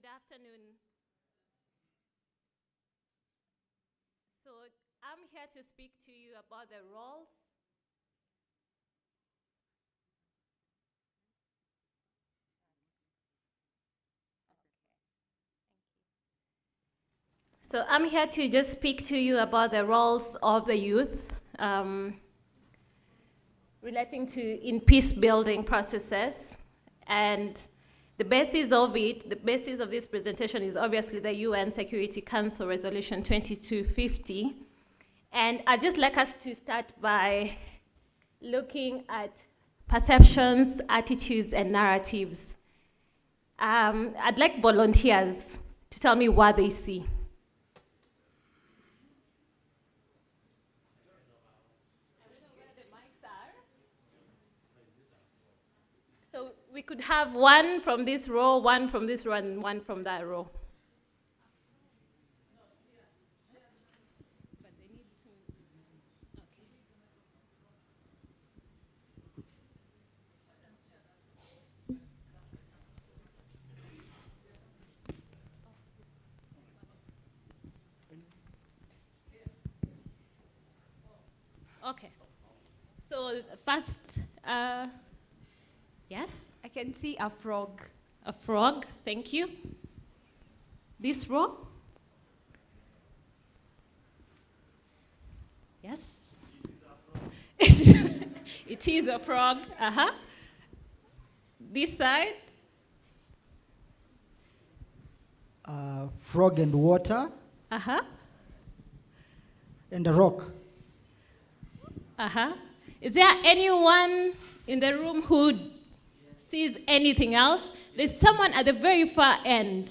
Good afternoon. So I'm here to speak to you about the roles. So I'm here to just speak to you about the roles of the youth relating to in peace building processes. And the basis of this presentation is obviously the UN Security Council Resolution 2250. And I'd just like us to start by looking at perceptions, attitudes, and narratives. I'd like volunteers to tell me what they see. So we could have one from this row, one from this row, and one from that row. But they need to, okay. So first, yes? I can see a frog. A frog, thank you. This row? Yes? It is a frog, This side? Frog and water. And a rock. Is there anyone in the room who sees anything else? There's someone at the very far end.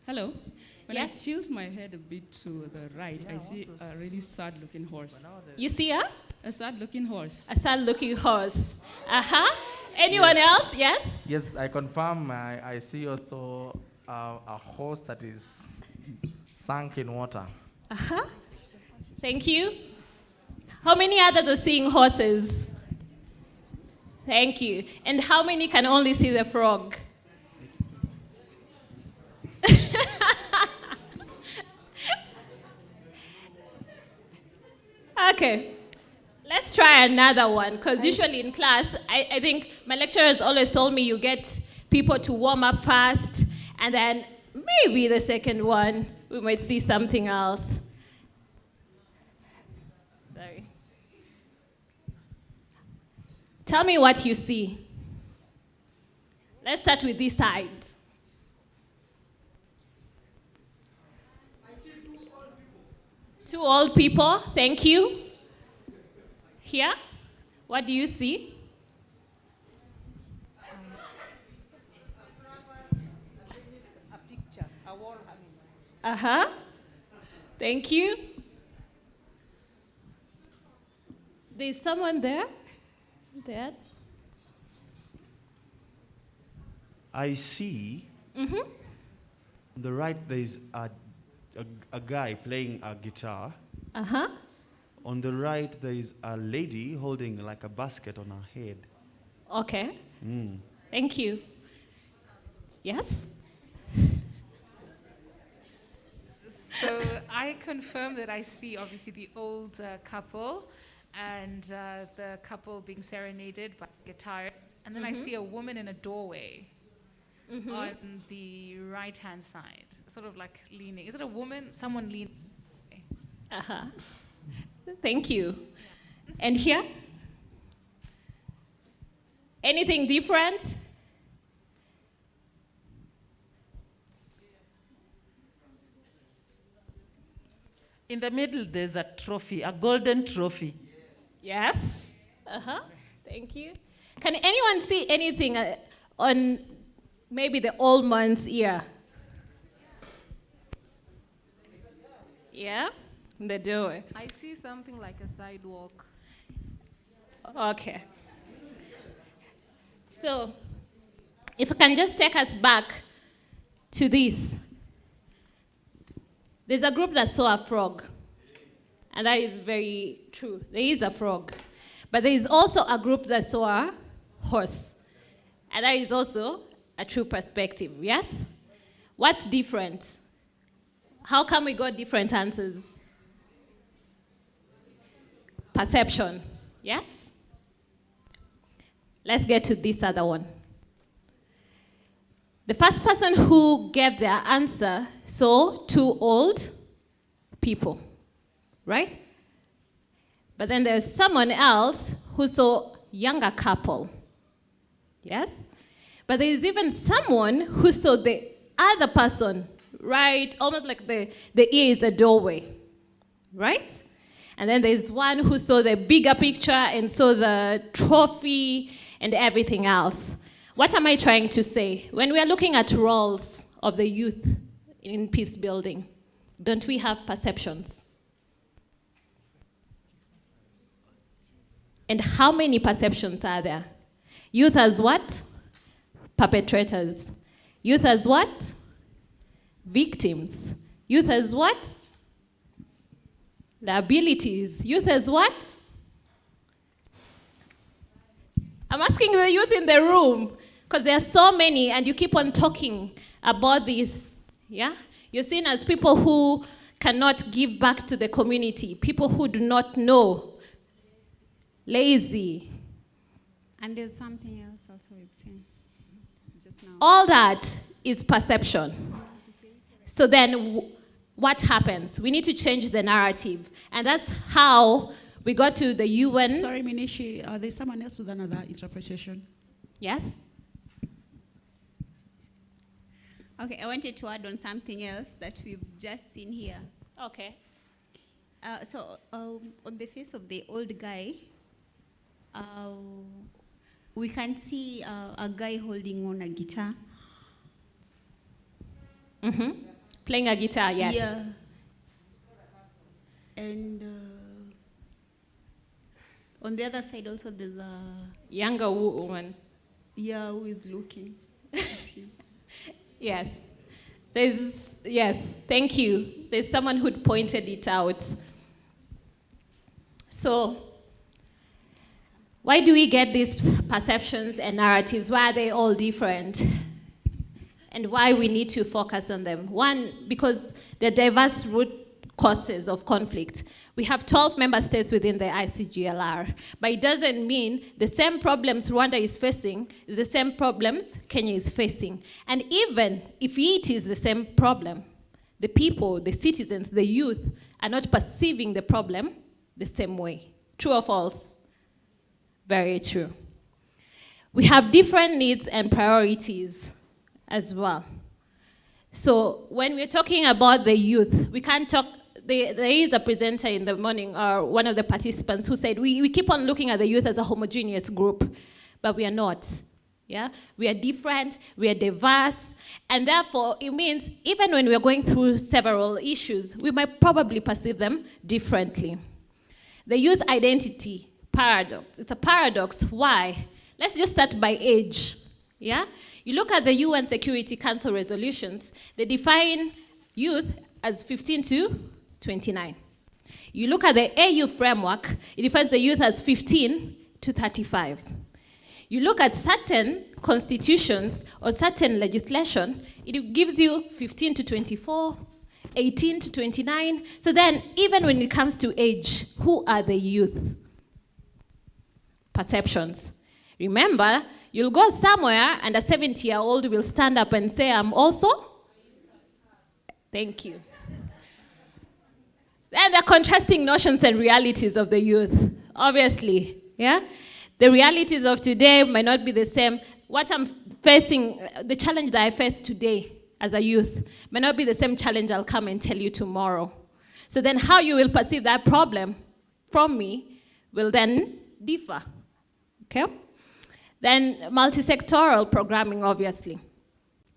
Hello. When Yes? I tilt my head a bit to the right, I see a really sad-looking horse. You see her? A sad-looking horse. A sad-looking horse. Anyone else? Yes? Yes, I confirm. I see also a horse that is sunk in water. Thank you. How many others are seeing horses? Thank you. And how many can only see the frog? Okay. Let's try another one, because usually in class, I think my lecturers always told me you get people to warm up fast, and then maybe the second one, we might see something else. Sorry. Tell me what you see. Let's start with this side. I see two old people, thank you. Here, what do you see? A picture, a wall hanging. Thank you. There's someone there? There. I see on the right there is a guy playing a guitar. On the right there is a lady holding like a basket on her head. Okay. Thank you. Yes? So I confirm that I see obviously the old couple and the couple being serenaded by guitar. And then I see a woman in a doorway on the right-hand side, sort of like leaning. Is it a woman? Someone leaning. Thank you. And here? Anything different? In the middle, there's a trophy, a golden trophy. Yes. Thank you. Can anyone see anything on maybe the old man's ear? Yeah? In the doorway. I see something like a sidewalk. Okay. So, if you can just take us back to this. There's a group that saw a frog. And that is very true. There is a frog. But there is also a group that saw a horse. And that is also a true perspective, yes? What's different? How come we got different answers? Perception, yes? Let's get to this other one. The first person who gave their answer saw 2 old people, right? But then there's someone else who saw younger couple, yes? But there is even someone who saw the other person, right? Almost like the ear is a doorway, right? And then there's one who saw the bigger picture and saw the trophy and everything else. What am I trying to say? When we are looking at roles of the youth in peace building, don't we have perceptions? And how many perceptions are there? Youth as what? Perpetrators. Youth as what? Victims. Youth as what? Liabilities. Youth as what? I'm asking the youth in the room, because there are so many, and you keep on talking about this, yeah? You're seen as people who cannot give back to the community, people who do not know, lazy. And there's something else also we've seen just now. All that is perception. So then what happens? We need to change the narrative. And that's how we got to the UN. Sorry, Minishi, there's someone else with another interpretation. Yes? Okay, I wanted to add on something else that we've just seen here. Okay. On the face of the old guy, we can see a guy holding on a guitar. Mm-hmm. Playing a guitar, yes. Yeah. And on the other side also there's a younger woman. Yeah, who is looking at him. Yes. Yes, thank you. There's someone who pointed it out. So, why do we get these perceptions and narratives? Why are they all different? And why we need to focus on them? One, because they're diverse root causes of conflict. We have 12 member states within the ICGLR, but it doesn't mean the same problems Rwanda is facing is the same problems Kenya is facing. And even if it is the same problem, the people, the citizens, the youth are not perceiving the problem the same way. True or false? Very true. We have different needs and priorities as well. So when we're talking about the youth, we can't talk. There is a presenter in the morning, or one of the participants, who said we keep on looking at the youth as a homogeneous group, but we are not. Yeah, we are different, we are diverse, and therefore it means even when we are going through several issues, we might probably perceive them differently. The youth identity paradox. It's a paradox. Why? Let's just start by age. Yeah, you look at the UN Security Council resolutions. They define youth as 15 to 29. You look at the AU framework, it defines the youth as 15 to 35. You look at certain constitutions or certain legislation, it gives you 15 to 24, 18 to 29. So then, even when it comes to age, who are the youth? Perceptions. Remember, you'll go somewhere and a 70-year-old will stand up and say, I'm also? Thank you. And the contrasting notions and realities of the youth, obviously, yeah? The realities of today might not be the same. What I'm facing, the challenge that I face today as a youth, may not be the same challenge I'll come and tell you tomorrow. So then how you will perceive that problem from me will then differ, okay? Then multi-sectoral programming, obviously.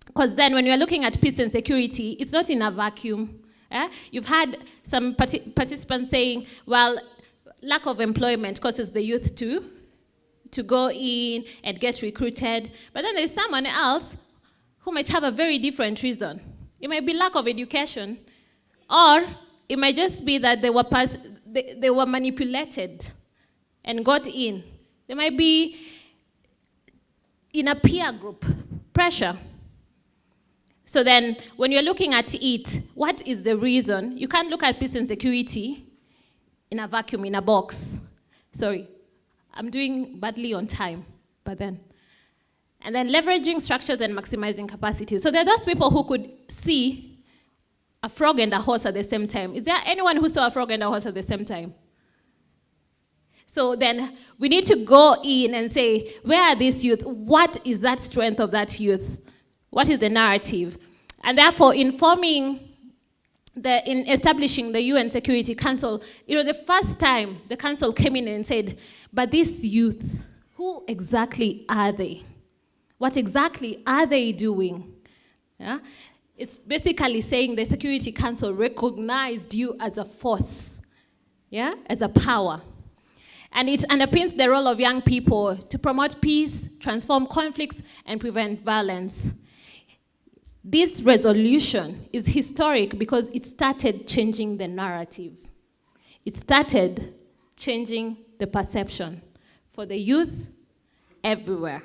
Because then when you're looking at peace and security, it's not in a vacuum. You've had some participants saying, well, lack of employment causes the youth to go in and get recruited. But then there's someone else who might have a very different reason. It might be lack of education, or it might just be that they were manipulated and got in. There might be, in a peer group, pressure. So then, when you're looking at it, what is the reason? You can't look at peace and security in a vacuum, in a box. Sorry, I'm doing badly on time, but then. And then leveraging structures and maximizing capacities. So there are those people who could see a frog and a horse at the same time. Is there anyone who saw a frog and a horse at the same time? So then we need to go in and say, where are these youth? What is that strength of that youth? What is the narrative? And therefore, in establishing the UN Security Council, it was the first time the council came in and said, but these youth, who exactly are they? What exactly are they doing? Yeah? It's basically saying the Security Council recognized you as a force, yeah, as a power. And it underpins the role of young people to promote peace, transform conflicts, and prevent violence. This resolution is historic because it started changing the narrative. It started changing the perception for the youth everywhere.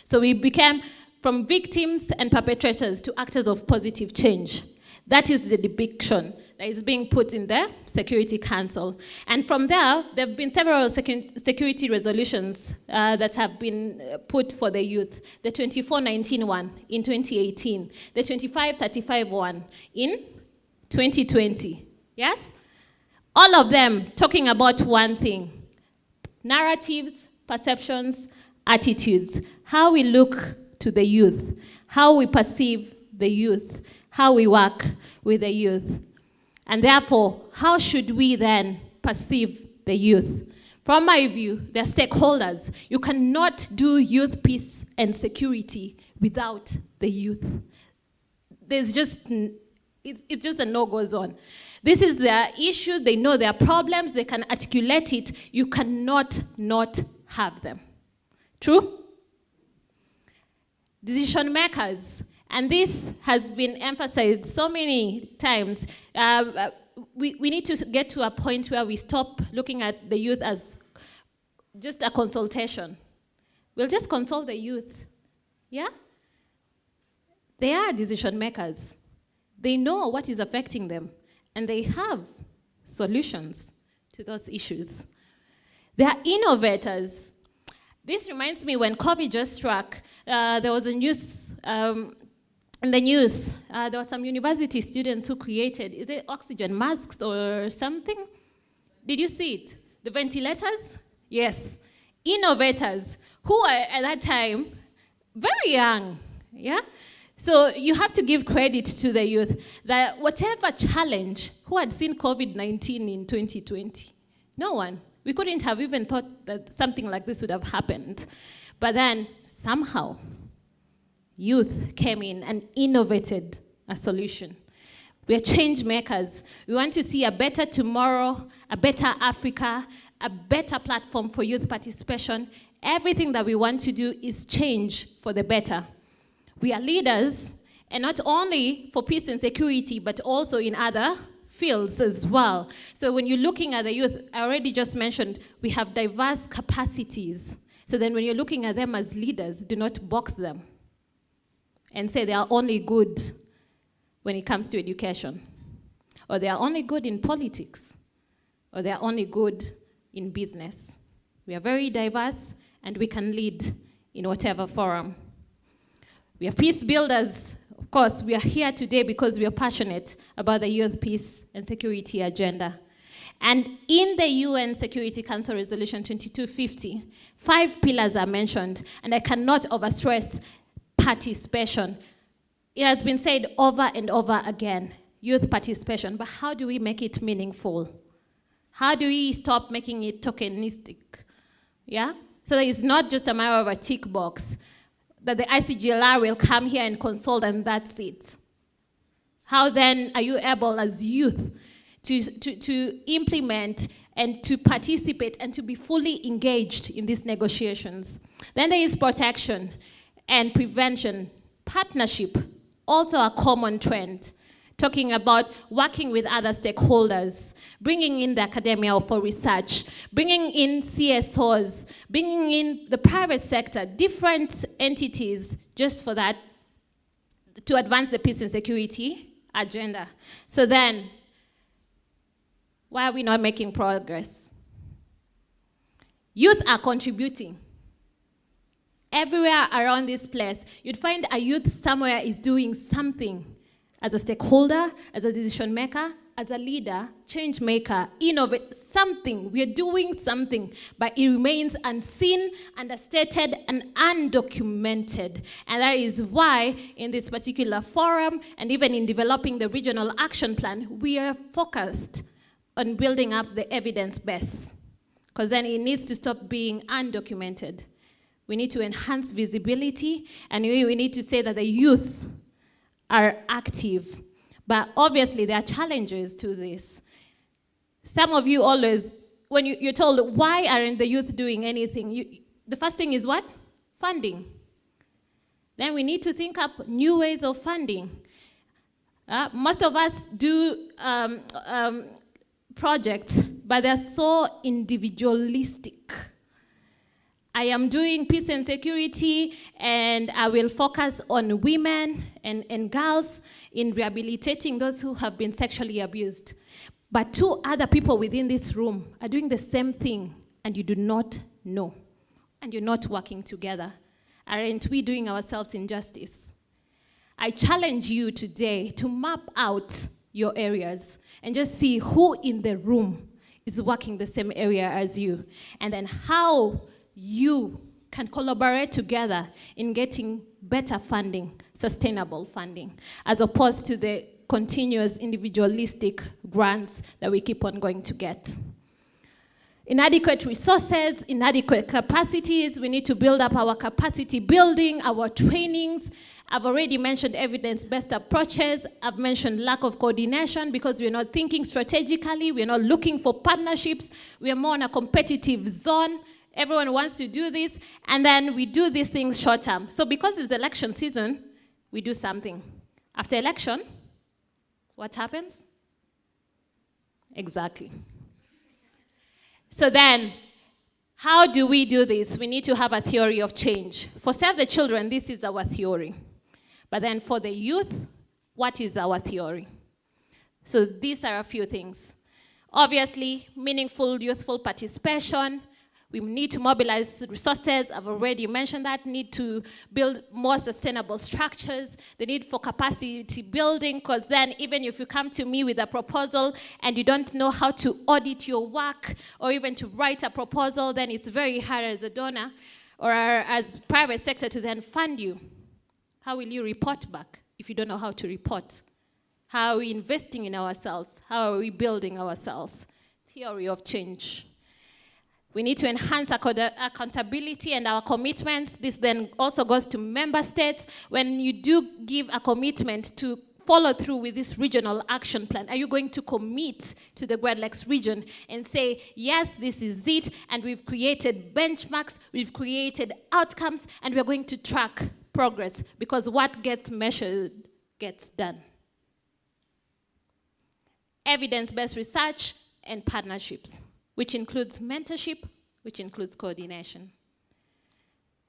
So we became from victims and perpetrators to actors of positive change. That is the depiction that is being put in the Security Council. And from there have been several security resolutions that have been put for the youth. The 2419 one in 2018, the 2535 one in 2020. Yes? All of them talking about one thing: narratives, perceptions, attitudes, how we look to the youth, how we perceive the youth, how we work with the youth. And therefore, how should we then perceive the youth? From my view, they're stakeholders. You cannot do youth peace and security without the youth. It's just a no-go zone. This is their issue. They know their problems. They can articulate it. You cannot not have them. True? Decision makers. And this has been emphasized so many times. We need to get to a point where we stop looking at the youth as just a consultation. We'll just consult the youth. Yeah? They are decision makers. They know what is affecting them, and they have solutions to those issues. They are innovators. This reminds me when COVID just struck, there was a news, in the news, there were some university students who created, is it oxygen masks or something? Did you see it? The ventilators? Yes. Innovators who were at that time very young, yeah? So you have to give credit to the youth that whatever challenge, who had seen COVID-19 in 2020? No one. We couldn't have even thought that something like this would have happened. But then somehow, youth came in and innovated a solution. We are change makers. We want to see a better tomorrow, a better Africa, a better platform for youth participation. Everything that we want to do is change for the better. We are leaders, and not only for peace and security, but also in other fields as well. So when you're looking at the youth, I already just mentioned, we have diverse capacities. So then when you're looking at them as leaders, do not box them and say they are only good when it comes to education, or they are only good in politics, or they are only good in business. We are very diverse, and we can lead in whatever forum. We are peace builders. Of course, we are here today because we are passionate about the youth peace and security agenda. And in the UN Security Council Resolution 2250, 5 pillars are mentioned, and I cannot overstress participation. It has been said over and over again, youth participation, but how do we make it meaningful? How do we stop making it tokenistic? Yeah? So that it's not just a matter of a tick box, that the ICGLR will come here and consult and that's it. How then are you able as youth to implement and to participate and to be fully engaged in these negotiations? Then there is protection and prevention, partnership, also a common trend talking about working with other stakeholders, bringing in the academia for research, bringing in CSOs, bringing in the private sector, different entities, just for that, to advance the peace and security agenda. So then, why are we not making progress? Youth are contributing. Everywhere around this place, you'd find a youth somewhere is doing something as a stakeholder, as a decision maker, as a leader, change maker, innovate, something. We are doing something, but it remains unseen, understated, and undocumented. And that is why in this particular forum, and even in developing the regional action plan, we are focused on building up the evidence base. Because then it needs to stop being undocumented. We need to enhance visibility, and we need to say that the youth are active. But obviously, there are challenges to this. Some of you always, when you're told, why aren't the youth doing anything? The first thing is what? Funding. Then we need to think up new ways of funding. Most of us do projects, but they're so individualistic. I am doing peace and security, and I will focus on women and girls in rehabilitating those who have been sexually abused. But two other people within this room are doing the same thing, and you do not know, and you're not working together. Aren't we doing ourselves injustice? I challenge you today to map out your areas and just see who in the room is working the same area as you, and then how you can collaborate together in getting better funding, sustainable funding, as opposed to the continuous individualistic grants that we keep on going to get. Inadequate resources, inadequate capacities. We need to build up our capacity building, our trainings. I've already mentioned evidence-based approaches. I've mentioned lack of coordination because we're not thinking strategically. We're not looking for partnerships. We're more in a competitive zone. Everyone wants to do this, and then we do these things short term. So because it's election season, we do something. After election, what happens? Exactly. So then, how do we do this? We need to have a theory of change. For Save the Children, this is our theory. But then for the youth, what is our theory? So these are a few things. Obviously, meaningful youthful participation. We need to mobilize resources. I've already mentioned that. Need to build more sustainable structures. The need for capacity building, because then even if you come to me with a proposal and you don't know how to audit your work or even to write a proposal, then it's very hard as a donor or as private sector to then fund you. How will you report back if you don't know how to report? How are we investing in ourselves? How are we building ourselves? Theory of change. We need to enhance accountability and our commitments. This then also goes to member states. When you do give a commitment to follow through with this regional action plan, are you going to commit to the Great Lakes region and say, yes, this is it, and we've created benchmarks, we've created outcomes, and we're going to track progress, because what gets measured gets done. Evidence-based research and partnerships, which includes mentorship, which includes coordination.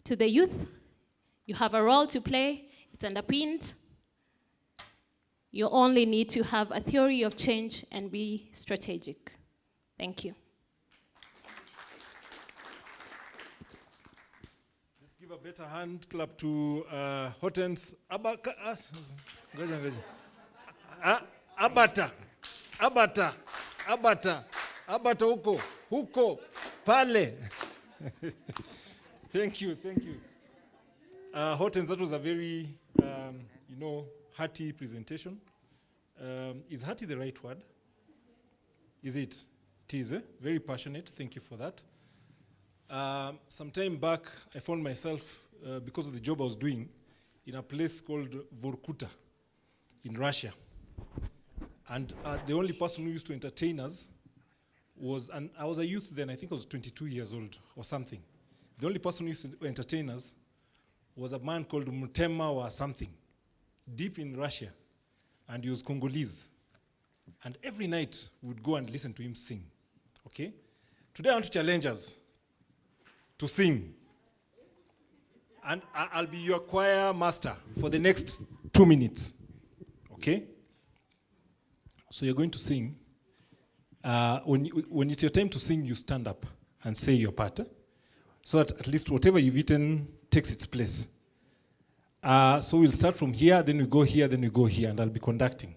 To the youth, you have a role to play. It's underpinned. You only need to have a theory of change and be strategic. Thank you. Let's give a better hand clap to Hortense Abata. Abata huko, pale. Thank you. Hortense, that was a very, hearty presentation. Is hearty the right word? Is it? It is, very passionate. Thank you for that. Some time back, I found myself, because of the job I was doing, in a place called Vorkuta in Russia. And the only person who used to entertain us was, and I was a youth then, I think I was 22 years old or something. The only person who used to entertain us was a man called Mutema or something, deep in Russia. and he was Congolese. And every night we would go and listen to him sing. Okay? Today I want to challenge us to sing. And I'll be your choir master for the next 2 minutes. Okay? So you're going to sing. When it's your time to sing, you stand up and say your part. So that at least whatever you've eaten takes its place. So we'll start from here, then we go here, then we go here, and I'll be conducting.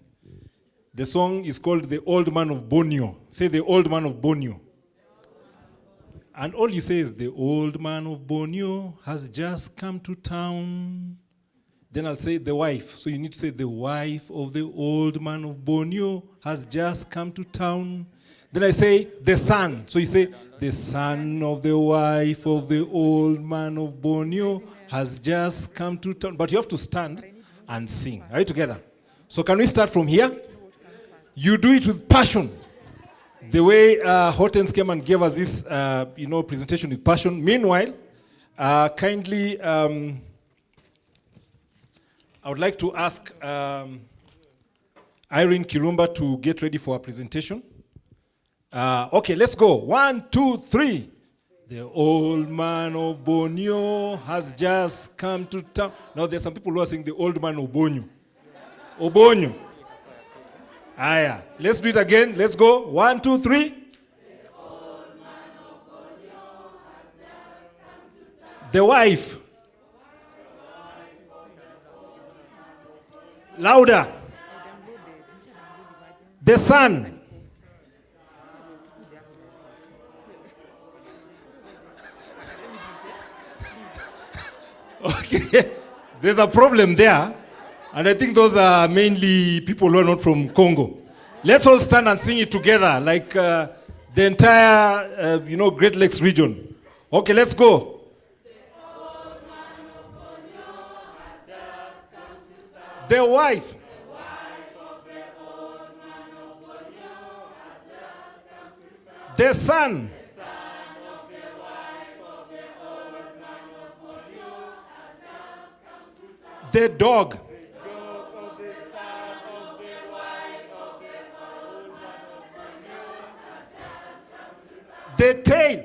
The song is called The Old Man of Borneo. Say The Old Man of Borneo. And all you say is, the old man of Borneo has just come to town. Then I'll say the wife. So you need to say, the wife of the old man of Borneo has just come to town. Then I say, the son. So you say, the son of the wife of the old man of Borneo has just come to town. But you have to stand and sing. Are you together? So can we start from here? You do it with passion. The way Hortense came and gave us this, presentation with passion. Meanwhile, kindly, I would like to ask Irene Kirumba to get ready for her presentation. Okay, let's go. 1, 2, 3. The old man of Borneo has just come to town. Now, there's some people who are saying the old man of Borneo. Obonyo. Aya. Let's do it again. Let's go. 1, 2, 3. The old man of Borneo has just come to town. The wife. Louder. The son. Okay. There's a problem there. And I think those are mainly people who are not from Congo. Let's all stand and sing it together, like the entire, Great Lakes region. Okay, let's go. The wife. The son. The dog. The tail.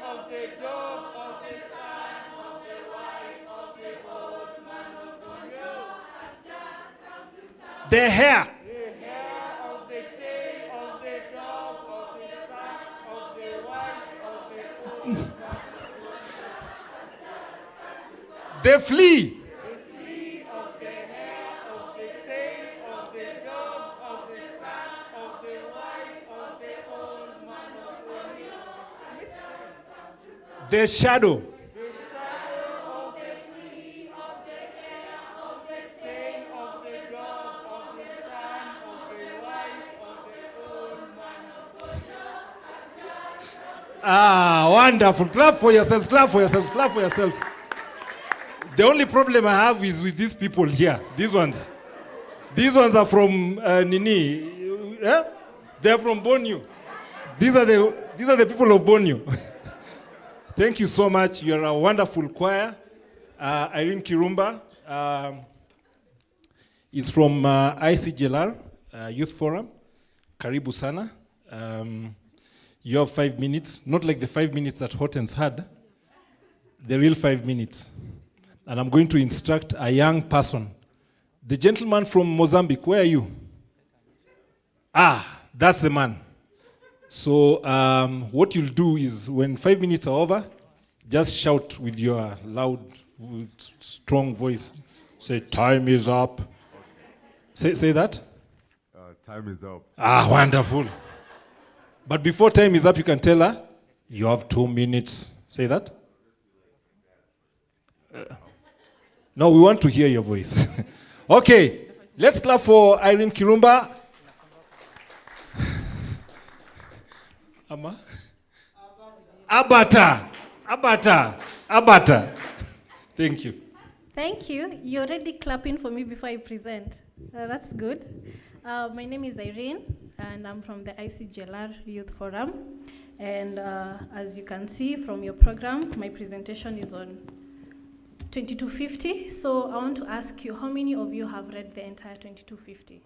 Of the dog of the son of the wife of the old man of Borneo has just come to town. The hair. The hair of the tail of the dog of the son of the wife of the old man of Borneo. The flea. The flea of the hair of the tail of the dog of the son of the wife of the old man of Borneo. The shadow. The shadow of the flea of the hair of the tail of the dog of the son of the wife of the old man of Borneo. Ah, wonderful. Clap for yourselves, clap for yourselves, clap for yourselves. The only problem I have is with these people here. These ones. These ones are from Nini. They're from Borneo. These are the people of Borneo. Thank you so much. You're a wonderful choir. Irene Kirumba is from ICGLR, Youth Forum. Karibu sana. You have 5 minutes, not like the 5 minutes that Hortense had, the real 5 minutes. And I'm going to instruct a young person. The gentleman from Mozambique, where are you? Ah, that's the man. So what you'll do is when 5 minutes are over, just shout with your loud, strong voice. Say, time is up. Say that. Time is up. Ah, wonderful. But before time is up, you can tell her, you have 2 minutes. Say that. No, we want to hear your voice. Okay, let's clap for Irene Kirumba. Abata. Thank you. Thank you. You're already clapping for me before I present. That's good. My name is Irene, and I'm from the ICGLR Youth Forum. And as you can see from your program, my presentation is on 2250. So I want to ask you, how many of you have read the entire 2250?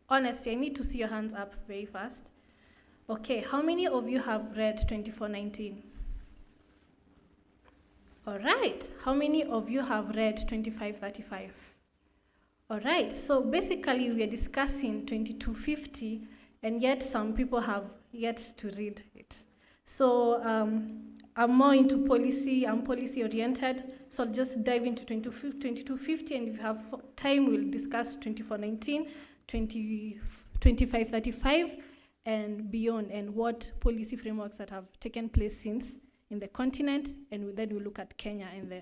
Honestly, I need to see your hands up very fast. Okay, how many of you have read 2419? All right, how many of you have read 2535? All right, so basically we are discussing 2250, and yet some people have yet to read it. So I'm more into policy, I'm policy oriented, so I'll just dive into 2250, and if you have time, we'll discuss 2419, 2535, and beyond, and what policy frameworks that have taken place since in the continent, and then we'll look at Kenya and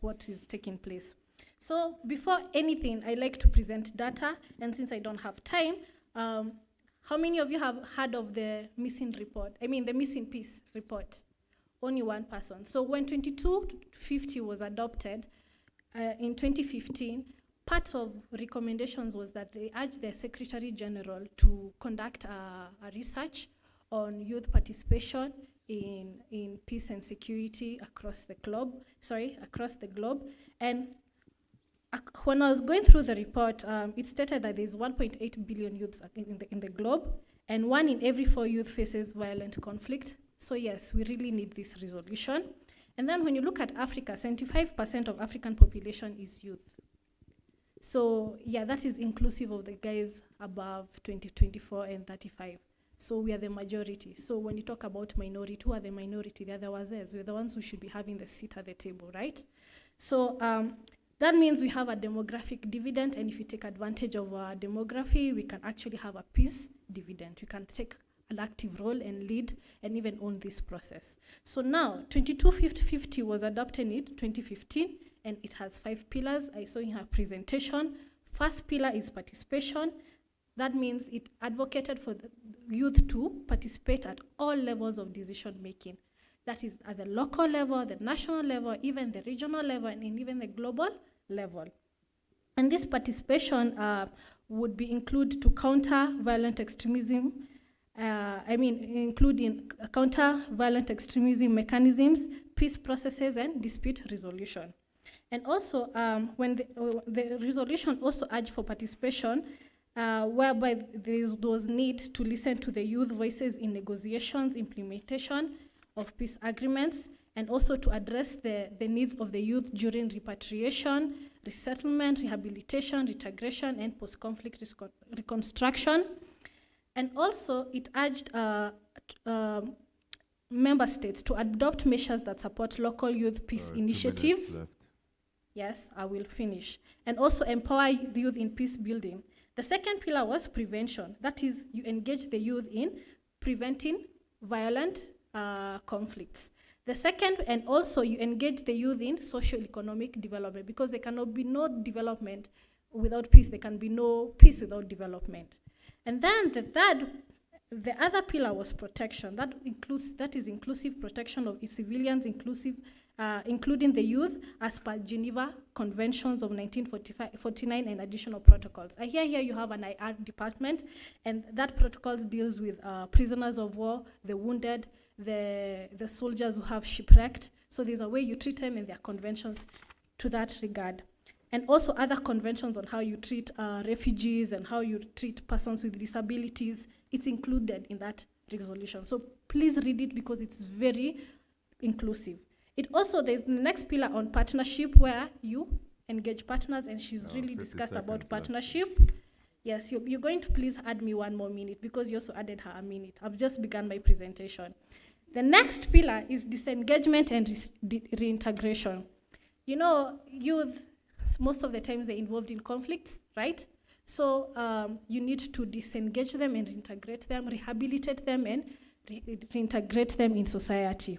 what is taking place. So before anything, I like to present data, and since I don't have time, how many of you have heard of the missing report? I mean, the missing piece report? Only one person. So when 2250 was adopted in 2015, part of recommendations was that they urged the Secretary General to conduct a research on youth participation in peace and security across the globe. And when I was going through the report, it stated that there's 1.8 billion youths in the globe, and 1 in every 4 youth faces violent conflict. So yes, we really need this resolution. And then when you look at Africa, 75% of African population is youth. So yeah, that is inclusive of the guys above 24 and 35. So we are the majority. So when you talk about minority, who are the minority? They're the wazes. We're the ones who should be having the seat at the table, right? So that means we have a demographic dividend, and if you take advantage of our demography, we can actually have a peace dividend. We can take an active role and lead and even own this process. So now, 2250 was adopted in 2015, and it has 5 pillars. I saw in her presentation. First pillar is participation. That means it advocated for the youth to participate at all levels of decision making. That is at the local level, the national level, even the regional level, and even the global level. And this participation would be include to counter violent extremism, including counter violent extremism mechanisms, peace processes, and dispute resolution. And also, when the resolution also urged for participation, whereby there was need to listen to the youth voices in negotiations, implementation of peace agreements, and also to address the needs of the youth during repatriation, resettlement, rehabilitation, reintegration, and post-conflict reconstruction. And also, it urged member states to adopt measures that support local youth peace initiatives. 2 minutes left. Yes, I will finish. And also empower the youth in peace building. The second pillar was prevention. That is, you engage the youth in preventing violent conflicts. The second, and also you engage the youth in socio-economic development, because there cannot be no development without peace. There can be no peace without development. And then the other pillar was protection. That is inclusive protection of civilians, including the youth, as per Geneva Conventions of 1949 and additional protocols. I hear here you have an IR department, and that protocol deals with prisoners of war, the wounded, the soldiers who have shipwrecked. So there's a way you treat them, and there are conventions to that regard. And also other conventions on how you treat refugees and how you treat persons with disabilities. It's included in that resolution. So please read it, because it's very inclusive. It also, there's the next pillar on partnership, where you engage partners, and she's really discussed about partnership. Yes, you're going to please add me 1 more minute, because you also added her a minute. I've just begun my presentation. The next pillar is disengagement and reintegration. You know, youth, most of the times they're involved in conflicts, right? So you need to disengage them and reintegrate them, rehabilitate them, and reintegrate them in society.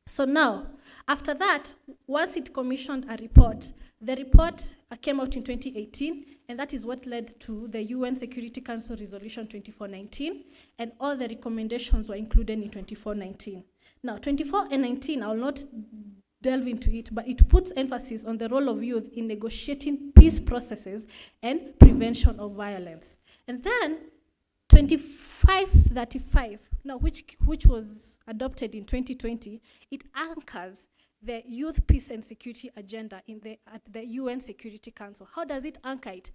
So now, after that, once it commissioned a report, the report came out in 2018, and that is what led to the UN Security Council Resolution 2419, and all the recommendations were included in 2419. Now, 24 and 19, I will not delve into it, but it puts emphasis on the role of youth in negotiating peace processes and prevention of violence. And then 2535, now which was adopted in 2020, it anchors the Youth, Peace and Security Agenda at the UN Security Council. How does it anchor it?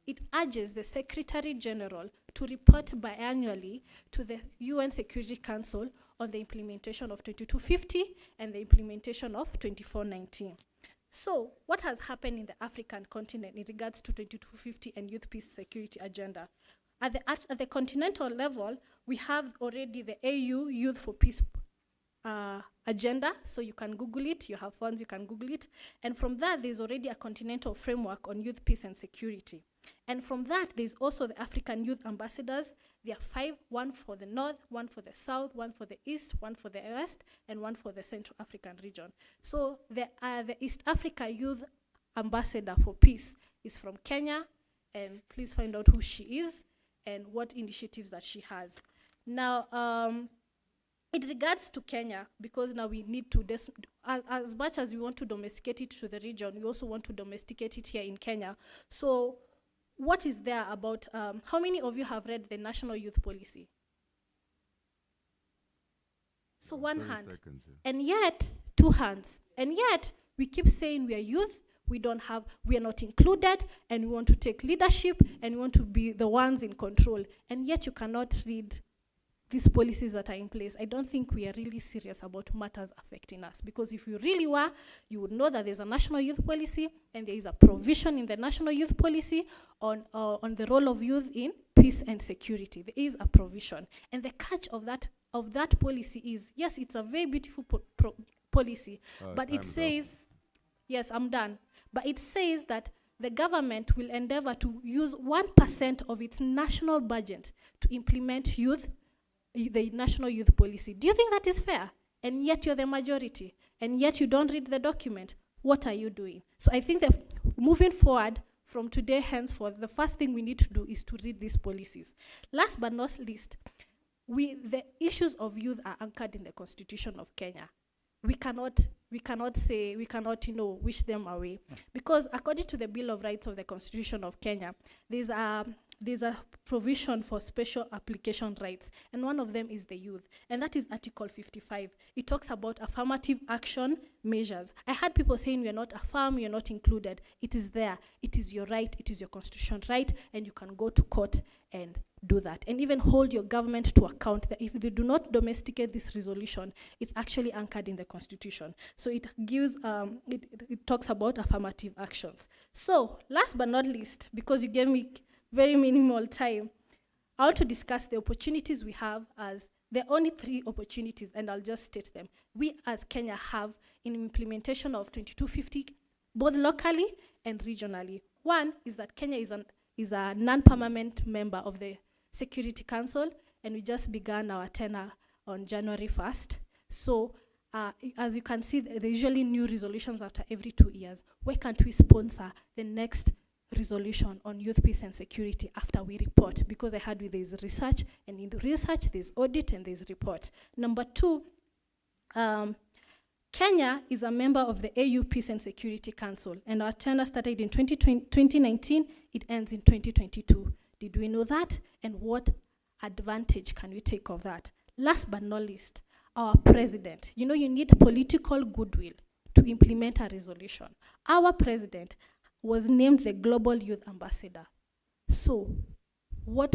It urges the Secretary General to report biannually to the UN Security Council on the implementation of 2250 and the implementation of 2419. So what has happened in the African continent in regards to 2250 and Youth, Peace, Security Agenda? At the continental level, we have already the AU Youth for Peace agenda, so you can Google it, you have funds, you can Google it. And from that, there's already a continental framework on youth, peace, and security. And from that, there's also the African Youth Ambassadors. There are 5, 1 for the North, 1 for the South, 1 for the East, 1 for the West, and 1 for the Central African region. So the East Africa Youth Ambassador for Peace is from Kenya, and please find out who she is and what initiatives that she has. Now, in regards to Kenya, because now we need to, as much as we want to domesticate it to the region, we also want to domesticate it here in Kenya. So what is there about, how many of you have read the National Youth Policy? So 1 hand. Seconds, yeah. And yet, 2 hands. And yet, we keep saying we are youth, we are not included, and we want to take leadership, and we want to be the ones in control. And yet you cannot read these policies that are in place. I don't think we are really serious about matters affecting us, because if you really were, you would know that there's a national youth policy and there is a provision in the national youth policy on the role of youth in peace and security. There is a provision. And the catch of that policy is, yes, it's a very beautiful policy, but it says, yes, I'm done. But it says that the government will endeavor to use 1% of its national budget to implement the national youth policy. Do you think that is fair? And yet you're the majority, and yet you don't read the document. What are you doing? So I think that moving forward from today henceforth, the first thing we need to do is to read these policies. Last but not least, the issues of youth are anchored in the Constitution of Kenya. We cannot wish them away, because according to the Bill of Rights of the Constitution of Kenya, there's a provision for special application rights, and one of them is the youth, and that is Article 55. It talks about affirmative action measures. I had people saying we are not affirmed, we are not included. It is there. It is your right. It is your constitutional right, and you can go to court and do that, and even hold your government to account that if they do not domesticate this resolution, it's actually anchored in the Constitution. So it gives, it talks about affirmative actions. So last but not least, because you gave me very minimal time, I want to discuss the opportunities we have. As there are only 3 opportunities, and I'll just state them. We as Kenya have in implementation of 2250, both locally and regionally. One is that Kenya is a non-permanent member of the Security Council, and we just began our tenure on January 1st. So as you can see, there are usually new resolutions after every 2 years. Why can't we sponsor the next resolution on youth, peace and security after we report? Because I heard there's research, and in the research there's audit and there's report. Number 2, Kenya is a member of the AU Peace and Security Council, and our tenure started in 2019, it ends in 2022. Did we know that? And what advantage can we take of that? Last but not least, our president. You know, you need political goodwill to implement a resolution. Our president was named the Global Youth Ambassador. So what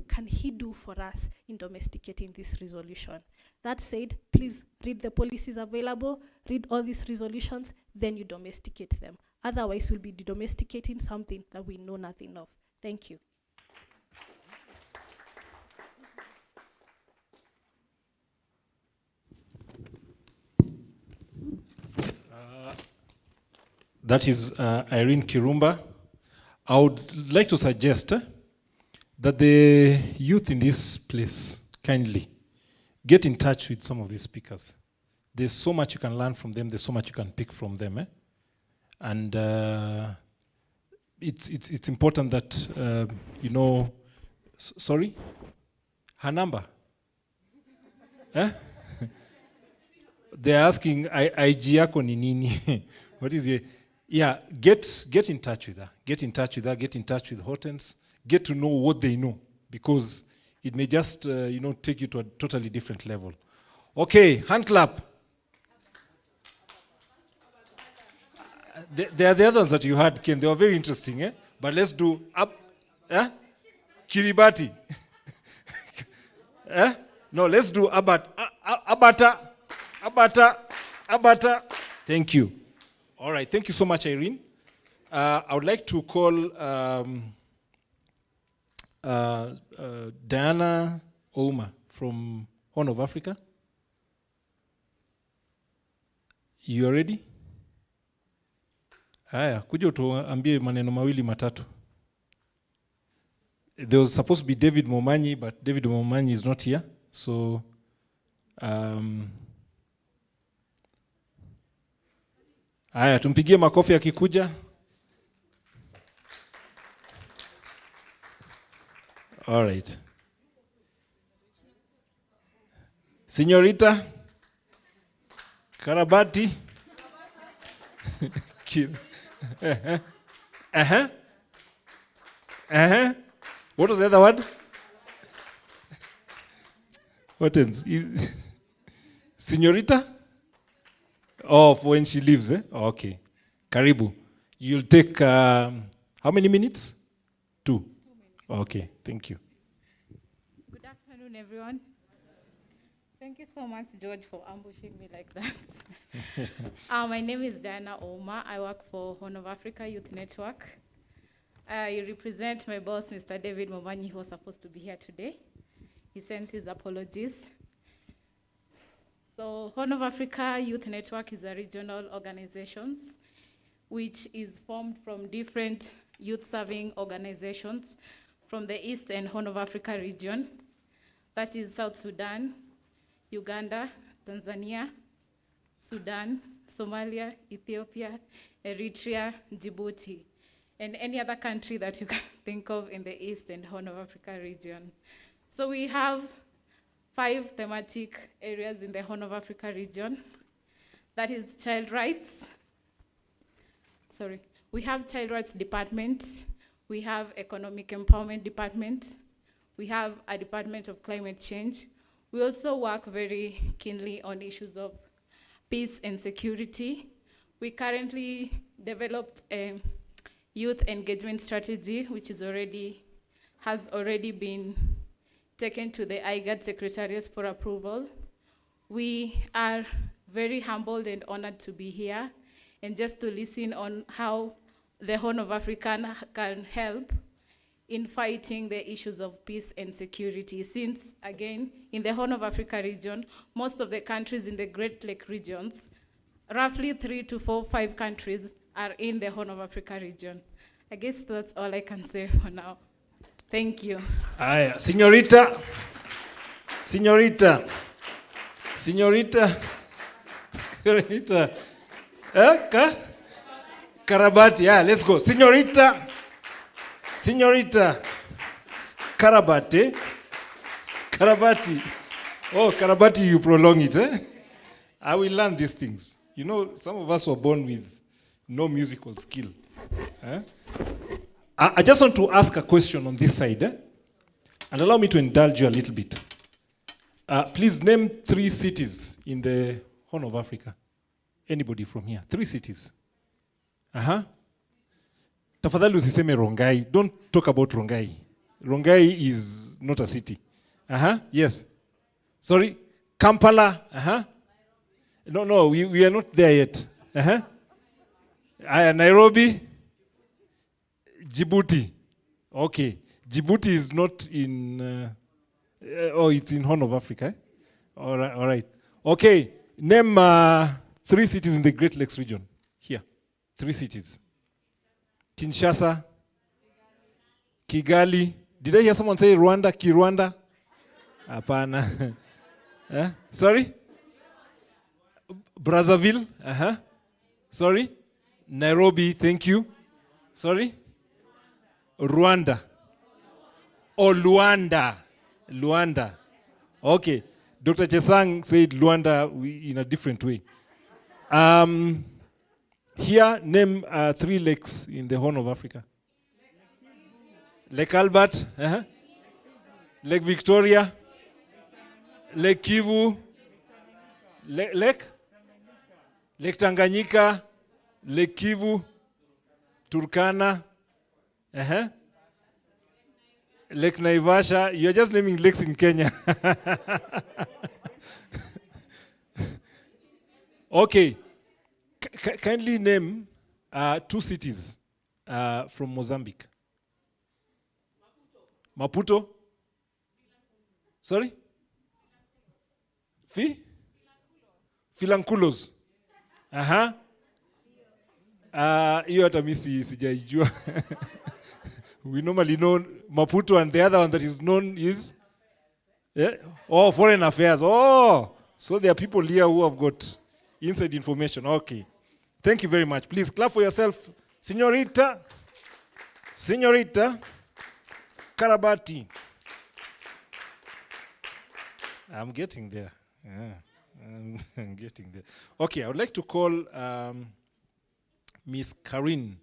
can he do for us in domesticating this resolution? That said, please read the policies available, read all these resolutions, then you domesticate them. Otherwise, we'll be domesticating something that we know nothing of. Thank you. That is Irene Kirumba. I would like to suggest that the youth in this place kindly get in touch with some of these speakers. There's so much you can learn from them. There's so much you can pick from them. And it's important that, sorry? Her number? They're asking, IG yako ni nini? What is it? Yeah, get in touch with her. Get in touch with her, get in touch with Hortense. Get to know what they know, because it may just, take you to a totally different level. Okay, hand clap. They are the other ones that you had, Ken. They were very interesting, eh? But let's do Kiribati. Eh? No, let's do Abata. Thank you. All right, thank you so much, Irene. I would like to call Diana Ouma from Horn of Africa. You are ready? Haya, kuja utuambie maneno mawili matatu. There was supposed to be David Momanyi, but David Momanyi is not here. So, haya, tumpigie makofi akikuja. All right. Señorita Karabati. What was the other word? What else? Señorita? Oh, for when she leaves, eh? Okay. Karibu. You'll take how many minutes? 2. Okay, thank you. Good afternoon, everyone. Thank you so much, George, for ambushing me like that. My name is Diana Ouma. I work for Horn of Africa Youth Network. I represent my boss, Mr. David Momanyi, who was supposed to be here today. He sends his apologies. So Horn of Africa Youth Network is a regional organization which is formed from different youth-serving organizations from the East and Horn of Africa region. That is South Sudan, Uganda, Tanzania, Sudan, Somalia, Ethiopia, Eritrea, Djibouti, and any other country that you can think of in the East and Horn of Africa region. So we have 5 thematic areas in the Horn of Africa region. That is child rights. We have child rights department. We have economic empowerment department. We have a department of climate change. We also work very keenly on issues of peace and security. We currently developed a youth engagement strategy, which has already been taken to the IGAD Secretariat for approval. We are very humbled and honored to be here and just to listen on how the Horn of Africa can help in fighting the issues of peace and security. Since, again, in the Horn of Africa region, most of the countries in the Great Lake regions, roughly 3 to 4, 5 countries are in the Horn of Africa region. I guess that's all I can say for now. Thank you. Señorita. Karabati, yeah, let's go. Señorita Karabati. Oh, Karabati, you prolong it, eh? I will learn these things. You know, some of us were born with no musical skill. Eh? I just want to ask a question on this side, eh? And allow me to indulge you a little bit. Please name 3 cities in the Horn of Africa. Anybody from here? 3 cities. Tafadhali usiseme Rongai. Don't talk about Rongai. Rongai is not a city. Yes. Sorry. Kampala. No, we are not there yet. Nairobi. Djibouti. Okay. Djibouti is not in... it's in Horn of Africa. Eh? All right. Okay. Name 3 cities in the Great Lakes region. Here. 3 cities. Kinshasa. Kigali. Did I hear someone say Rwanda? Kirwanda? Apana. Sorry? Brazzaville? Sorry? Nairobi, thank you. Sorry? Rwanda. Oh, Luanda. Okay. Dr. Chesang said Luanda in a different way. Here, name 3 lakes in the Horn of Africa. Lake Albert, Lake Victoria, Lake Kivu, Lake Tanganyika, Lake Kivu, Turkana, Lake Naivasha. You're just naming lakes in Kenya. Okay. Kindly name 2 cities from Mozambique. Maputo? Sorry? Filankulos. Hiyo hata mimi sijaijua. We normally know Maputo, and the other one that is known is Foreign Affairs. Oh, so there are people here who have got inside information. Okay. Thank you very much. Please clap for yourself. Señorita Karabati. I'm getting there. Yeah, I'm getting there. Okay, I would like to call Miss Karin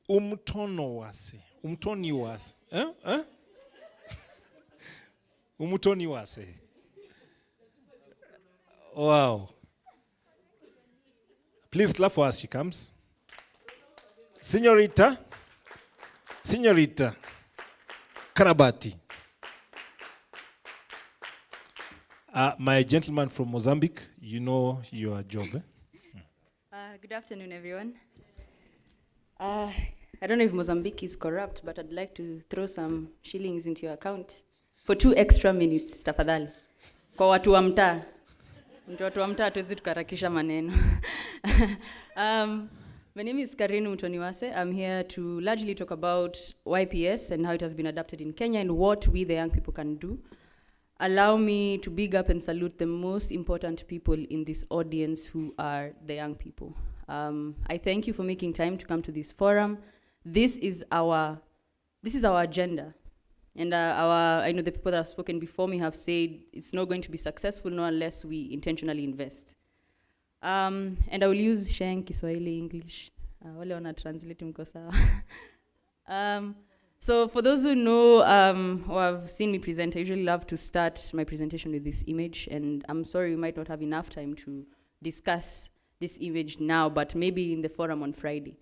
Umtoniwase. Umtoniwase. Wow. Please clap for us. She comes. Señorita Karabati. My gentleman from Mozambique, you know your job. Good afternoon, everyone. I don't know if Mozambique is corrupt, but I'd like to throw some shillings into your account for 2 extra minutes, tafadhali. Kwa watu wa mtaa. Watu wa mtaa tuwezi tukarakisha maneno. My name is Karin Umtoniwase. I'm here to largely talk about YPS and how it has been adapted in Kenya and what we, the young people, can do. Allow me to big up and salute the most important people in this audience, who are the young people. I thank you for making time to come to this forum. This is our agenda. And I know the people that have spoken before me have said it's not going to be successful no unless we intentionally invest. And I will use Sheng, Kiswahili, English. Wale wana translate mko sawa. So for those who know or have seen me present, I usually love to start my presentation with this image. And I'm sorry we might not have enough time to discuss this image now, but maybe in the forum on Friday.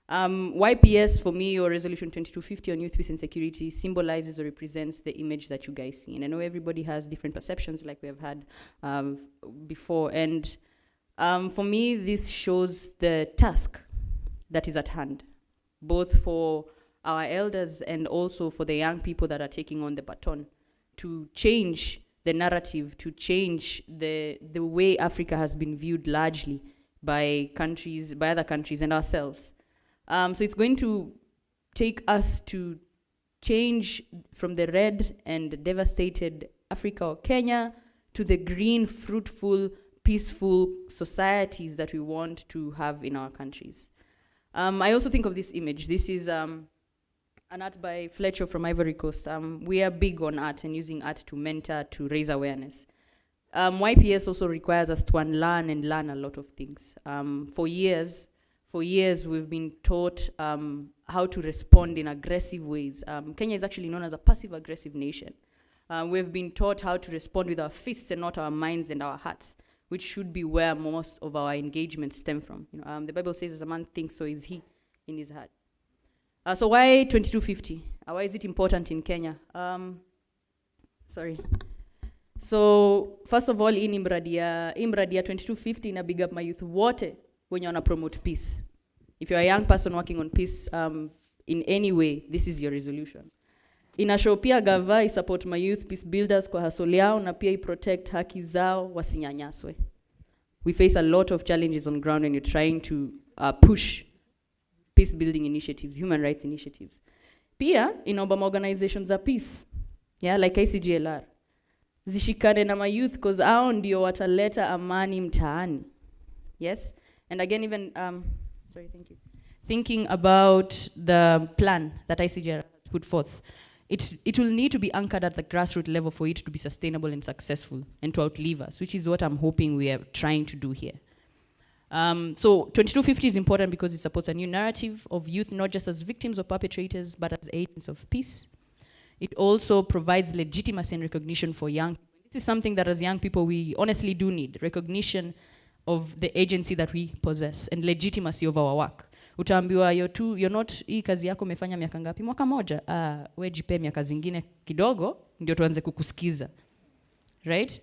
YPS for me, or Resolution 2250 on Youth, Peace and Security, symbolizes or represents the image that you guys see. And I know everybody has different perceptions like we have had before. And for me, this shows the task that is at hand, both for our elders and also for the young people that are taking on the baton, to change the narrative, to change the way Africa has been viewed largely by other countries and ourselves. So it's going to take us to change from the red and devastated Africa or Kenya to the green, fruitful, peaceful societies that we want to have in our countries. I also think of this image. This is an art by Fletcher from Ivory Coast. We are big on art and using art to mentor, to raise awareness. YPS also requires us to unlearn and learn a lot of things. For years, we've been taught how to respond in aggressive ways. Kenya is actually known as a passive-aggressive nation. We've been taught how to respond with our fists and not our minds and our hearts, which should be where most of our engagements stem from. The Bible says, as a man thinks, so is he in his heart. So why 2250? Why is it important in Kenya? So first of all, in Imbradia 2250 na big up my youth wote when you wanna promote peace. If you're a young person working on peace in any way, this is your resolution. Inashow pia gava support my youth peace builders kwa hustle yao na pia protect haki zao wasinyanyaswe. We face a lot of challenges on ground when you're trying to push peace building initiatives, human rights initiatives. Pia inaomba organizations za peace, like ICGLR, zishikane na my youth because hao ndio wataleta amani mtaani. Yes? And again, even, thinking about the plan that ICGLR put forth, it will need to be anchored at the grassroots level for it to be sustainable and successful and to outlive us, which is what I'm hoping we are trying to do here. So 2250 is important because it supports a new narrative of youth, not just as victims or perpetrators, but as agents of peace. It also provides legitimacy and recognition for young people. This is something that as young people we honestly do need, recognition of the agency that we possess and legitimacy of our work. Utaambiwa you're not, hii kazi yako umefanya miaka ngapi? Mwaka moja. We jipe miaka zingine kidogo ndio tuanze kukusikiza. Right?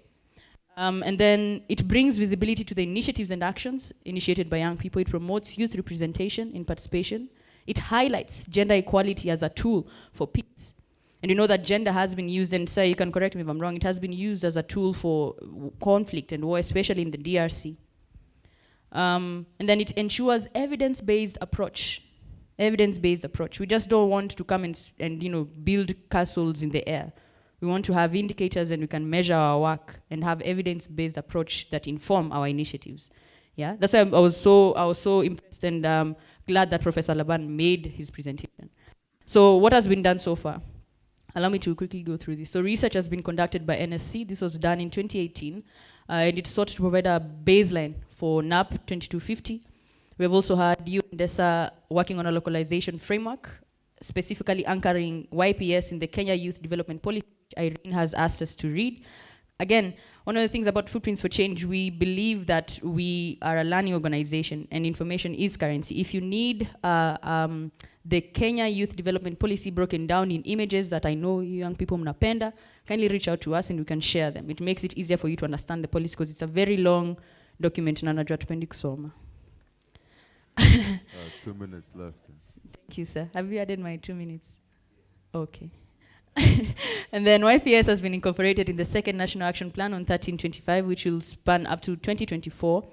And then it brings visibility to the initiatives and actions initiated by young people. It promotes youth representation in participation. It highlights gender equality as a tool for peace. And you know that gender has been used, and sir, you can correct me if I'm wrong, it has been used as a tool for conflict and war, especially in the DRC. And then it ensures evidence-based approach. Evidence-based approach. We just don't want to come and build castles in the air. We want to have indicators and we can measure our work and have evidence-based approach that inform our initiatives. Yeah, that's why I was so impressed and glad that Professor Laban made his presentation. So what has been done so far? Allow me to quickly go through this. So research has been conducted by NSC. This was done in 2018, and it sought to provide a baseline for NAP 2250. We have also had UNSCR working on a localization framework, specifically anchoring YPS in the Kenya Youth Development Policy, which Irene has asked us to read. Again, one of the things about Footprints for Change, we believe that we are a learning organization and information is currency. If you need the Kenya Youth Development Policy broken down in images that I know you young people mnapenda, kindly reach out to us and we can share them. It makes it easier for you to understand the policy because it's a very long document na najua tupendi kusoma. 2 minutes left. Thank you, sir. Have you added my 2 minutes? Okay. And then YPS has been incorporated in the second National Action Plan on 1325, which will span up to 2024,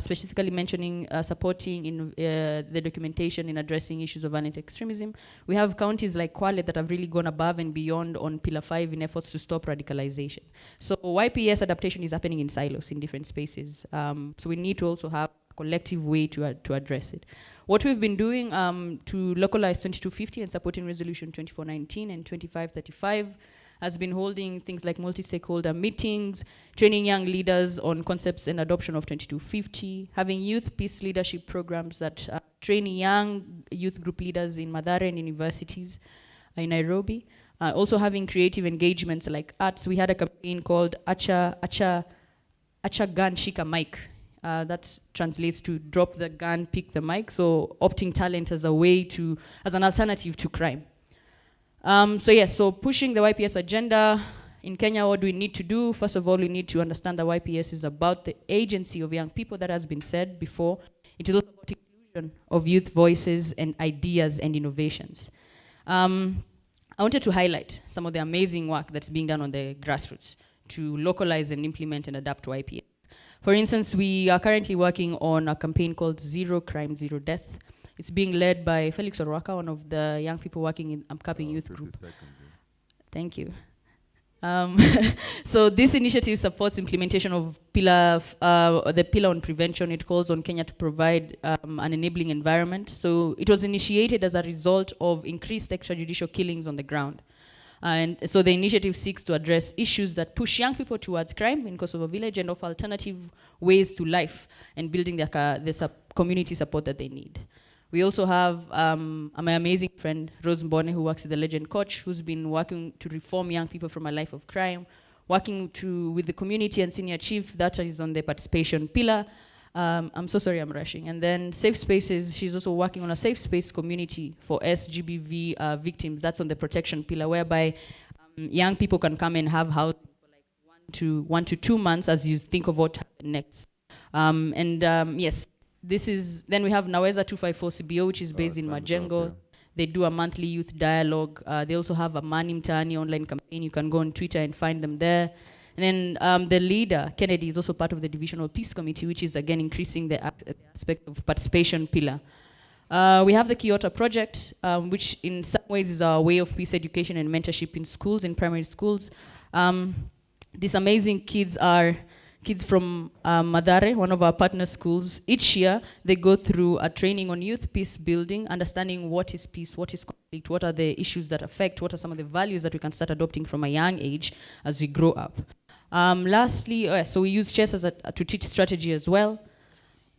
specifically mentioning supporting in the documentation in addressing issues of violent extremism. We have counties like Kwale that have really gone above and beyond on Pillar 5 in efforts to stop radicalization. So YPS adaptation is happening in silos in different spaces. So we need to also have collective way to address it. What we've been doing to localize 2250 and supporting Resolution 2419 and 2535 has been holding things like multi-stakeholder meetings, training young leaders on concepts and adoption of 2250, having youth peace leadership programs that train young youth group leaders in Mathare and universities in Nairobi. Also having creative engagements like arts. We had a campaign called Acha Gun Shika Mic. That translates to drop the gun, pick the mic. So opting talent as a way as an alternative to crime. So pushing the YPS agenda in Kenya, what do we need to do? First of all, we need to understand that YPS is about the agency of young people that has been said before. It is also about inclusion of youth voices and ideas and innovations. I wanted to highlight some of the amazing work that's being done on the grassroots to localize and implement and adapt to YPS. For instance, we are currently working on a campaign called Zero Crime, Zero Death. It's being led by Felix Orwaka, one of the young people working in Upcoming Youth Group. Thank you. So this initiative supports implementation of the pillar on prevention. It calls on Kenya to provide an enabling environment. So it was initiated as a result of increased extrajudicial killings on the ground. And so the initiative seeks to address issues that push young people towards crime in Kosovo village and offer alternative ways to life and building the community support that they need. We also have my amazing friend, Rose Mbone, who works at the Legend Coach, who's been working to reform young people from a life of crime, working with the community and senior chief, that is on the participation pillar. I'm so sorry I'm rushing. And then safe spaces, she's also working on a safe space community for SGBV victims. That's on the protection pillar, whereby young people can come and have housing for like 1 to 2 months as you think of what happened next. Yes, then we have Naweza 254 CBO, which is based in Majengo. They do a monthly youth dialogue. They also have a Mani Mtaani online campaign. You can go on Twitter and find them there. And then the leader, Kennedy, is also part of the Divisional Peace Committee, which is again increasing the aspect of participation pillar. We have the Kyoto Project, which in some ways is our way of peace education and mentorship in schools, in primary schools. These amazing kids are kids from Mathare, one of our partner schools. Each year, they go through a training on youth peace building, understanding what is peace, what is conflict, what are the issues that affect, what are some of the values that we can start adopting from a young age as we grow up. Lastly, so we use chess to teach strategy as well.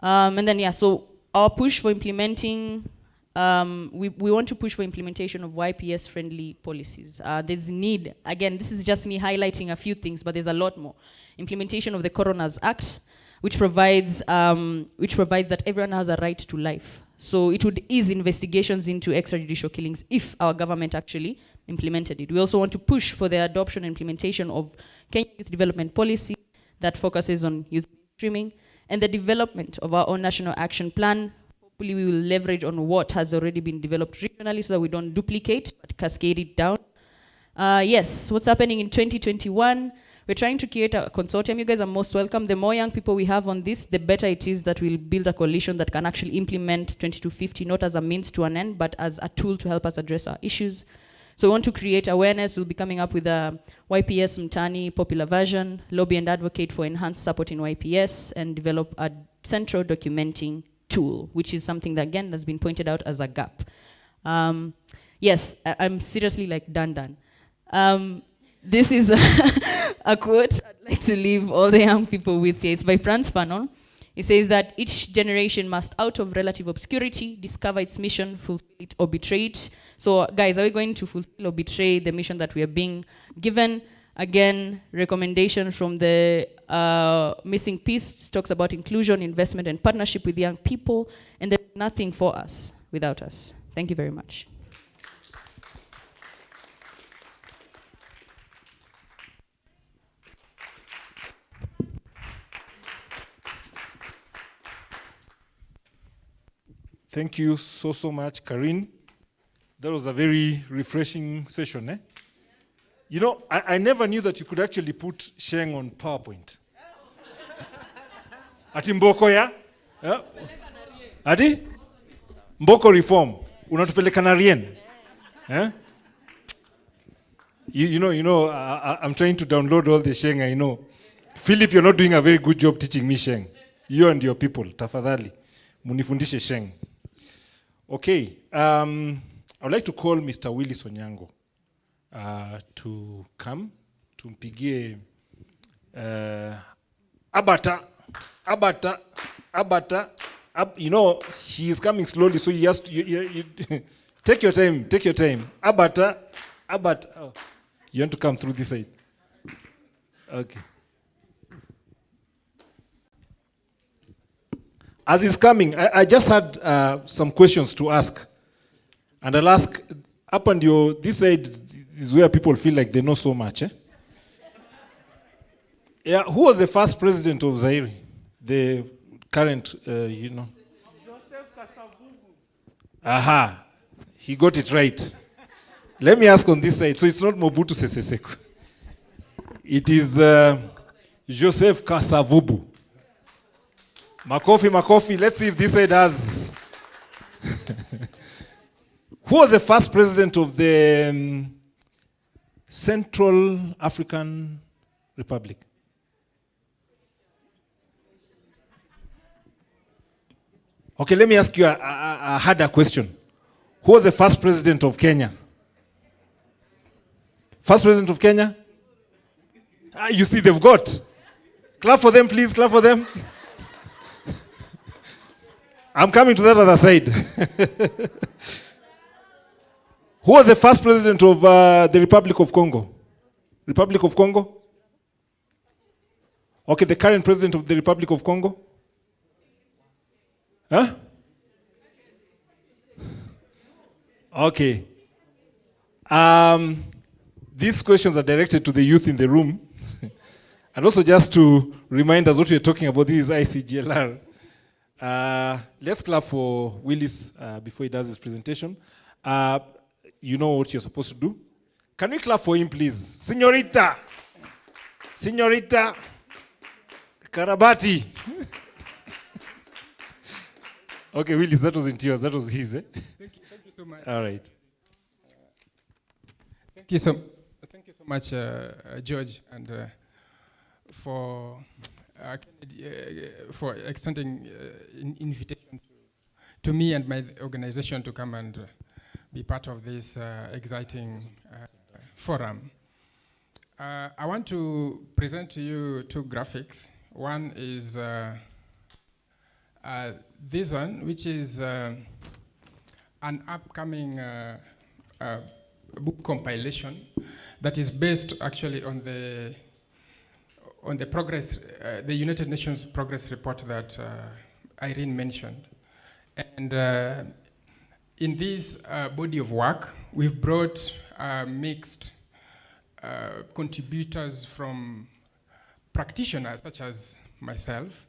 So our push for implementing, we want to push for implementation of YPS-friendly policies. There's need, again, this is just me highlighting a few things, but there's a lot more. Implementation of the Coroner's Act, which provides that everyone has a right to life. So it would ease investigations into extrajudicial killings if our government actually implemented it. We also want to push for the adoption and implementation of Kenya Youth Development Policy that focuses on youth mainstreaming, and the development of our own national action plan. Hopefully we will leverage on what has already been developed regionally so that we don't duplicate, but cascade it down. Yes, what's happening in 2021? We're trying to create a consortium. You guys are most welcome. The more young people we have on this, the better it is that we'll build a coalition that can actually implement 2250, not as a means to an end, but as a tool to help us address our issues. So we want to create awareness. We'll be coming up with a YPS Mtani popular version, lobby and advocate for enhanced support in YPS, and develop a central documenting tool, which is something that, again, has been pointed out as a gap. Yes, I'm seriously like done. This is a quote I'd like to leave all the young people with here. It's by Frantz Fanon. It says that each generation must, out of relative obscurity, discover its mission, fulfill it, or betray it. So, guys, are we going to fulfill or betray the mission that we are being given? Again, recommendation from the missing piece talks about inclusion, investment, and partnership with young people, and there's nothing for us without us. Thank you very much. Thank you so much, Karine. That was a very refreshing session, eh? You know, I never knew that you could actually put Sheng on PowerPoint. Ati Mboko ya? Yeah? Ati? Mboko reform. Unatupeleka na rien. Eh? You know, I'm trying to download all the Sheng I know. Philip, you're not doing a very good job teaching me Sheng. You and your people, tafadhali. Munifundishe Sheng. Okay, I would like to call Mr. Willis Onyango to come, to mpigie Abata, you know, he is coming slowly, so he has to, you take your time. Abata, oh, you want to come through this side? Okay. As he's coming, I just had some questions to ask. And I'll ask, up on this side is where people feel like they know so much. Eh? Yeah, who was the first president of Zaire? The current, you know. Aha, he got it right. Let me ask on this side. So it's not Mobutu Sese Seko. It is Joseph Kasavubu. Makofi. Let's see if this side has. Who was the first president of the Central African Republic? Okay, let me ask you a harder question. Who was the first president of Kenya? First president of Kenya? You see, they've got. Clap for them, please. Clap for them. I'm coming to that other side. Who was the first president of the Republic of Congo? Republic of Congo? Okay, the current president of the Republic of Congo? Huh? Okay. These questions are directed to the youth in the room. And also just to remind us what we're talking about, this is ICGLR. Let's clap for Willis before he does his presentation. You know what you're supposed to do. Can we clap for him, please? Señorita Karabati. Okay, Willis, that wasn't yours, that was his, eh? Thank you so much. All right. Thank you so much, George, and for extending an invitation to me and my organization to come and be part of this exciting forum. I want to present to you two graphics. One is this one, which is an upcoming book compilation that is based actually on the on the progress, the United Nations progress report that Irene mentioned. And in this body of work, we've brought mixed contributors from practitioners such as myself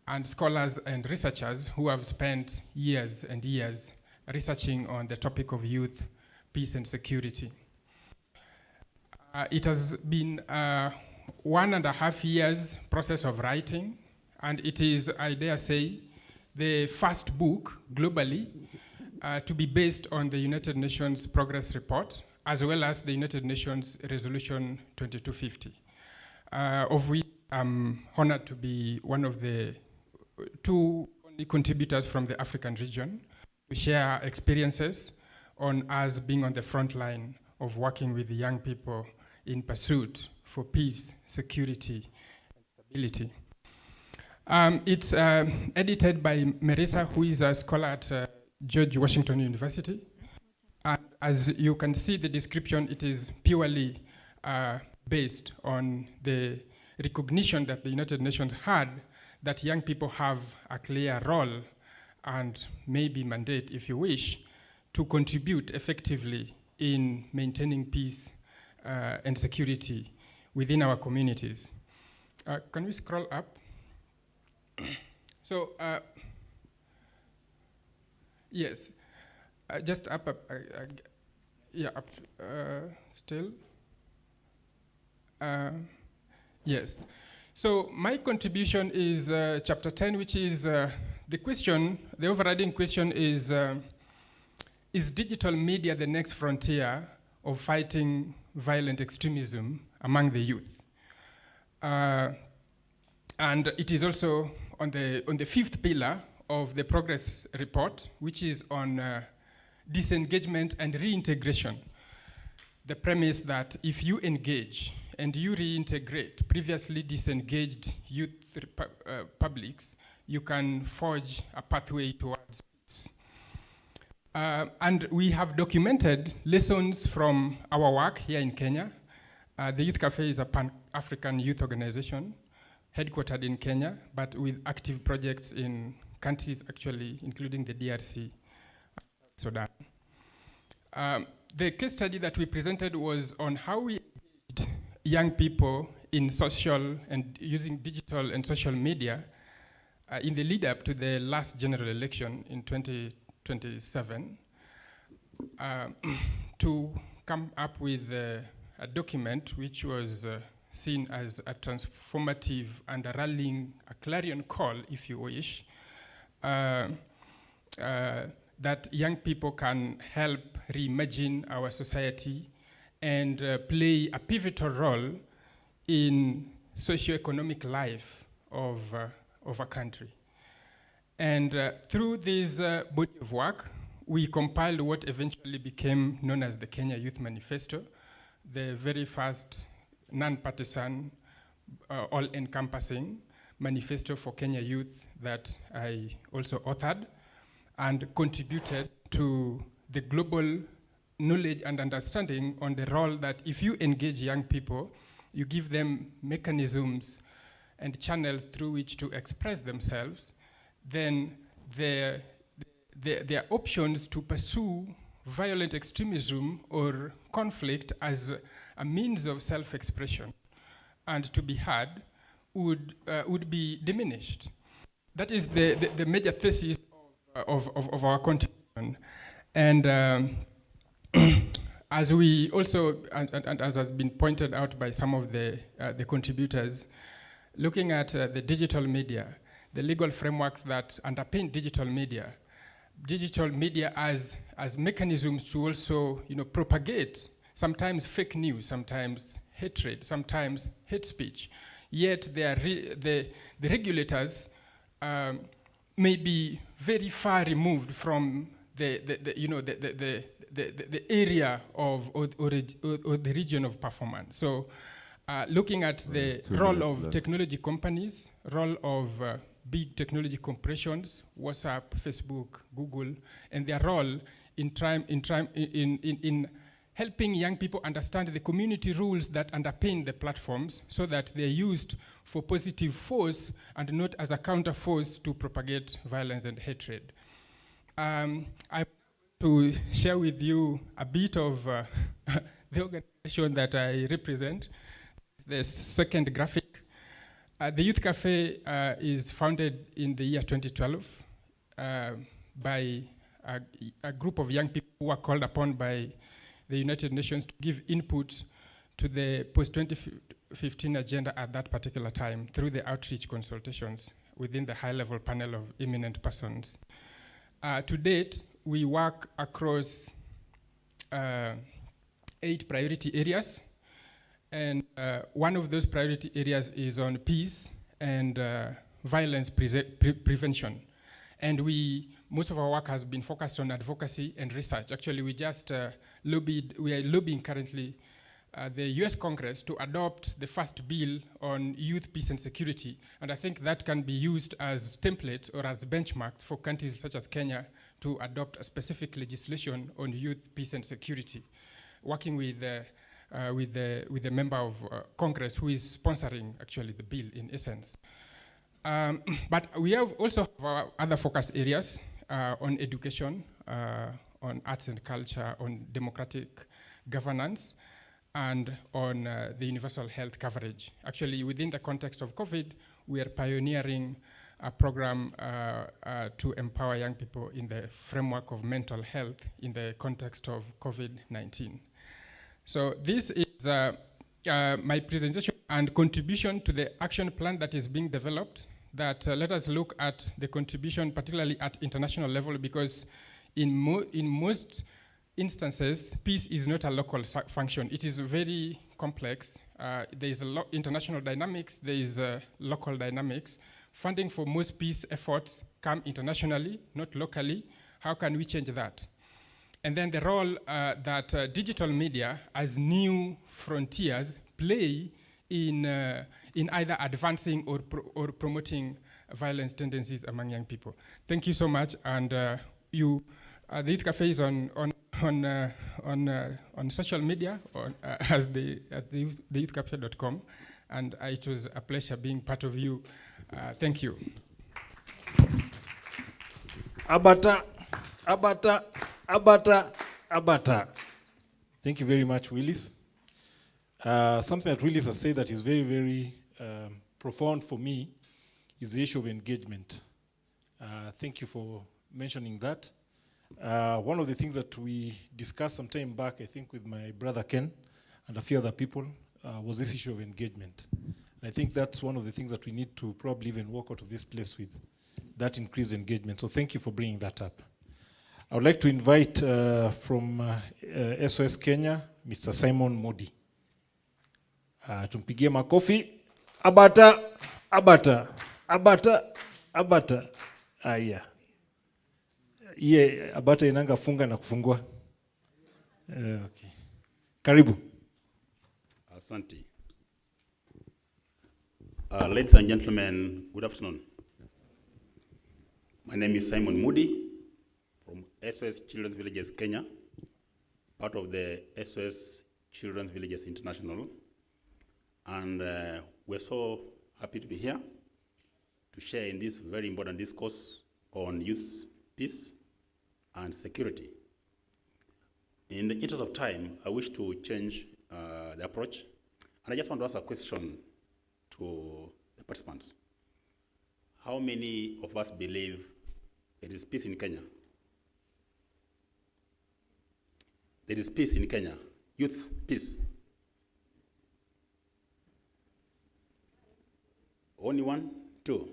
and scholars and researchers who have spent years and years researching on the topic of youth, peace and security. It has been 1.5 years process of writing, and it is, I dare say, the first book globally to be based on the United Nations Progress Report, as well as the United Nations Resolution 2250, of which I'm honored to be one of the 2 only contributors from the African region to share experiences on us being on the front line of working with the young people in pursuit for peace, security, and stability. It's edited by Marisa, who is a scholar at George Washington University. And as you can see the description, it is purely based on the recognition that the United Nations had that young people have a clear role and maybe mandate, if you wish, to contribute effectively in maintaining peace and security within our communities. Can we scroll up? So, yes, just up, yeah, up, still. Yes. So my contribution is chapter 10, which is the question, the overriding question is digital media the next frontier of fighting violent extremism among the youth? And it is also on the 5th pillar of the progress report, which is on disengagement and reintegration. The premise that if you engage and you reintegrate previously disengaged youth publics, you can forge a pathway towards peace. And we have documented lessons from our work here in Kenya. The Youth Cafe is a Pan-African youth organization headquartered in Kenya, but with active projects in countries actually, including the DRC, Sudan. The case study that we presented was on how we engaged young people in social and using digital and social media in the lead up to the last general election in 2027 to come up with a document which was seen as a transformative and a rallying, a clarion call, if you wish, that young people can help reimagine our society and play a pivotal role in socio-economic life of a country. And through this body of work, we compiled what eventually became known as the Kenya Youth Manifesto, the very first non-partisan, all-encompassing manifesto for Kenya youth that I also authored and contributed to the global knowledge and understanding on the role that if you engage young people, you give them mechanisms and channels through which to express themselves, then their options to pursue violent extremism or conflict as a means of self-expression and to be heard would be diminished. That is the major thesis of our contribution. And as we also, and as has been pointed out by some of the contributors, looking at the digital media, the legal frameworks that underpin digital media as mechanisms to also, propagate sometimes fake news, sometimes hatred, sometimes hate speech. Yet the regulators may be very far removed from the area of or the region of performance. So, looking at the role of technology companies, role of big technology corporations, WhatsApp, Facebook, Google, and their role in helping young people understand the community rules that underpin the platforms so that they're used for positive force and not as a counter force to propagate violence and hatred. I want to share with you a bit of the organization that I represent, the second graphic. The Youth Cafe is founded in the year 2012 by a group of young people who were called upon by the United Nations to give input to the post-2015 agenda at that particular time through the outreach consultations within the high-level panel of eminent persons. To date, we work across 8 priority areas, and one of those priority areas is on peace and violence prevention. And most of our work has been focused on advocacy and research. Actually, we are lobbying currently the US Congress to adopt the first bill on youth peace and security. And I think that can be used as template or as benchmarks for countries such as Kenya to adopt a specific legislation on youth peace and security, working with the member of Congress who is sponsoring actually the bill in essence. But we have also have other focus areas on education, on arts and culture, on democratic governance, and on the universal health coverage. Actually, within the context of COVID, we are pioneering a program to empower young people in the framework of mental health in the context of COVID-19. So this is my presentation and contribution to the action plan that is being developed. That let us look at the contribution, particularly at international level, because in most instances, peace is not a local function. It is very complex. There is international dynamics, there is local dynamics. Funding for most peace efforts come internationally, not locally. How can we change that? And then the role that digital media as new frontiers play in either advancing or promoting violence tendencies among young people. Thank you so much, and the Youth Cafe is on social media as the youthcafe.com, and it was a pleasure being part of you. Thank you. Abata, abata, abata, abata. Thank you very much, Willis. Something that Willis has said that is very, very profound for me is the issue of engagement. Thank you for mentioning that. One of the things that we discussed some time back, I think with my brother Ken and a few other people, was this issue of engagement. And I think that's one of the things that we need to probably even walk out of this place with, that increased engagement. So thank you for bringing that up. I would like to invite from SOS Kenya, Mr. Simon Modi. Tumpigie makofi. Abata, abata, abata, abata. Yeah. Iye abata inanga funga na kufungua. Okay. Karibu. Asante. Ladies and gentlemen, good afternoon. My name is Simon Moody from SOS Children's Villages Kenya, part of the SOS Children's Villages International. And we're so happy to be here to share in this very important discourse on youth peace and security. In the interest of time, I wish to change the approach. And I just want to ask a question to the participants. How many of us believe there is peace in Kenya? There is peace in Kenya. Youth peace. Only 1, 2.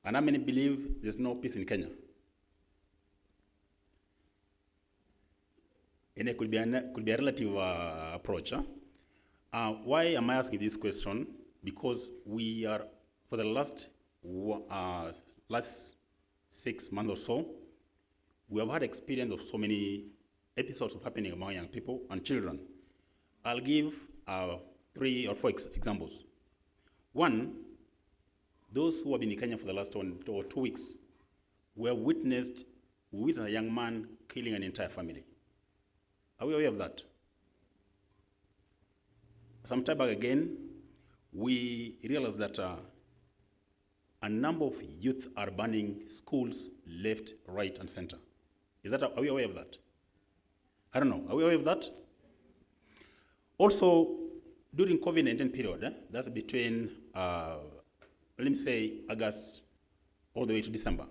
And how many believe there's no peace in Kenya? And it could be a relative approach. Huh? Why am I asking this question? Because we are, for the last 6 months or so, we have had experience of so many episodes of happening among young people and children. I'll give 3 or 4 examples. One, those who have been in Kenya for the last 2 weeks, we have witnessed a young man killing an entire family. Are we aware of that? Some time back again, we realized that a number of youth are banning schools left, right, and center. Are we aware of that? I don't know. Are we aware of that? Also, during COVID-19 period, that's between, let me say, August all the way to December,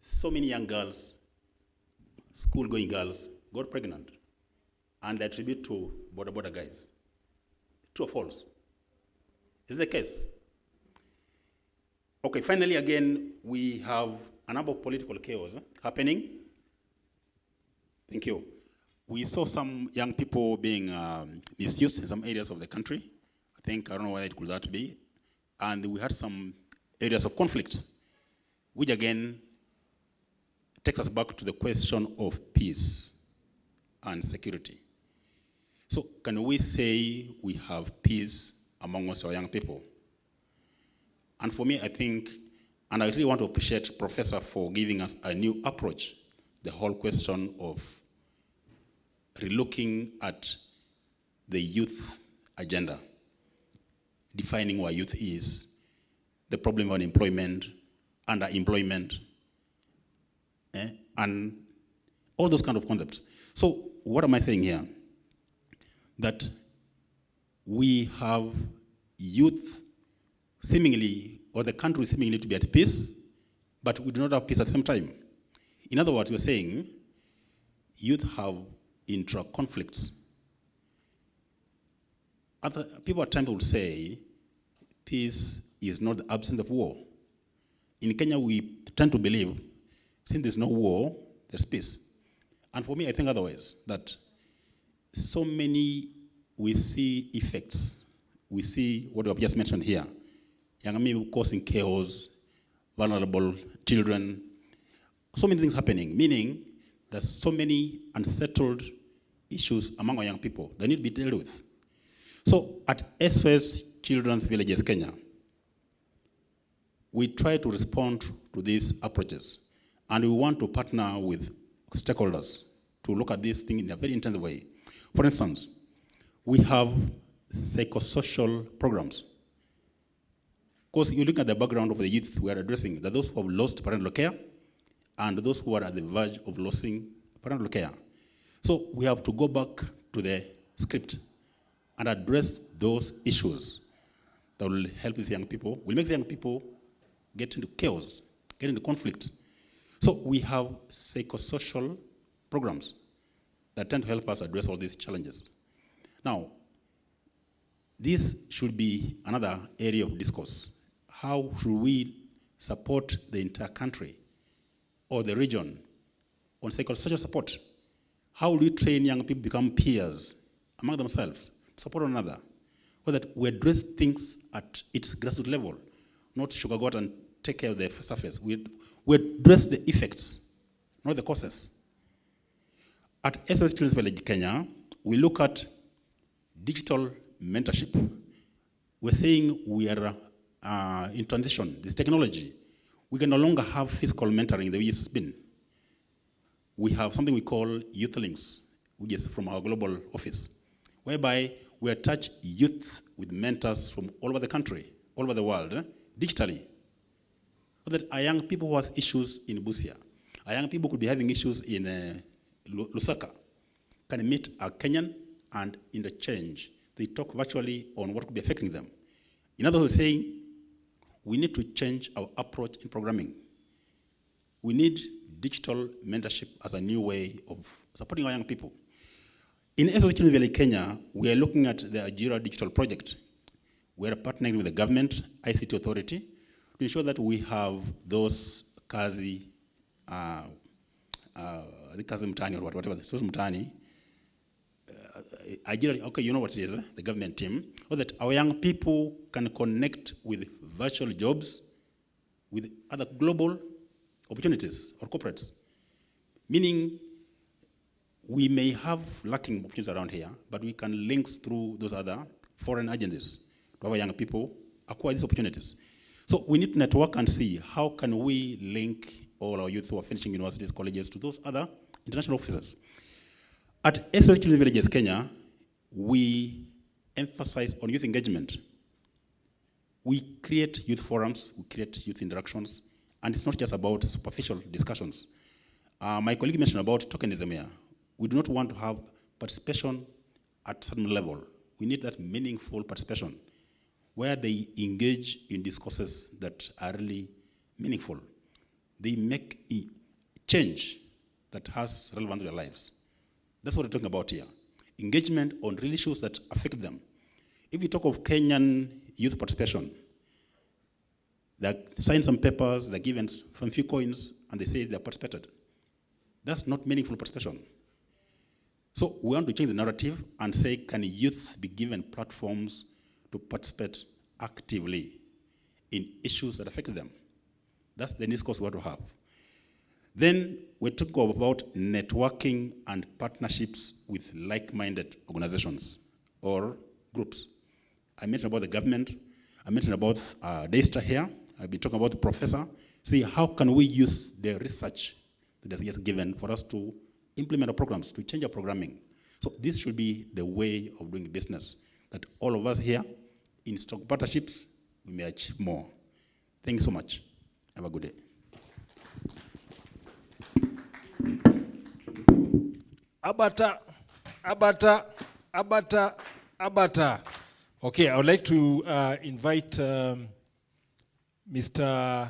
so many young girls, school-going girls, got pregnant, and they attribute to border guys. True or false? Is the case? Okay, finally, again, we have a number of political chaos happening. Thank you. We saw some young people being misused in some areas of the country. I don't know why it could that be. And we had some areas of conflict, which again takes us back to the question of peace and security. So can we say we have peace amongst our young people? And for me, I think, and I really want to appreciate Professor for giving us a new approach, the whole question of relooking at the youth agenda, defining what youth is, the problem of unemployment, underemployment, and all those kind of concepts. So what am I saying here? That we have youth seemingly, or the country seemingly to be at peace, but we do not have peace at the same time. In other words, we're saying youth have intra-conflicts. Other people at times will say peace is not the absence of war. In Kenya, we tend to believe since there's no war, there's peace. And for me, I think otherwise, that so many, we see effects. We see what we have just mentioned here. Young people causing chaos, vulnerable children, so many things happening, meaning there's so many unsettled issues among our young people that need to be dealt with. So at SOS Children's Villages, Kenya, we try to respond to these approaches, and we want to partner with stakeholders to look at this thing in a very intensive way. For instance, we have psychosocial programs. Of course, you look at the background of the youth we are addressing, that those who have lost parental care and those who are at the verge of losing parental care. So we have to go back to the script and address those issues that will help these young people, will make the young people get into chaos, get into conflict. So we have psychosocial programs that tend to help us address all these challenges. Now, this should be another area of discourse. How should we support the entire country or the region on psychosocial support? How do we train young people to become peers among themselves, support one another, so that we address things at its grassroots level, not sugarcoat and take care of the surface. We address the effects, not the causes. At SOS Children's Village, Kenya, we look at digital mentorship. We're saying we are in transition, this technology. We can no longer have physical mentoring the way it's been. We have something we call Youth Links, which is from our global office, whereby we attach youth with mentors from all over the country, all over the world, digitally. So that our young people who have issues in Busia, our young people could be having issues in Lusaka, can meet a Kenyan and interchange. They talk virtually on what could be affecting them. In other words, saying, we need to change our approach in programming. We need digital mentorship as a new way of supporting our young people. In SOS Children's Village, Kenya, we are looking at the Ajira Digital Project. We are partnering with the government, ICT Authority, to ensure that we have those kazi, the kazi mtani or whatever, the social mtani, Ajira, okay, you know what it is, the government team, so that our young people can connect with virtual jobs, with other global opportunities or corporates. Meaning, we may have lacking opportunities around here, but we can link through those other foreign agencies to our young people acquire these opportunities. So we need to network and see how can we link all our youth who are finishing universities, colleges to those other international officers. At SOS Children's Villages Kenya, we emphasize on youth engagement. We create youth forums, we create youth interactions, and it's not just about superficial discussions. My colleague mentioned about tokenism here. We do not want to have participation at some level. We need that meaningful participation where they engage in discourses that are really meaningful. They make a change that has relevance to their lives. That's what we're talking about here. Engagement on real issues that affect them. If you talk of Kenyan youth participation, they sign some papers, they're given some few coins, and they say they participated. That's not meaningful participation. So we want to change the narrative and say, can youth be given platforms to participate actively in issues that affect them? That's the discourse we want to have. Then we talk about networking and partnerships with like-minded organizations or groups. I mentioned about the government. I mentioned about Daystar here. I've been talking about the professor. See, how can we use the research that is just given for us to implement our programs, to change our programming. So this should be the way of doing business, that all of us here in stock partnerships, we may achieve more. Thank you so much. Have a good day. Abata. Okay, I would like to invite Mr.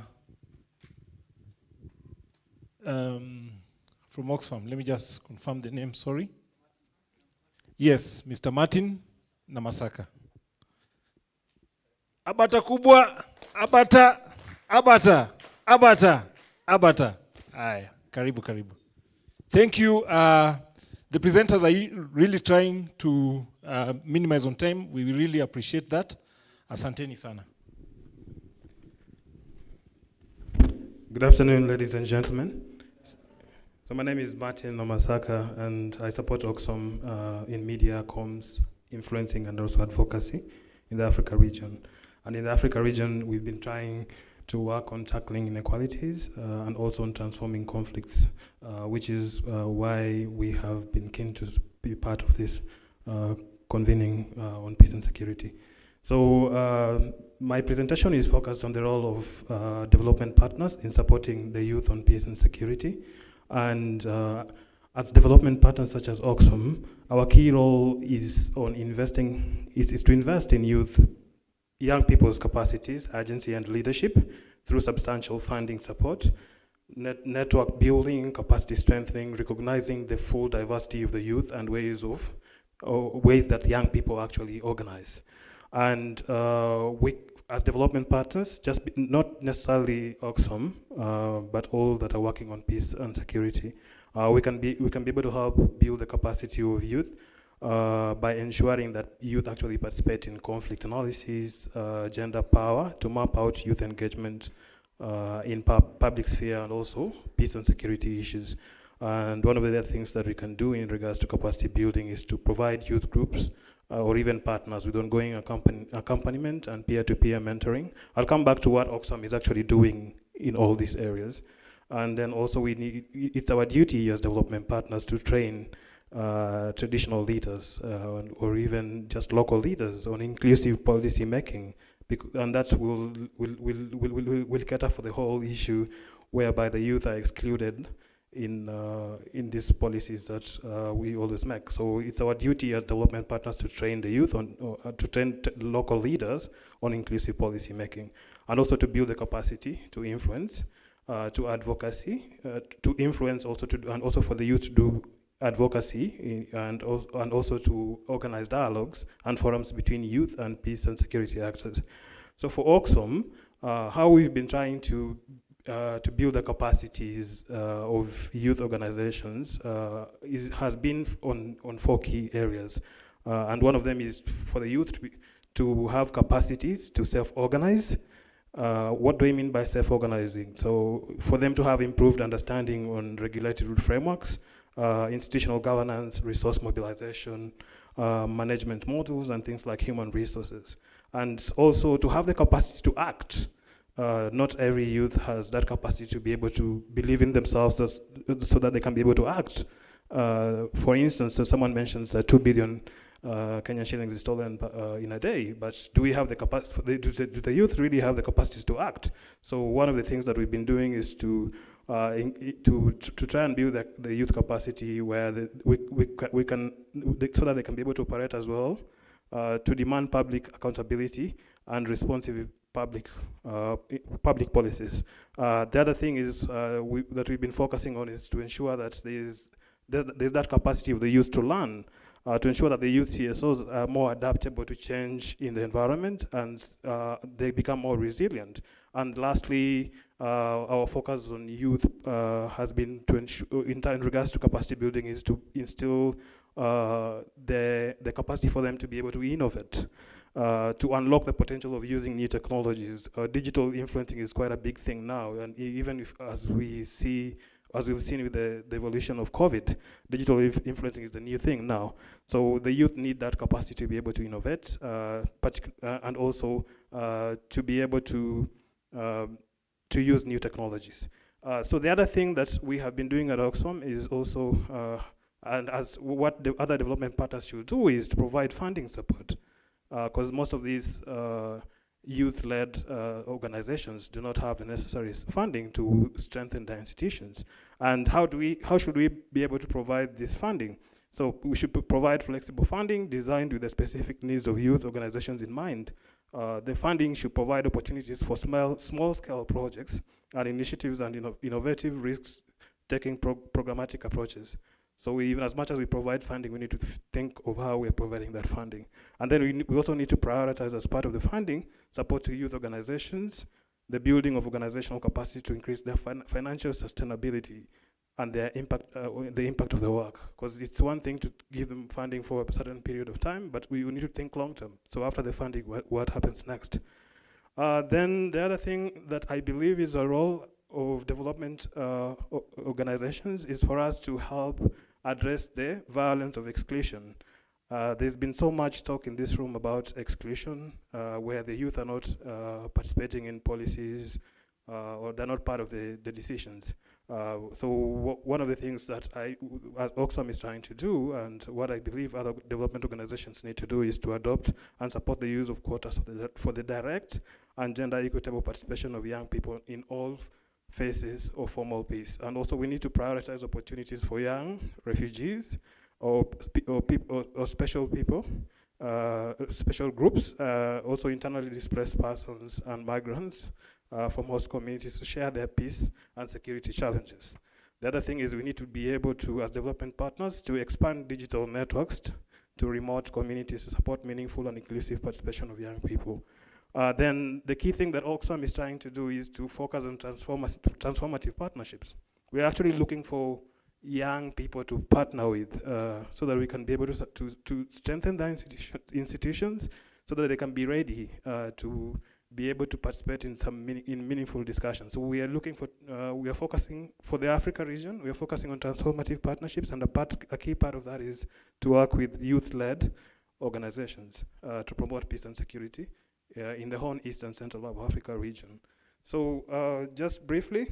From Oxfam. Let me just confirm the name, sorry. Yes, Mr. Martin Namasaka. Abata kubwa, abata. Aye, karibu. Thank you. The presenters are really trying to minimize on time. We really appreciate that. Asanteni sana. Good afternoon, ladies and gentlemen. So my name is Martin Namasaka, and I support Oxfam in media, comms, influencing, and also advocacy in the Africa region. And in the Africa region, we've been trying to work on tackling inequalities and also on transforming conflicts, which is why we have been keen to be part of this convening on peace and security. So my presentation is focused on the role of development partners in supporting the youth on peace and security. And as development partners such as Oxfam, our key role is on to invest in young people's capacities, agency, and leadership through substantial funding support, network building, capacity strengthening, recognizing the full diversity of the youth and ways that young people actually organize. And we, as development partners, not necessarily Oxfam, but all that are working on peace and security, we can be able to help build the capacity of youth by ensuring that youth actually participate in conflict analysis, gender power, to map out youth engagement in public sphere and also peace and security issues. And one of the other things that we can do in regards to capacity building is to provide youth groups or even partners with ongoing accompaniment and peer-to-peer mentoring. I'll come back to what Oxfam is actually doing in all these areas. And then also it's our duty as development partners to train traditional leaders or even just local leaders on inclusive policy making, and that will cater for the whole issue whereby the youth are excluded in these policies that we always make. So it's our duty as development partners to train the youth to train local leaders on inclusive policy making, and also to build the capacity to influence, to advocacy, to influence also and also for the youth to do advocacy and also to organize dialogues and forums between youth and peace and security actors. So for Oxfam, how we've been trying to build the capacities of youth organizations has been on 4 key areas. And one of them is for the youth to have capacities to self-organize. What do I mean by self-organizing? So for them to have improved understanding on regulatory frameworks, institutional governance, resource mobilization, management models, and things like human resources. And also to have the capacity to act. Not every youth has that capacity to be able to believe in themselves so that they can be able to act For instance, so someone mentions that 2 billion Kenyan shillings is stolen in a day, but do we have the capacity? Do the youth really have the capacities to act? So one of the things that we've been doing is to try and build the youth capacity where we can so that they can be able to operate as well, to demand public accountability and responsive public policies. The other thing is that we've been focusing on is to ensure that there's that capacity of the youth to learn, to ensure that the youth CSOs are more adaptable to change in the environment and they become more resilient. And lastly, our focus on youth has been to ensure, in regards to capacity building, is to instill the capacity for them to be able to innovate, to unlock the potential of using new technologies. Digital influencing is quite a big thing now, and even if, as we've seen with the evolution of COVID, digital influencing is the new thing now. So the youth need that capacity to be able to innovate, and also to be able to use new technologies. So the other thing that we have been doing at Oxfam is also, and as what the other development partners should do, is to provide funding support, because most of these youth-led organizations do not have the necessary funding to strengthen their institutions. And how should we be able to provide this funding? So we should provide flexible funding designed with the specific needs of youth organizations in mind. The funding should provide opportunities for small-scale projects and initiatives and innovative risks-taking programmatic approaches. So even as much as we provide funding, we need to think of how we're providing that funding. And then we also need to prioritize, as part of the funding, support to youth organizations, the building of organizational capacity to increase their financial sustainability and their impact, the impact of the work. Because it's one thing to give them funding for a certain period of time, but we need to think long term. So after the funding, what happens next? Then the other thing that I believe is a role of development organizations is for us to help address the violence of exclusion. There's been so much talk in this room about exclusion, where the youth are not participating in policies, or they're not part of the decisions. So one of the things that Oxfam is trying to do, and what I believe other development organizations need to do, is to adopt and support the use of quotas for the direct and gender equitable participation of young people in all phases of formal peace. And also we need to prioritize opportunities for young refugees or special people, special groups, also internally displaced persons and migrants from host communities, to share their peace and security challenges. The other thing is we need to be able to, as development partners, to expand digital networks to remote communities to support meaningful and inclusive participation of young people. Then the key thing that Oxfam is trying to do is to focus on transformative partnerships. We're actually looking for young people to partner with, so that we can be able to strengthen the institutions so that they can be ready to be able to participate in some meaningful discussions. So we are looking for, we are focusing for the Africa region, we are focusing on transformative partnerships, and a key part of that is to work with youth-led organizations to promote peace and security in the whole East and Central of Africa region. So just briefly,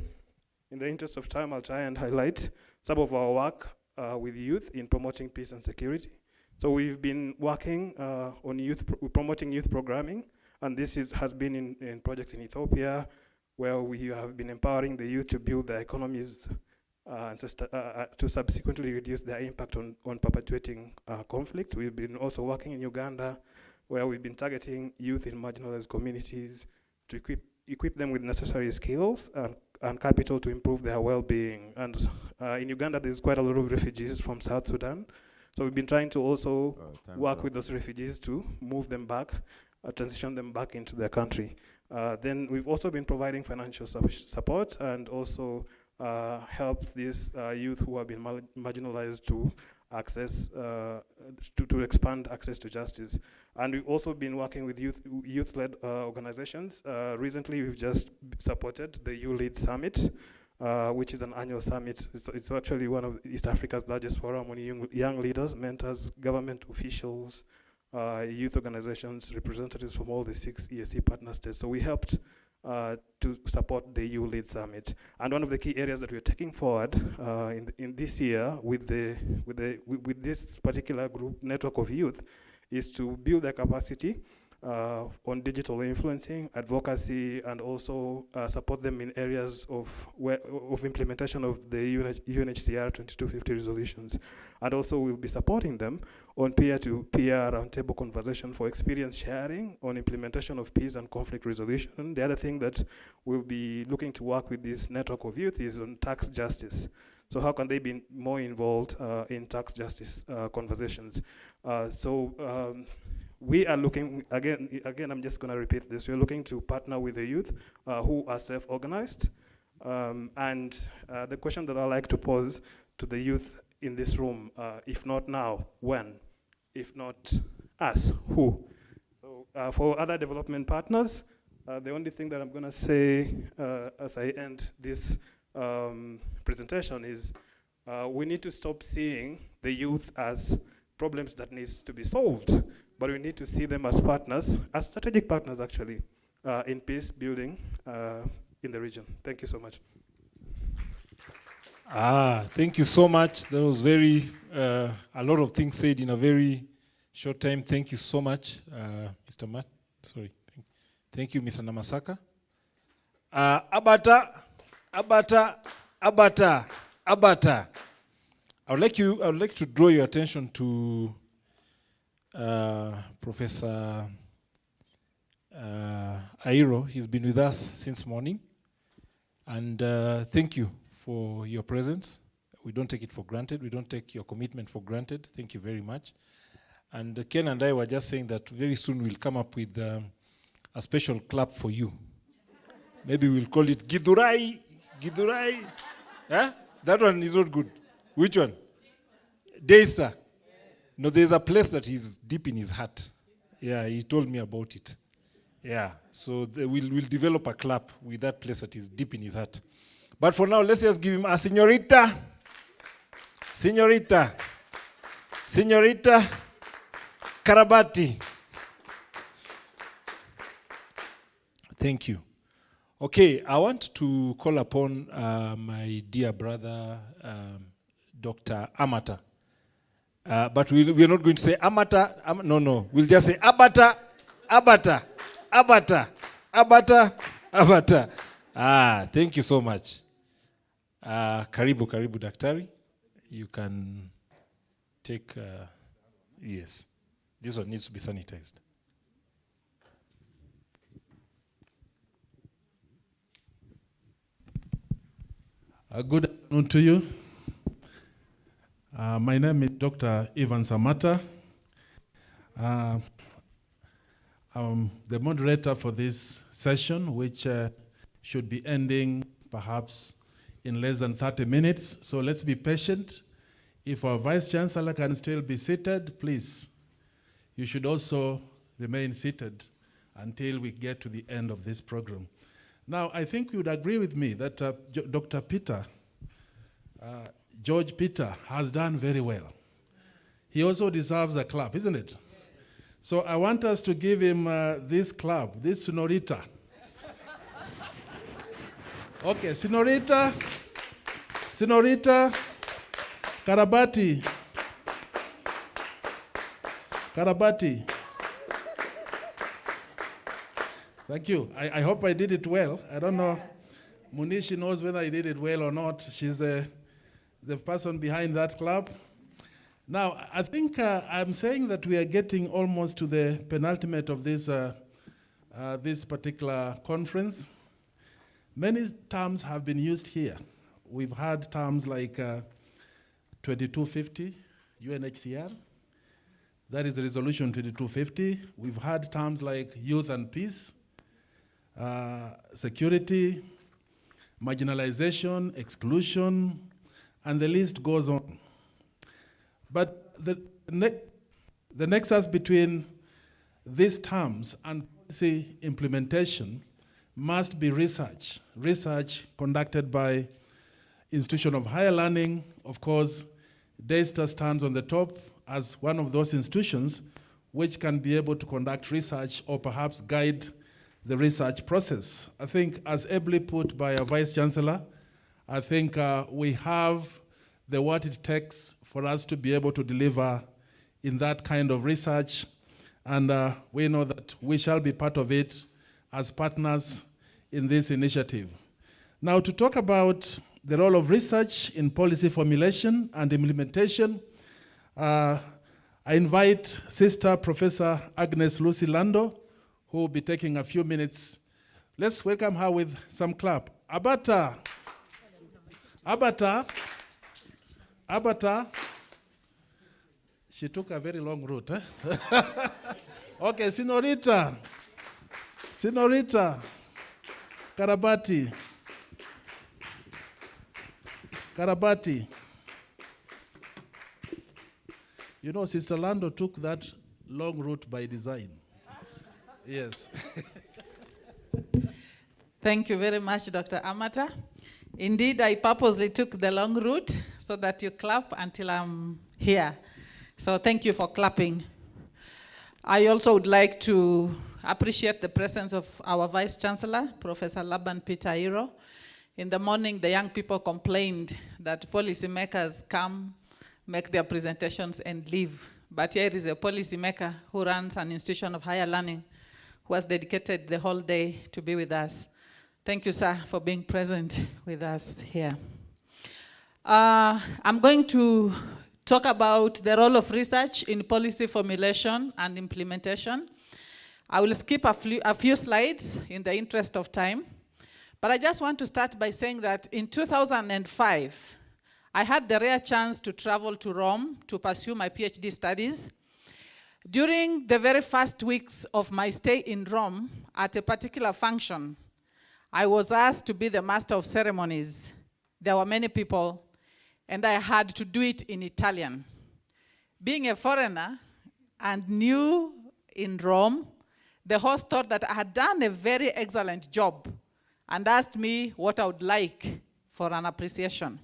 in the interest of time, I'll try and highlight some of our work with youth in promoting peace and security. So we've been working on promoting youth programming, and this has been in projects in Ethiopia, where we have been empowering the youth to build their economies to subsequently reduce their impact on perpetuating conflict. We've been also working in Uganda, where we've been targeting youth in marginalized communities to equip them with necessary skills and capital to improve their well-being. And in Uganda, there's quite a lot of refugees from South Sudan. So we've been trying to also work with those refugees to move them back, transition them back into their country. Then we've also been providing financial support and also helped these youth who have been marginalized to access, to expand access to justice. And we've also been working with youth-led organizations. Recently, we've just supported the YouLead Summit, which is an annual summit. It's actually one of East Africa's largest forum on young leaders, mentors, government officials, youth organizations, representatives from all the 6 ESC partner states. So we helped to support the EU Lead Summit. And one of the key areas that we're taking forward in this year with this particular group network of youth is to build their capacity on digital influencing, advocacy, and also support them in areas of implementation of the UNHCR 2250 resolutions. And also we'll be supporting them on peer-to-peer roundtable conversation for experience sharing on implementation of peace and conflict resolution. The other thing that we'll be looking to work with this network of youth is on tax justice. So how can they be more involved in tax justice conversations? We are looking, again, I'm just going to repeat this. We're looking to partner with the youth who are self-organized. And the question that I'd like to pose to the youth in this room, if not now, when? If not us, who? So for other development partners, the only thing that I'm going to say as I end this presentation is we need to stop seeing the youth as problems that needs to be solved, but we need to see them as partners, as strategic partners actually, in peace building in the region. Thank you so much. Thank you so much. There was a lot of things said in a very short time. Thank you so much, Mr. Matt. Sorry. Thank you, Mr. Namasaka. Abata. I would like to draw your attention to Professor Airo. He's been with us since morning. And thank you for your presence. We don't take it for granted. We don't take your commitment for granted. Thank you very much. And Ken and I were just saying that very soon we'll come up with a special clap for you. Maybe we'll call it Gidurai. Huh? That one is not good. Which one? Daystar. No, there's a place that is deep in his heart. Yeah, he told me about it. Yeah, so we'll develop a clap with that place that is deep in his heart. But for now, let's just give him a señorita. Señorita Karabati. Thank you. Okay, I want to call upon my dear brother, Dr. Amata. But we're not going to say Amata. No. We'll just say Abata. Thank you so much. Karibu Daktari. You can take, yes. This one needs to be sanitized. Good afternoon to you. My name is Dr. Ivan Samata. I'm the moderator for this session, which should be ending perhaps in less than 30 minutes. So let's be patient. If our Vice Chancellor can still be seated, please. You should also remain seated until we get to the end of this program. Now, I think you would agree with me that Dr. Peter, George Peter, has done very well. He also deserves a clap, isn't it? Yes. So I want us to give him this clap, this señorita. Okay, señorita Karabati. Thank you. I hope I did it well. I don't know. Munishi knows whether I did it well or not. She's the person behind that club. Now, I think I'm saying that we are getting almost to the penultimate of this particular conference. Many terms have been used here. We've had terms like 2250, UNHCR. That is the resolution 2250. We've had terms like youth and peace, security, marginalization, exclusion, and the list goes on. But the nexus between these terms and policy implementation must be research conducted by institution of higher learning. Of course, Daystar stands on the top as one of those institutions which can be able to conduct research or perhaps guide the research process. I think, as ably put by our Vice Chancellor, I think we have what it takes for us to be able to deliver in that kind of research, and we know that we shall be part of it as partners in this initiative. Now, to talk about the role of research in policy formulation and implementation, I invite Sister Professor Agnes Lucy Lando, who will be taking a few minutes. Let's welcome her with some clap. Abata. Abata. Abata. She took a very long route. Eh? Okay, Senorita. Senorita. Karabati. Karabati. You know, Sister Lando took that long route by design. Yes. Thank you very much, Dr. Amata. Indeed, I purposely took the long route so that you clap until I'm here. So thank you for clapping. I also would like to appreciate the presence of our Vice Chancellor, Professor Laban Peter Iro. In the morning, the young people complained that policymakers come, make their presentations and leave. But here is a policymaker who runs an institution of higher learning who has dedicated the whole day to be with us. Thank you, sir, for being present with us here. I'm going to talk about the role of research in policy formulation and implementation. I will skip a few slides in the interest of time, but I just want to start by saying that in 2005, I had the rare chance to travel to Rome to pursue my PhD studies. During the very first weeks of my stay in Rome, at a particular function, I was asked to be the master of ceremonies. There were many people, and I had to do it in Italian. Being a foreigner and new in Rome, the host thought that I had done a very excellent job and asked me what I would like for an appreciation.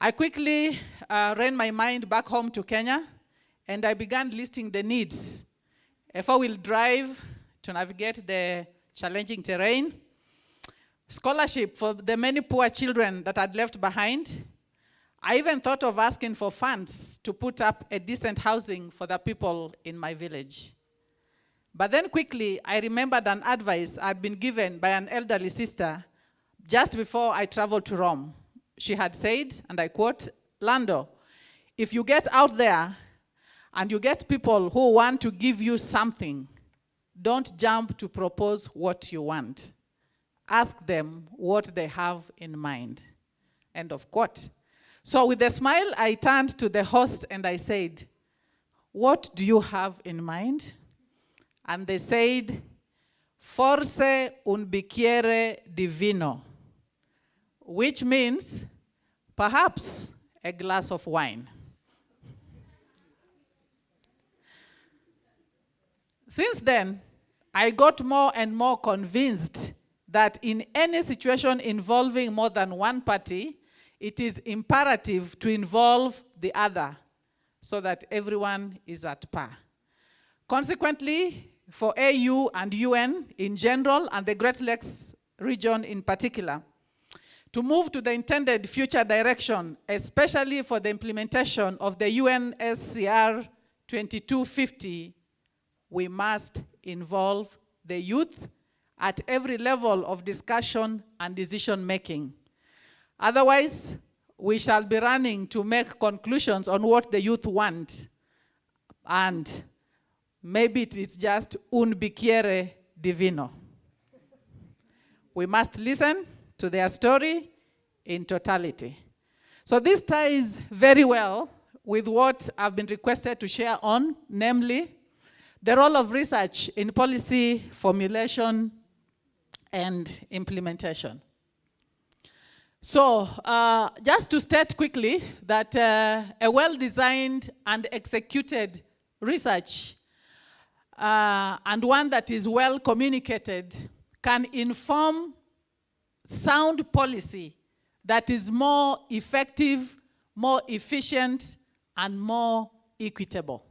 I quickly ran my mind back home to Kenya, and I began listing the needs. A four-wheel drive to navigate the challenging terrain, scholarship for the many poor children that I'd left behind. I even thought of asking for funds to put up a decent housing for the people in my village. But then quickly, I remembered an advice I'd been given by an elderly sister just before I traveled to Rome. She had said, and I quote, "Lando, if you get out there and you get people who want to give you something, don't jump to propose what you want. Ask them what they have in mind." End of quote. So with a smile, I turned to the host and I said, "What do you have in mind?" And they said, "Forse un bicchiere di vino," which means perhaps a glass of wine. Since then, I got more and more convinced that in any situation involving more than one party, it is imperative to involve the other so that everyone is at par. Consequently, for AU and UN in general and the Great Lakes region in particular, to move to the intended future direction, especially for the implementation of the UNSCR 2250, we must involve the youth at every level of discussion and decision making. Otherwise, we shall be running to make conclusions on what the youth want, and maybe it is just un bicchiere di vino. We must listen to their story in totality. So this ties very well with what I've been requested to share on, namely the role of research in policy formulation and implementation. So just to state quickly that a well-designed and executed research and one that is well communicated can inform sound policy that is more effective, more efficient, and more equitable.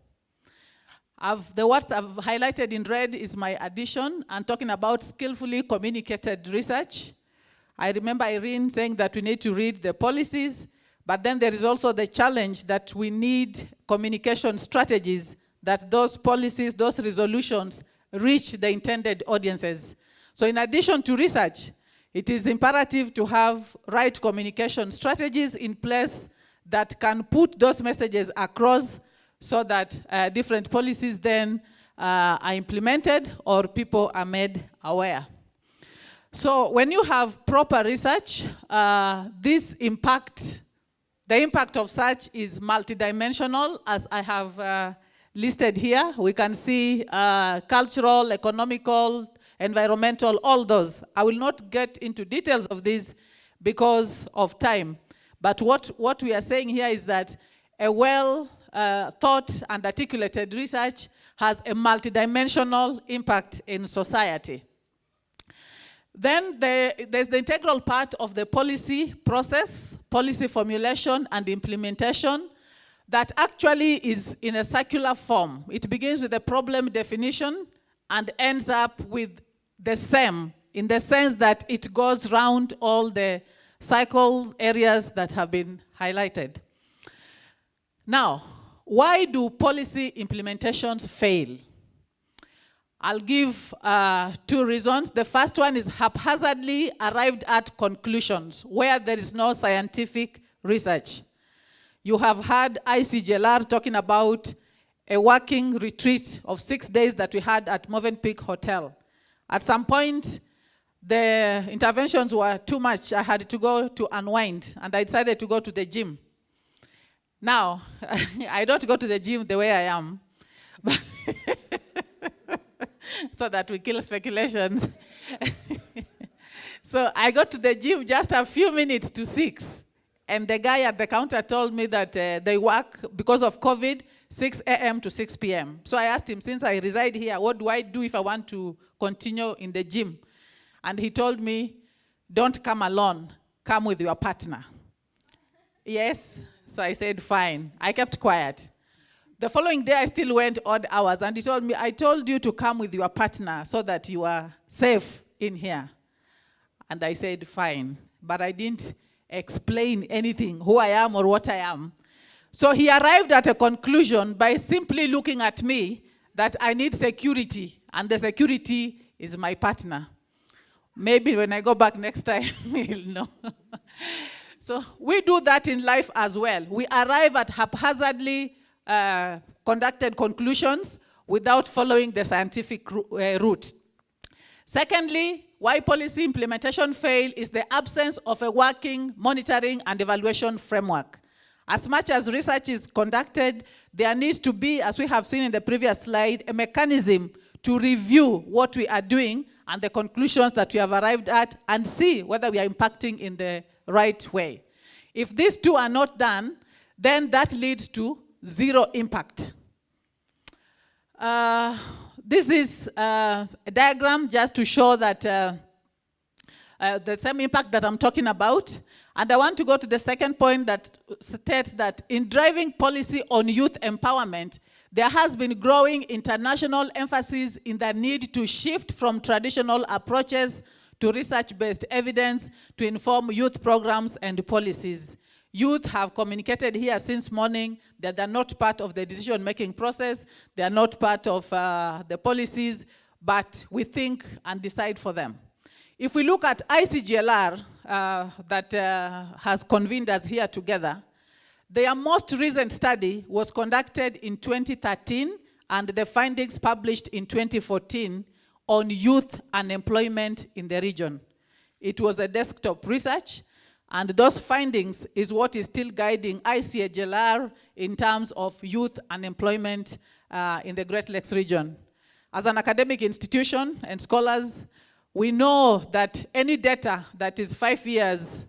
What I've highlighted in red is my addition and talking about skillfully communicated research. I remember Irene saying that we need to read the policies, but then there is also the challenge that we need communication strategies that those policies, those resolutions reach the intended audiences. So in addition to research, it is imperative to have right communication strategies in place that can put those messages across so that different policies then are implemented or people are made aware. So when you have proper research, the impact of such is multidimensional, as I have listed here. We can see cultural, economical, environmental, all those. I will not get into details of these because of time. But what we are saying here is that a thought and articulated research has a multidimensional impact in society. Then there's the integral part of the policy process, policy formulation and implementation, that actually is in a circular form. It begins with a problem definition and ends up with the same, in the sense that it goes round all the cycles, areas that have been highlighted. Now, why do policy implementations fail? I'll give 2 reasons. The first one is haphazardly arrived at conclusions where there is no scientific research. You have heard ICGLR talking about a working retreat of 6 days that we had at Movenpick Hotel. At some point, the interventions were too much. I had to go to unwind, and I decided to go to the gym. Now, I don't go to the gym the way I am, but so that we kill speculations. So I got to the gym just a few minutes to 6, and the guy at the counter told me that they work, because of COVID, 6 a.m. to 6 p.m. So I asked him, since I reside here, what do I do if I want to continue in the gym? And he told me, don't come alone, come with your partner. Yes, so I said, fine. I kept quiet. The following day, I still went odd hours, and he told me, I told you to come with your partner so that you are safe in here. And I said, fine. But I didn't explain anything, who I am or what I am. So he arrived at a conclusion by simply looking at me that I need security, and the security is my partner. Maybe when I go back next time, he'll know. So we do that in life as well. We arrive at haphazardly conducted conclusions without following the scientific route. Secondly, why policy implementation fail is the absence of a working monitoring and evaluation framework. As much as research is conducted, there needs to be, as we have seen in the previous slide, a mechanism to review what we are doing and the conclusions that we have arrived at and see whether we are impacting in the right way. If these two are not done, then that leads to zero impact. This is a diagram just to show that the same impact that I'm talking about. And I want to go to the second point that states that in driving policy on youth empowerment, there has been growing international emphasis in the need to shift from traditional approaches to research-based evidence to inform youth programs and policies. Youth have communicated here since morning that they're not part of the decision-making process, they're not part of the policies, but we think and decide for them. If we look at ICGLR that has convened us here together, their most recent study was conducted in 2013 and the findings published in 2014 on youth unemployment in the region. It was a desktop research, and those findings is what is still guiding ICGLR in terms of youth unemployment in the Great Lakes region. As an academic institution and scholars, we know that any data that is 5 years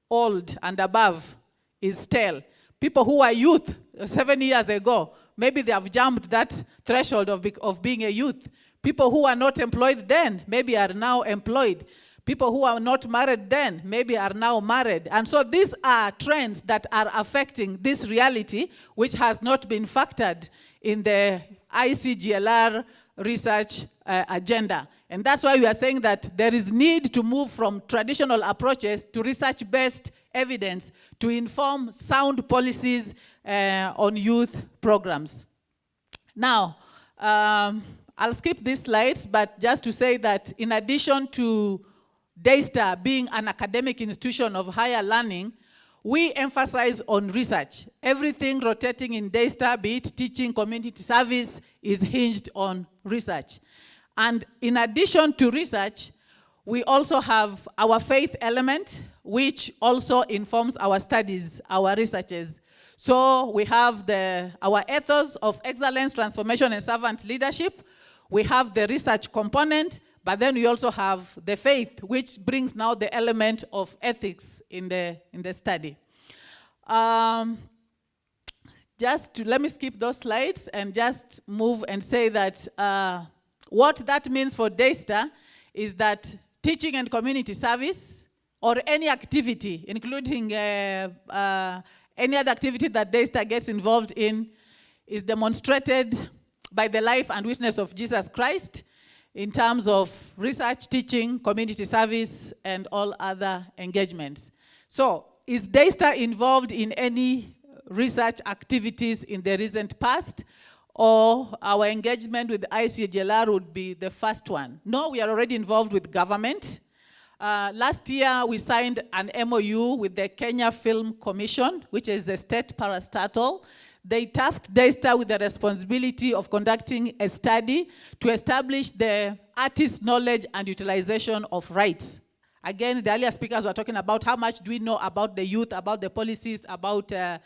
old and above is stale. People who are youth 7 years ago, maybe they have jumped that threshold of being a youth. People who are not employed then, maybe are now employed. People who are not married then, maybe are now married. And so these are trends that are affecting this reality, which has not been factored in the ICGLR research agenda. And that's why we are saying that there is need to move from traditional approaches to research-based evidence to inform sound policies on youth programs. Now, I'll skip these slides, but just to say that in addition to Daystar being an academic institution of higher learning, we emphasize on research. Everything rotating in Daystar, be it teaching, community service, is hinged on research. And in addition to research, we also have our faith element, which also informs our studies, our researches. So we have our ethos of excellence, transformation, and servant leadership. We have the research component, but then we also have the faith, which brings now the element of ethics in the study. Let me skip those slides and just move and say that what that means for Daystar is that teaching and community service, or any activity, including any other activity that Daystar gets involved in, is demonstrated by the life and witness of Jesus Christ in terms of research, teaching, community service, and all other engagements. So, is Daystar involved in any research activities in the recent past, or our engagement with ICGLR would be the first one? No, we are already involved with government. Last year, we signed an MOU with the Kenya Film Commission, which is a state parastatal. They tasked Daystar with the responsibility of conducting a study to establish the artist knowledge and utilization of rights. Again, the earlier speakers were talking about how much do we know about the youth, about the policies, about the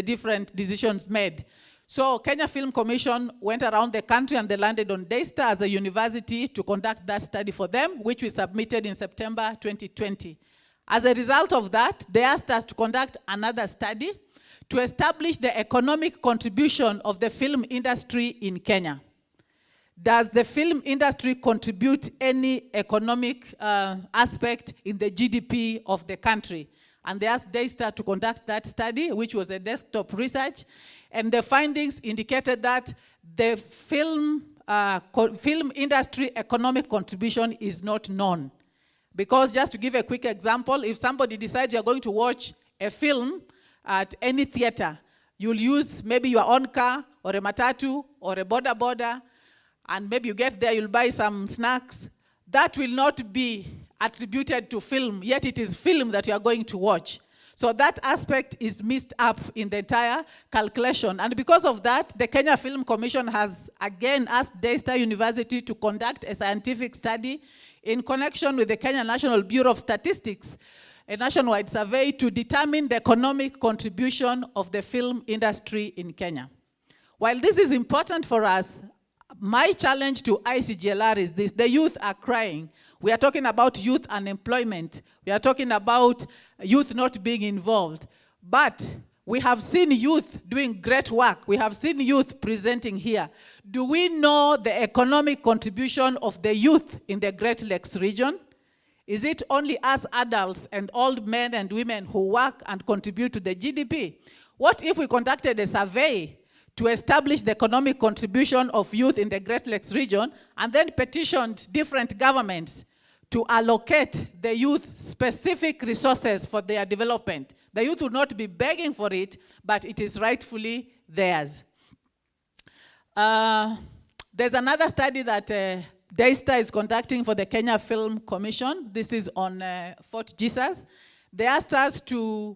different decisions made. So Kenya Film Commission went around the country and they landed on Daystar as a university to conduct that study for them, which we submitted in September 2020. As a result of that, they asked us to conduct another study to establish the economic contribution of the film industry in Kenya. Does the film industry contribute any economic aspect in the GDP of the country? And they asked Daystar to conduct that study, which was a desktop research. And the findings indicated that the film industry economic contribution is not known. Because just to give a quick example, if somebody decides you're going to watch a film at any theater, you'll use maybe your own car or a matatu or a boda, and maybe you get there, you'll buy some snacks. That will not be attributed to film, yet it is film that you are going to watch. So that aspect is missed up in the entire calculation. And because of that, the Kenya Film Commission has again asked Daystar University to conduct a scientific study in connection with the Kenya National Bureau of Statistics, a nationwide survey to determine the economic contribution of the film industry in Kenya. While this is important for us, my challenge to ICGLR is this: the youth are crying. We are talking about youth unemployment. We are talking about youth not being involved. But we have seen youth doing great work. We have seen youth presenting here. Do we know the economic contribution of the youth in the Great Lakes region? Is it only us adults and old men and women who work and contribute to the GDP? What if we conducted a survey to establish the economic contribution of youth in the Great Lakes region, and then petitioned different governments to allocate the youth specific resources for their development? The youth would not be begging for it, but it is rightfully theirs. There's another study that Daystar is conducting for the Kenya Film Commission. This is on Fort Jesus. They asked us to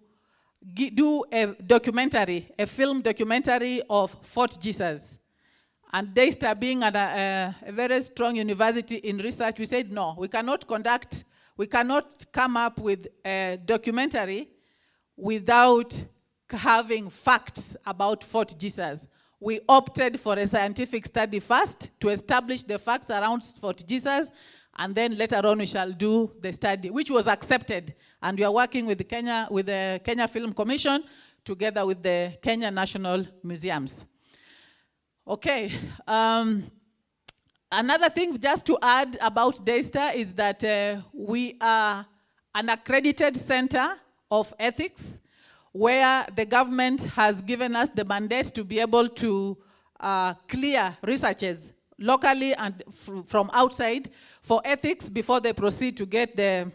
do a documentary, a film documentary of Fort Jesus. And Daystar being a very strong university in research, we said no, we cannot come up with a documentary without having facts about Fort Jesus. We opted for a scientific study first to establish the facts around Fort Jesus, and then later on we shall do the study, which was accepted. And we are working with the Kenya Film Commission together with the Kenya National Museums. Okay. Another thing just to add about Daystar is that we are an accredited center of ethics where the government has given us the mandate to be able to clear researches locally and from outside for ethics before they proceed to get the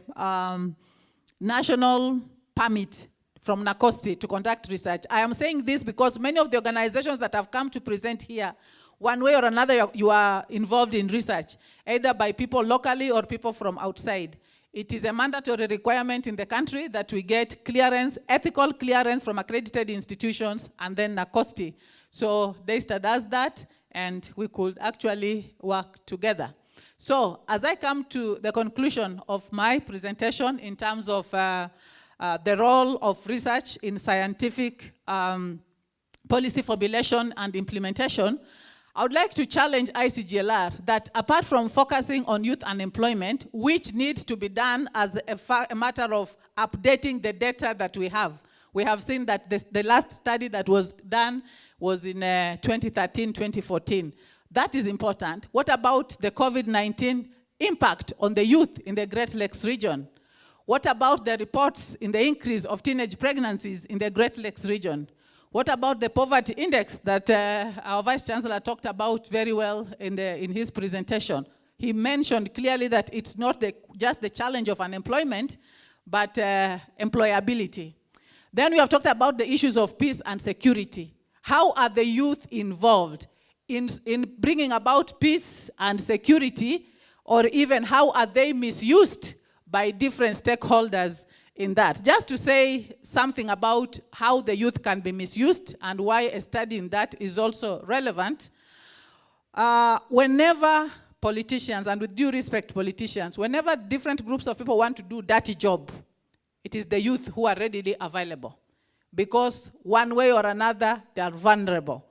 national permit from NACOSTI to conduct research. I am saying this because many of the organizations that have come to present here, one way or another, you are involved in research, either by people locally or people from outside. It is a mandatory requirement in the country that we get clearance, ethical clearance from accredited institutions, and then NACOSTI. So Daystar does that, and we could actually work together. So as I come to the conclusion of my presentation in terms of the role of research in scientific policy formulation and implementation, I would like to challenge ICGLR that apart from focusing on youth unemployment, which needs to be done as a matter of updating the data that we have seen that the last study that was done was in 2013, 2014. That is important. What about the COVID-19 impact on the youth in the Great Lakes region? What about the reports in the increase of teenage pregnancies in the Great Lakes region? What about the poverty index that our Vice Chancellor talked about very well in his presentation? He mentioned clearly that it's not just the challenge of unemployment, but employability. Then we have talked about the issues of peace and security. How are the youth involved in bringing about peace and security, or even how are they misused by different stakeholders in that? Just to say something about how the youth can be misused and why a study in that is also relevant. Whenever politicians, and with due respect politicians, whenever different groups of people want to do dirty job, it is the youth who are readily available, because one way or another, they are vulnerable.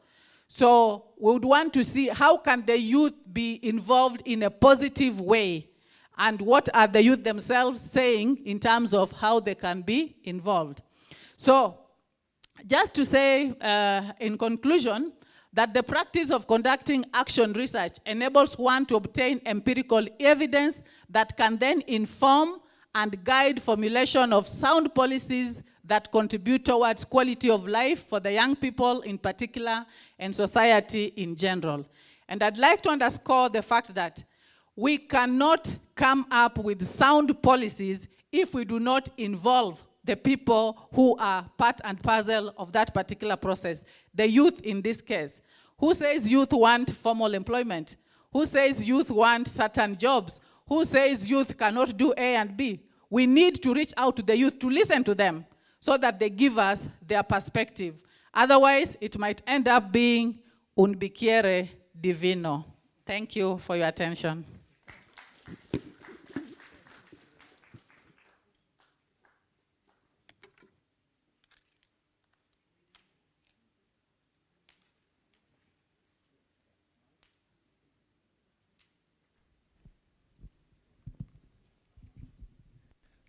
So we would want to see how can the youth be involved in a positive way, and what are the youth themselves saying in terms of how they can be involved. So just to say in conclusion, that the practice of conducting action research enables one to obtain empirical evidence that can then inform and guide formulation of sound policies that contribute towards quality of life for the young people in particular and society in general. And I'd like to underscore the fact that we cannot come up with sound policies if we do not involve the people who are part and parcel of that particular process, the youth in this case. Who says youth want formal employment? Who says youth want certain jobs? Who says youth cannot do A and B? We need to reach out to the youth to listen to them so that they give us their perspective. Otherwise, it might end up being un bicchiere di vino. Thank you for your attention.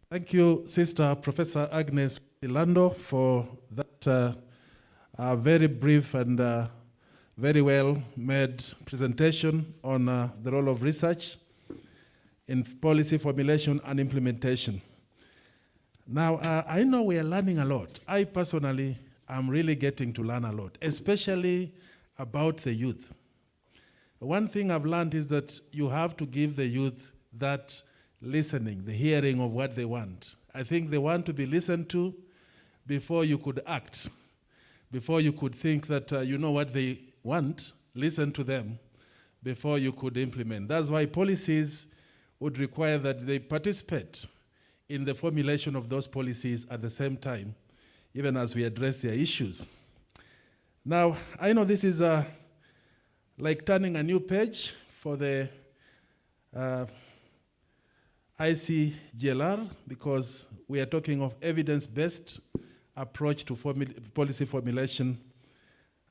Thank you, Sister Professor Agnes Ilando, for that very brief and very well-made presentation on the role of research in policy formulation and implementation. Now, I know we are learning a lot. I personally am really getting to learn a lot, especially about the youth. One thing I've learned is that you have to give the youth that listening, the hearing of what they want. I think they want to be listened to before you could act, before you could think that you know what they want, listen to them before you could implement. That's why policies would require that they participate in the formulation of those policies at the same time, even as we address their issues. Now, I know this is like turning a new page for the ICGLR, because we are talking of evidence-based approach to policy formulation.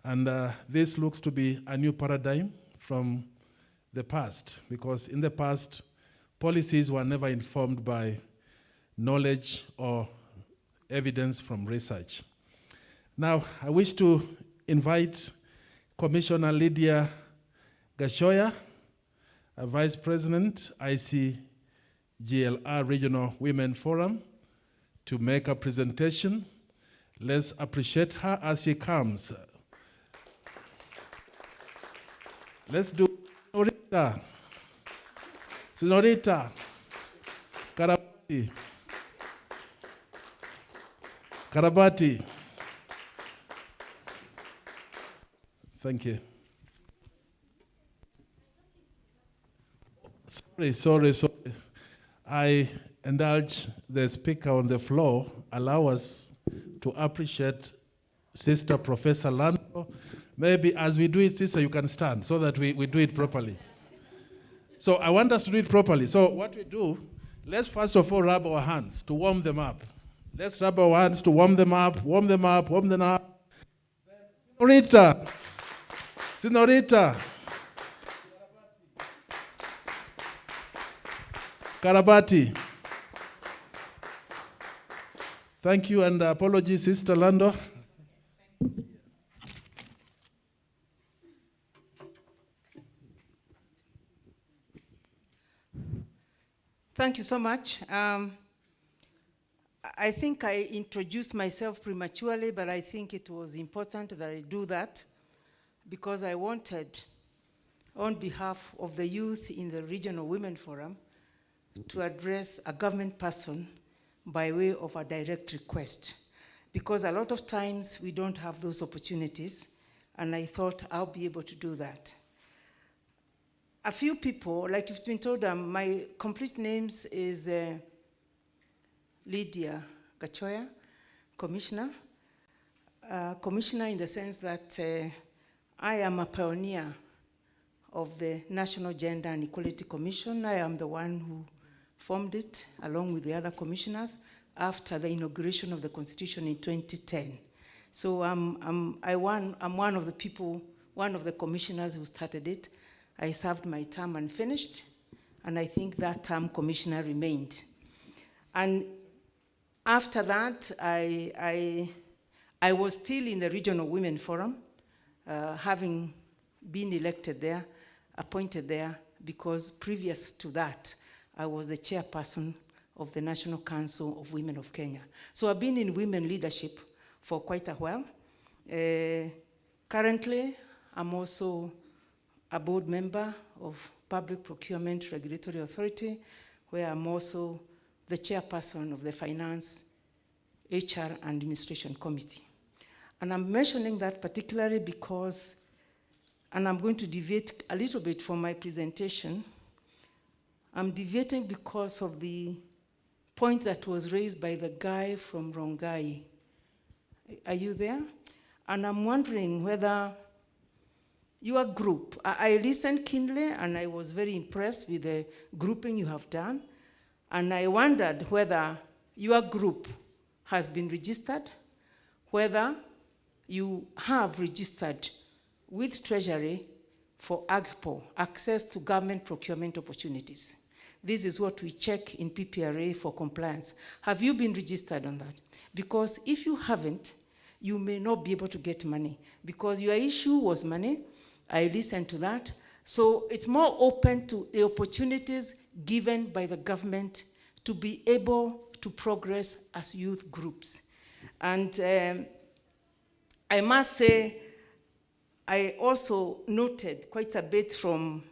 And this looks to be a new paradigm from the past, because in the past, policies were never informed by knowledge or evidence from research. Now, I wish to invite Commissioner Lydia Gashoya, Vice President, ICGLR Regional Women Forum, to make a presentation. Let's appreciate her as she comes. Let's do Senorita. Senorita. Karabati. Karabati. Thank you. Sorry. I indulge the speaker on the floor. Allow us to appreciate Sister Professor Lando. Maybe as we do it, sister, you can stand so that we do it properly. So I want us to do it properly. So what we do, let's first of all rub our hands to warm them up. Let's rub our hands to warm them up. Senorita. Senorita. Karabati. Thank you, and apologies, Sister Lando. Thank you so much. I think I introduced myself prematurely, but I think it was important that I do that because I wanted, on behalf of the youth in the Regional Women Forum, to address a government person by way of a direct request. Because a lot of times we don't have those opportunities, and I thought I'll be able to do that. A few people, like you've been told, my complete names is Lydia Gachoya, Commissioner. Commissioner in the sense that I am a pioneer of the National Gender and Equality Commission. I am the one who formed it, along with the other commissioners, after the inauguration of the Constitution in 2010. So I'm one of the people, one of the commissioners who started it. I served my term and finished, and I think that term commissioner remained. And after that, I was still in the Regional Women Forum, having been elected there, appointed there, because previous to that, I was the chairperson of the National Council of Women of Kenya. So I've been in women leadership for quite a while. Currently, I'm also a board member of Public Procurement Regulatory Authority, where I'm also the chairperson of the Finance, HR, and Administration Committee. And I'm mentioning that particularly because, and I'm going to deviate a little bit from my presentation, I'm deviating because of the point that was raised by the guy from Rongai. Are you there? And I'm wondering whether your group, I listened keenly and I was very impressed with the grouping you have done. And I wondered whether your group has been registered, whether you have registered with Treasury for AGPO, access to government procurement opportunities. This is what we check in PPRA for compliance. Have you been registered on that? Because if you haven't, you may not be able to get money because your issue was money. I listened to that. So it's more open to the opportunities given by the government to be able to progress as youth groups. And I must say, I also noted quite a bit from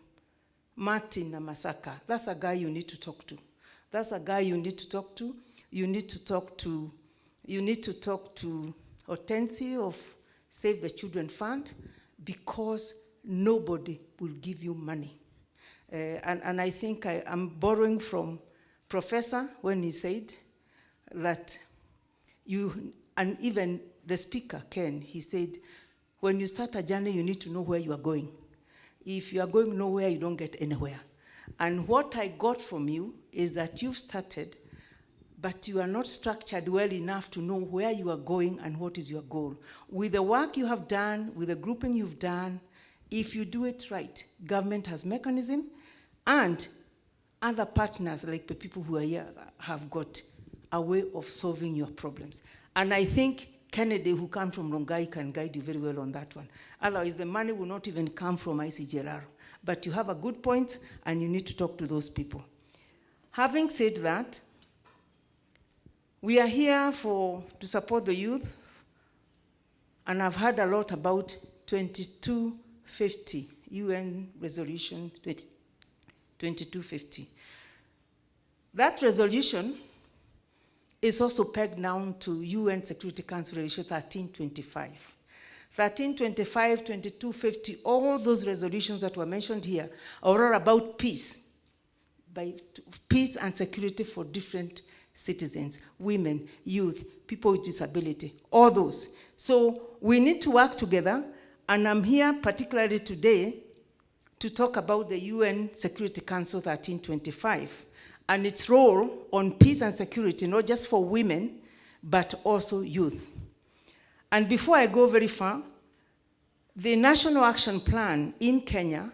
Martin Namasaka. That's a guy you need to talk to. That's a guy you need to talk to. You need to talk to Hortensi of Save the Children Fund, because nobody will give you money. And I think I'm borrowing from Professor when he said that you, and even the speaker, Ken, he said, when you start a journey, you need to know where you are going. If you are going nowhere, you don't get anywhere. And what I got from you is that you've started, but you are not structured well enough to know where you are going and what is your goal. With the work you have done, with the grouping you've done, if you do it right, government has mechanism, and other partners like the people who are here have got a way of solving your problems. And I think Kennedy, who comes from Rongai, can guide you very well on that one. Otherwise, the money will not even come from ICGLR. But you have a good point, and you need to talk to those people. Having said that, we are here to support the youth, and I've heard a lot about 2250 UN Resolution 2250. That resolution is also pegged down to UN Security Council Resolution 1325. 1325, 2250, all those resolutions that were mentioned here are all about peace, peace and security for different citizens, women, youth, people with disability, all those. So we need to work together, and I'm here particularly today to talk about the UN Security Council 1325 and its role on peace and security, not just for women, but also youth. And before I go very far, the National Action Plan in Kenya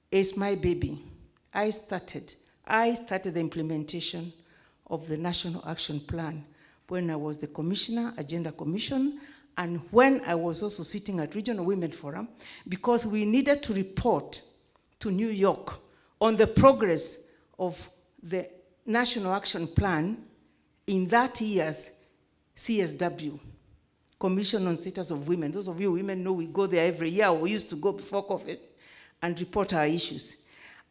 is my baby. I started the implementation of the National Action Plan when I was the Commissioner, Agenda Commission, and when I was also sitting at Regional Women Forum, because we needed to report to New York on the progress of the National Action Plan in that year's CSW, Commission on Status of Women. Those of you women know we go there every year, or we used to go before COVID, and report our issues.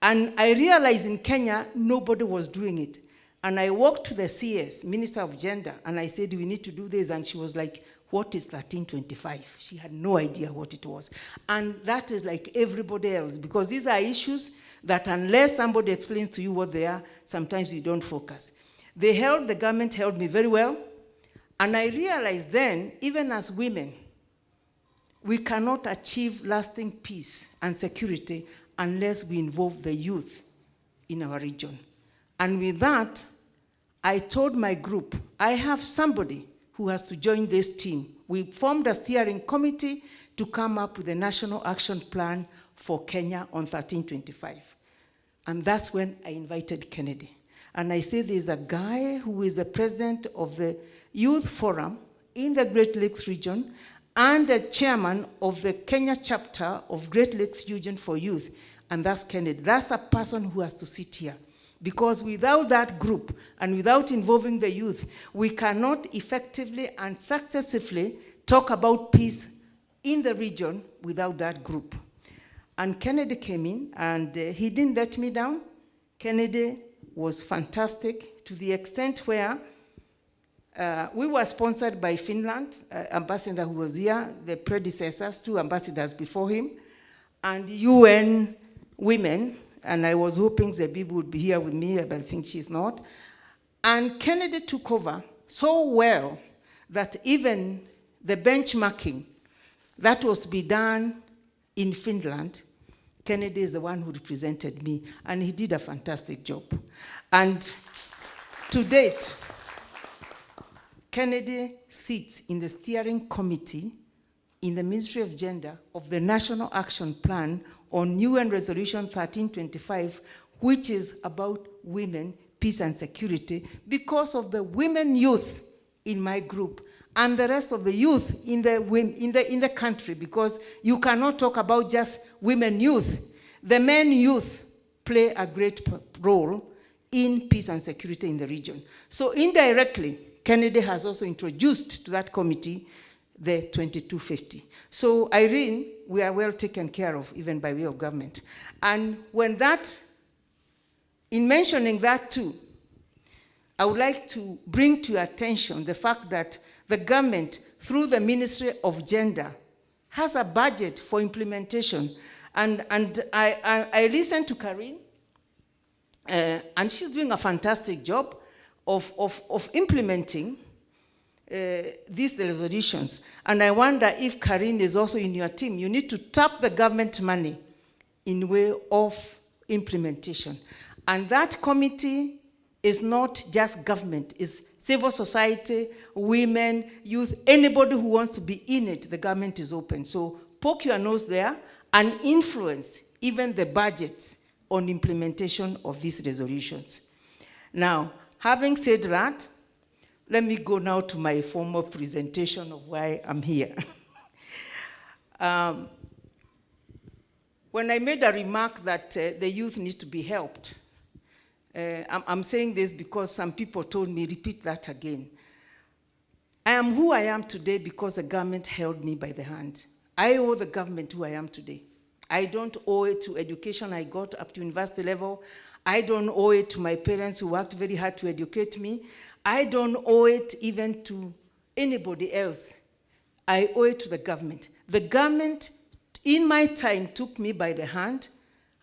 And I realized in Kenya, nobody was doing it. And I walked to the CS, Minister of Gender, and I said, we need to do this. And she was like, what is 1325? She had no idea what it was. And that is like everybody else, because these are issues that unless somebody explains to you what they are, sometimes you don't focus. The government held me very well. And I realized then, even as women, we cannot achieve lasting peace and security unless we involve the youth in our region. And with that, I told my group, I have somebody who has to join this team. We formed a steering committee to come up with a national action plan for Kenya on 1325. And that's when I invited Kennedy. And I said, there's a guy who is the president of the Youth Forum in the Great Lakes region and the chairman of the Kenya chapter of Great Lakes Region for Youth, and that's Kennedy. That's a person who has to sit here. Because without that group and without involving the youth, we cannot effectively and successfully talk about peace in the region without that group. And Kennedy came in, and he didn't let me down. Kennedy was fantastic to the extent where we were sponsored by Finland, ambassador who was here, the predecessors, 2 ambassadors before him, and UN Women, and I was hoping Zebibu would be here with me, but I think she's not. And Kennedy took over so well that even the benchmarking that was to be done in Finland, Kennedy is the one who represented me, and he did a fantastic job. And to date, Kennedy sits in the steering committee in the Ministry of Gender of the National Action Plan on UN Resolution 1325, which is about women, peace and security, because of the women youth in my group and the rest of the youth in the country, because you cannot talk about just women youth. The men youth play a great role in peace and security in the region. So indirectly, Kennedy has also introduced to that committee the 2250. So Irene, we are well taken care of, even by way of government. And when that, in mentioning that too, I would like to bring to your attention the fact that the government, through the Ministry of Gender, has a budget for implementation. And I listened to Karine, and she's doing a fantastic job of implementing these resolutions. And I wonder if Karine is also in your team. You need to tap the government money in way of implementation. And that committee is not just government, it's civil society, women, youth, anybody who wants to be in it, the government is open. So poke your nose there and influence even the budgets on implementation of these resolutions. Now, having said that, let me go now to my formal presentation of why I'm here. When I made a remark that the youth needs to be helped, I'm saying this because some people told me, repeat that again. I am who I am today because the government held me by the hand. I owe the government who I am today. I don't owe it to education I got up to university level. I don't owe it to my parents who worked very hard to educate me. I don't owe it even to anybody else. I owe it to the government. The government, in my time, took me by the hand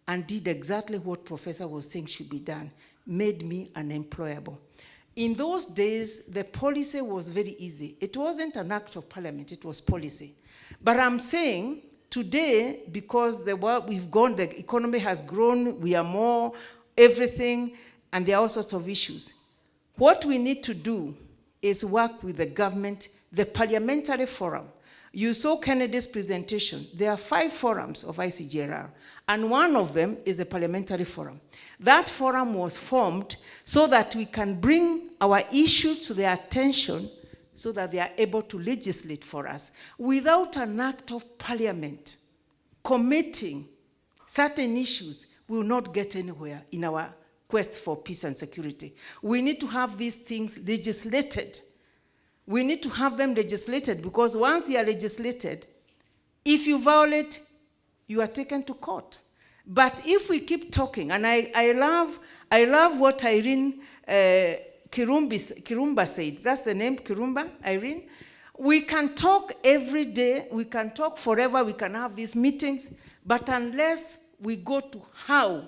and did exactly what Professor was saying should be done, made me unemployable. In those days, the policy was very easy. It wasn't an act of parliament, it was policy. But I'm saying today, because the world we've gone, the economy has grown, we are more everything, and there are all sorts of issues. What we need to do is work with the government, the Parliamentary Forum. You saw Kennedy's presentation. There are 5 forums of ICGLR, and one of them is the Parliamentary Forum. That forum was formed so that we can bring our issues to their attention so that they are able to legislate for us. Without an act of parliament committing certain issues, we will not get anywhere in our quest for peace and security. We need to have these things legislated. We need to have them legislated, because once they are legislated, if you violate, you are taken to court. But if we keep talking, and I love what Irene Kirumba said. That's the name, Kirumba, Irene. We can talk every day, we can talk forever, we can have these meetings, but unless we go to how,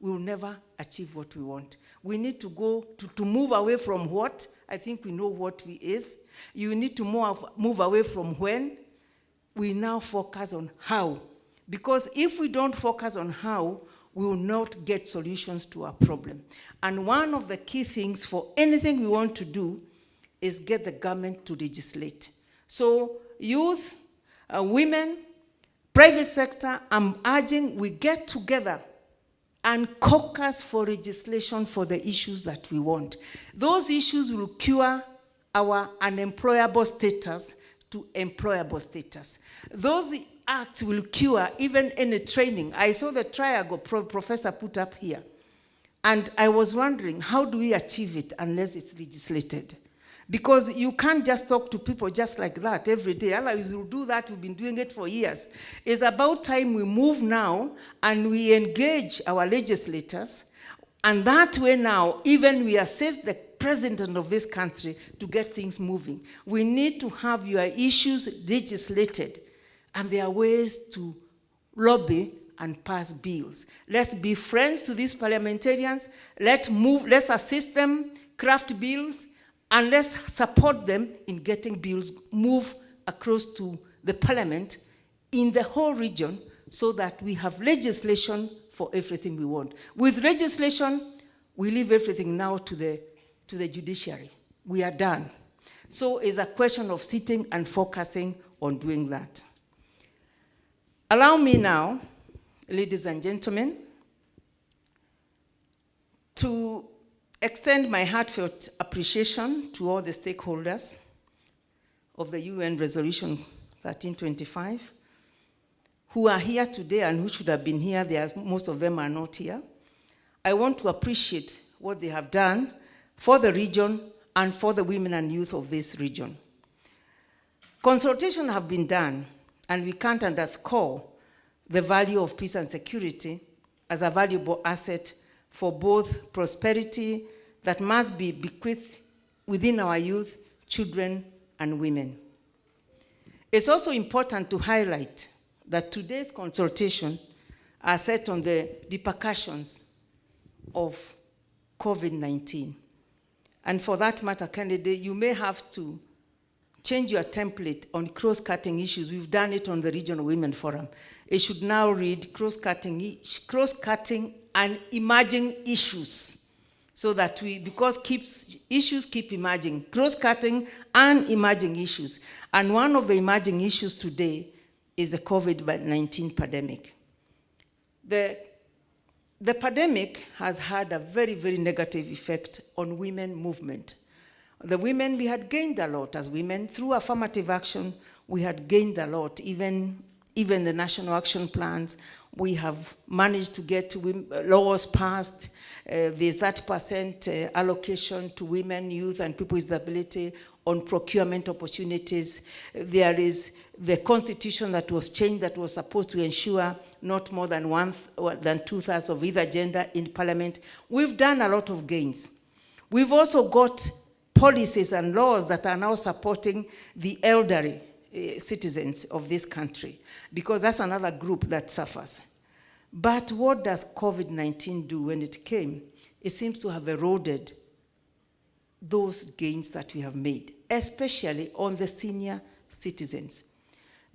we will never achieve what we want. We need to go to move away from what. I think we know what we is. You need to move away from when. We now focus on how. Because if we don't focus on how, we will not get solutions to our problem. And one of the key things for anything we want to do is get the government to legislate. So youth, women, private sector, I'm urging we get together and caucus for legislation for the issues that we want. Those issues will cure our unemployable status to employable status. Those acts will cure even any training. I saw the triangle Professor put up here. And I was wondering, how do we achieve it unless it's legislated? Because you can't just talk to people just like that every day. Otherwise, we'll do that. We've been doing it for years. It's about time we move now and we engage our legislators. And that way now, even we assist the president of this country to get things moving. We need to have your issues legislated. And there are ways to lobby and pass bills. Let's be friends to these parliamentarians. Let's assist them, craft bills, and let's support them in getting bills move across to the parliament in the whole region so that we have legislation for everything we want. With legislation, we leave everything now to the judiciary. We are done. So it's a question of sitting and focusing on doing that. Allow me now, ladies and gentlemen, to extend my heartfelt appreciation to all the stakeholders of the UN Resolution 1325 who are here today and who should have been here. Most of them are not here. I want to appreciate what they have done for the region and for the women and youth of this region. Consultation have been done, and we can't underscore the value of peace and security as a valuable asset for both prosperity that must be bequeathed within our youth, children, and women. It's also important to highlight that today's consultation are set on the repercussions of COVID-19. And for that matter, candidate, you may have to change your template on cross-cutting issues. We've done it on the Regional Women Forum. It should now read cross-cutting and emerging issues, so that because issues keep emerging, cross-cutting and emerging issues. And one of the emerging issues today is the COVID-19 pandemic. The pandemic has had a very, very negative effect on women movement. The women, we had gained a lot as women. Through affirmative action, we had gained a lot, even even the national action plans. We have managed to get laws passed. There's 30% allocation to women, youth, and people with disability on procurement opportunities. There is the constitution that was changed that was supposed to ensure not more than 2/3 of either gender in parliament. We've done a lot of gains. We've also got policies and laws that are now supporting the elderly citizens of this country, because that's another group that suffers. But what does COVID-19 do when it came? It seems to have eroded those gains that we have made, especially on the senior citizens.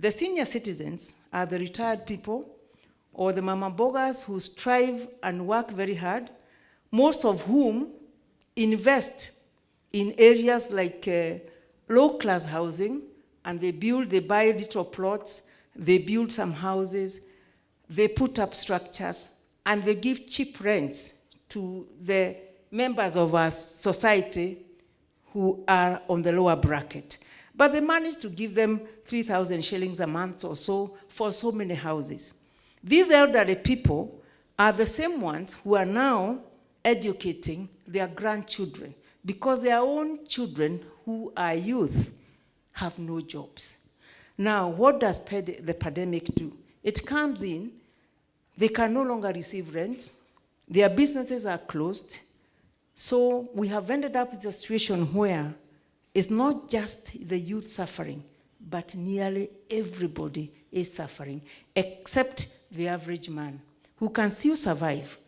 The senior citizens are the retired people or the mama bogas who strive and work very hard, most of whom invest in areas like low-class housing, and they buy little plots, they build some houses, they put up structures, and they give cheap rents to the members of our society who are on the lower bracket. But they manage to give them 3,000 shillings a month or so for so many houses. These elderly people are the same ones who are now educating their grandchildren, because their own children who are youth have no jobs. Now, what does the pandemic do? It comes in, they can no longer receive rents, their businesses are closed, so we have ended up with a situation where it's not just the youth suffering, but nearly everybody is suffering, except the average man, who can still survive.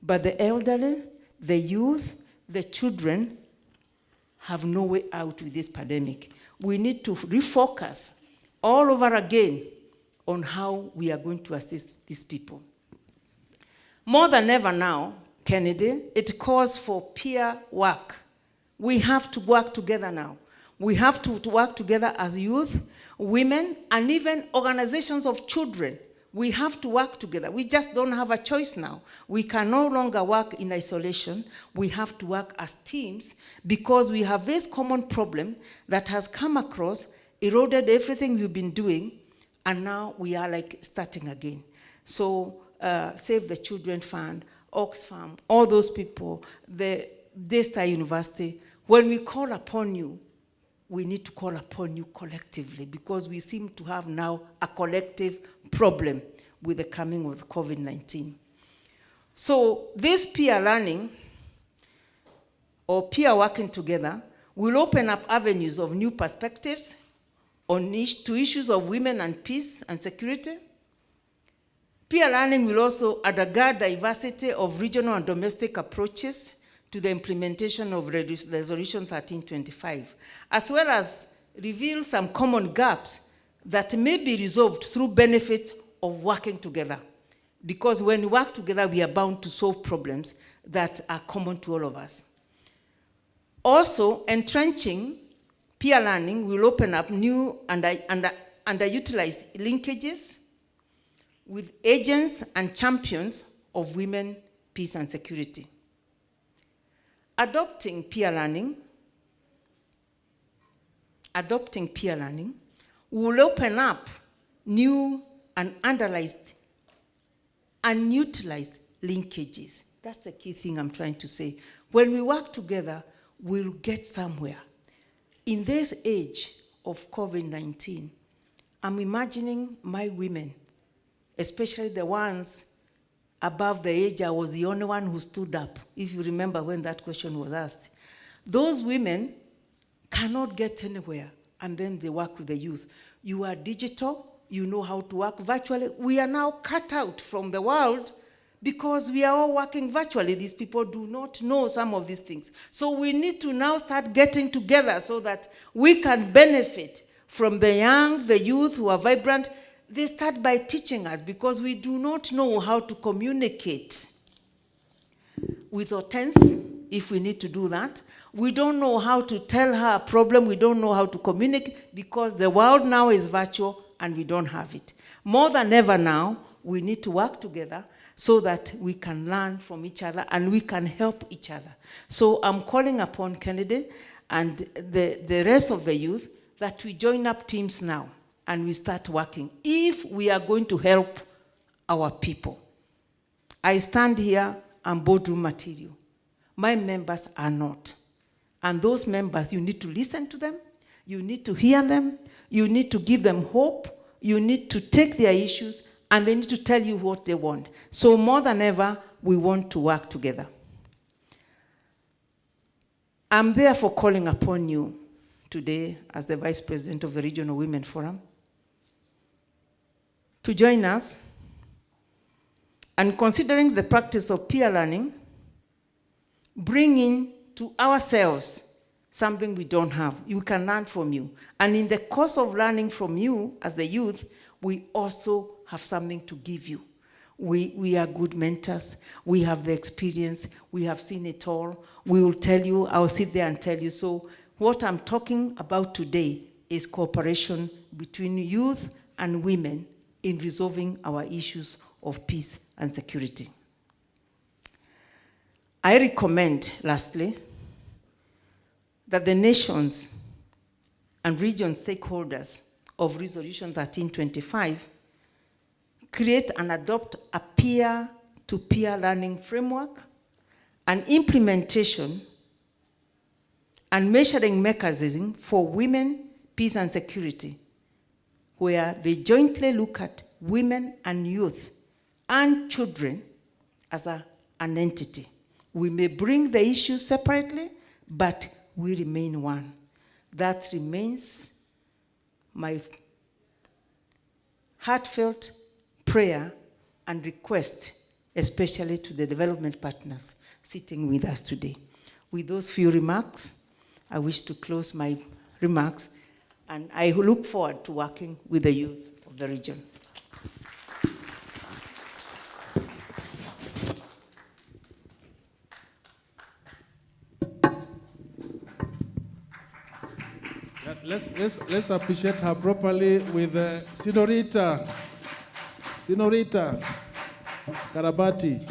But the elderly, the youth, the children have no way out with this pandemic. We need to refocus all over again on how we are going to assist these people. More than ever now, Kennedy, it calls for peer work. We have to work together now. We have to work together as youth, women, and even organizations of children. We have to work together. We just don't have a choice now. We can no longer work in isolation. We have to work as teams, because we have this common problem that has come across, eroded everything we've been doing, and now we are like starting again. So Save the Children Fund, Oxfam, all those people, the Daystar University, when we call upon you, we need to call upon you collectively, because we seem to have now a collective problem with the coming of COVID-19. So this peer learning or peer working together will open up avenues of new perspectives to issues of women and peace and security. Peer learning will also undergird diversity of regional and domestic approaches to the implementation of Resolution 1325, as well as reveal some common gaps that may be resolved through benefit of working together. Because when we work together, we are bound to solve problems that are common to all of us. Also, entrenching peer learning will open up new and underutilized linkages with agents and champions of women, peace, and security. Adopting peer learning will open up new and unutilized linkages. That's the key thing I'm trying to say. When we work together, we'll get somewhere. In this age of COVID-19, I'm imagining my women, especially the ones above the age I was the only one who stood up, if you remember when that question was asked. Those women cannot get anywhere, and then they work with the youth. You are digital, you know how to work virtually. We are now cut out from the world because we are all working virtually. These people do not know some of these things. So we need to now start getting together so that we can benefit from the young, the youth who are vibrant. They start by teaching us, because we do not know how to communicate with Hortense, if we need to do that. We don't know how to tell her a problem. We don't know how to communicate, because the world now is virtual and we don't have it. More than ever now, we need to work together so that we can learn from each other and we can help each other. So I'm calling upon Kennedy and the rest of the youth that we join up teams now. and we start working if we are going to help our people. I stand here and boardroom material. My members are not. And those members, you need to listen to them, you need to hear them, you need to give them hope, you need to take their issues, and they need to tell you what they want. So more than ever, we want to work together. I'm therefore calling upon you today as the Vice President of the Regional Women Forum to join us and, considering the practice of peer learning, bringing to ourselves something we don't have. You can learn from you. And in the course of learning from you as the youth, we also have something to give you. We are good mentors. We have the experience. We have seen it all. We will tell you. I'll sit there and tell you. So what I'm talking about today is cooperation between youth and women in resolving our issues of peace and security. I recommend, lastly, that the nations and region stakeholders of Resolution 1325 create and adopt a peer-to-peer learning framework, an implementation and measuring mechanism for women, peace and security, where they jointly look at women and youth and children as an entity. We may bring the issues separately, but we remain one. That remains my heartfelt prayer and request, especially to the development partners sitting with us today. With those few remarks, I wish to close my remarks, and I look forward to working with the youth of the region. Let's appreciate her properly with Senorita Karabati.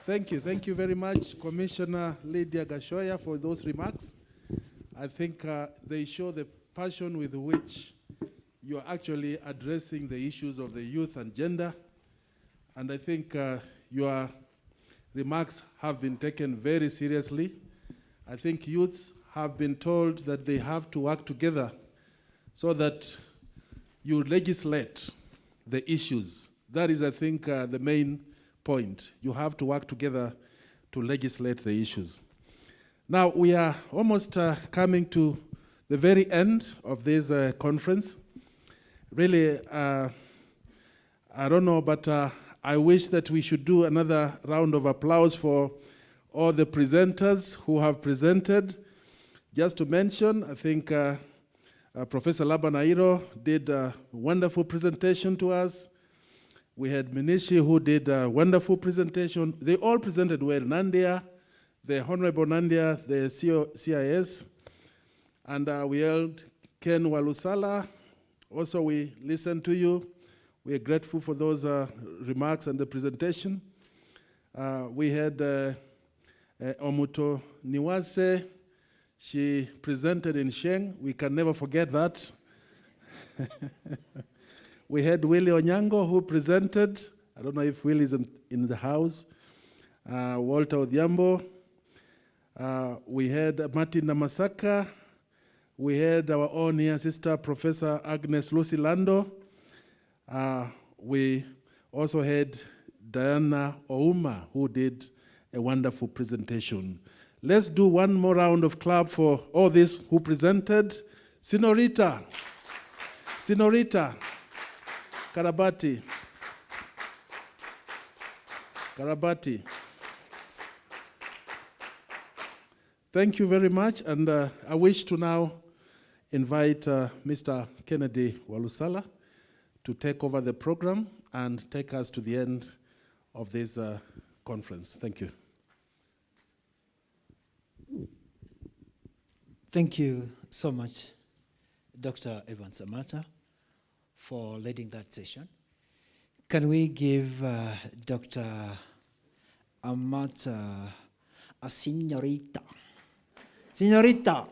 Thank you very much, Commissioner Lydia Gashoya, for those remarks. I think they show the passion with which you are actually addressing the issues of the youth and gender. And I think your remarks have been taken very seriously. I think youths have been told that they have to work together so that you legislate the issues. That is, I think, the main point. You have to work together to legislate the issues. Now, we are almost coming to the very end of this conference. Really, I don't know, but I wish that we should do another round of applause for all the presenters who have presented. Just to mention, I think Professor Labanairo did a wonderful presentation to us. We had Minishi who did a wonderful presentation. They all presented well. Nandia, the Honorable Nandia, the CIS, and we held Ken Walusala. Also, we listened to you. We are grateful for those remarks and the presentation. We had Omuto Niwase. She presented in Sheng. We can never forget that. We had Willie Onyango who presented. I don't know if Willie is in the house. Walter Odhiambo. We had Martin Namasaka. We had our own here sister, Professor Agnes Lucy Lando. We also had Diana Ouma, who did a wonderful presentation. Let's do one more round of clap for all these who presented. Senorita Karabati. Thank you very much, and I wish to now invite Mr. Kennedy Walusala to take over the program and take us to the end of this conference. Thank you. Thank you so much, Dr. Evan Samata, for leading that session. Can we give Dr. Amata a senorita? Señorita.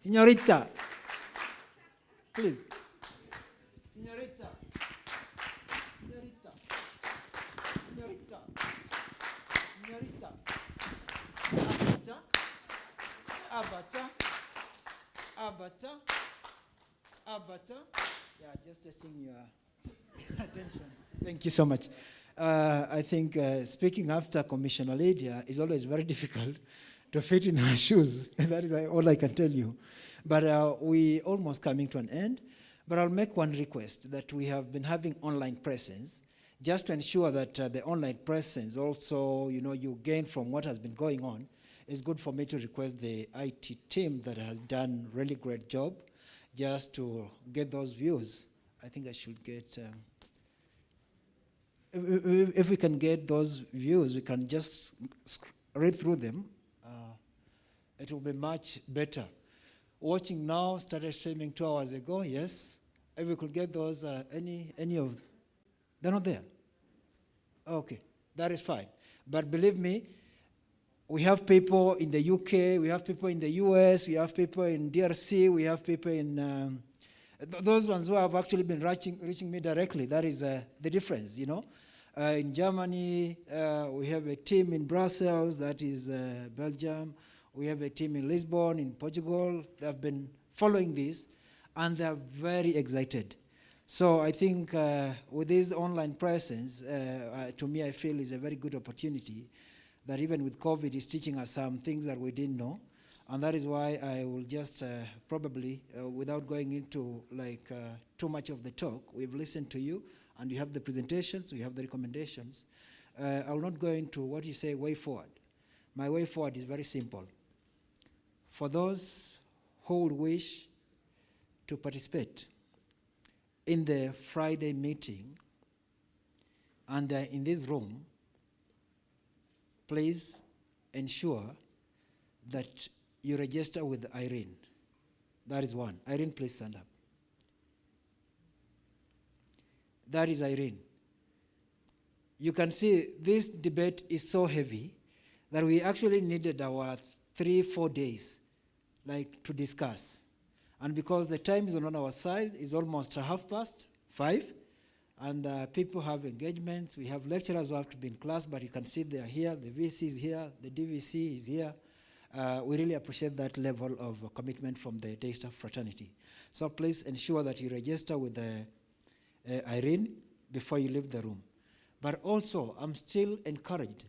Señorita. Please. Señorita. Señorita. Señorita. Señorita. Abata. Abata. Abata. Yeah, just testing your attention. Thank you so much. I think speaking after Commissioner Lydia is always very difficult to fit in her shoes. That is all I can tell you. But we almost coming to an end. But I'll make one request, that we have been having online presence, just to ensure that the online presence also, you gain from what has been going on. It's good for me to request the IT team that has done really great job, just to get those views. I think I should get, if we can get those views, we can just read through them. It will be much better. Watching now started streaming 2 hours ago, yes. If we could get those, any of, they're not there. Okay, that is fine. But believe me, we have people in the UK, we have people in the US, we have people in DRC, we have people in, those ones who have actually been reaching me directly. That is the difference, in Germany, we have a team in Brussels, that is Belgium. We have a team in Lisbon, in Portugal. They have been following this, and they are very excited. So I think with this online presence, to me, I feel is a very good opportunity that even with COVID is teaching us some things that we didn't know. And that is why I will just probably, without going into too much of the talk, we've listened to you, and you have the presentations, we have the recommendations. I will not go into what you say way forward. My way forward is very simple. For those who would wish to participate in the Friday meeting and in this room, please ensure that you register with Irene. That is one. Irene, please stand up. That is Irene. You can see this debate is so heavy that we actually needed our 3-4 days to discuss. And because the time is on our side, it's almost 5:30, and people have engagements. We have lecturers who have to be in class, but you can see they are here, the VC is here, the DVC is here. We really appreciate that level of commitment from the Daystar fraternity. So please ensure that you register with Irene before you leave the room. But also, I'm still encouraged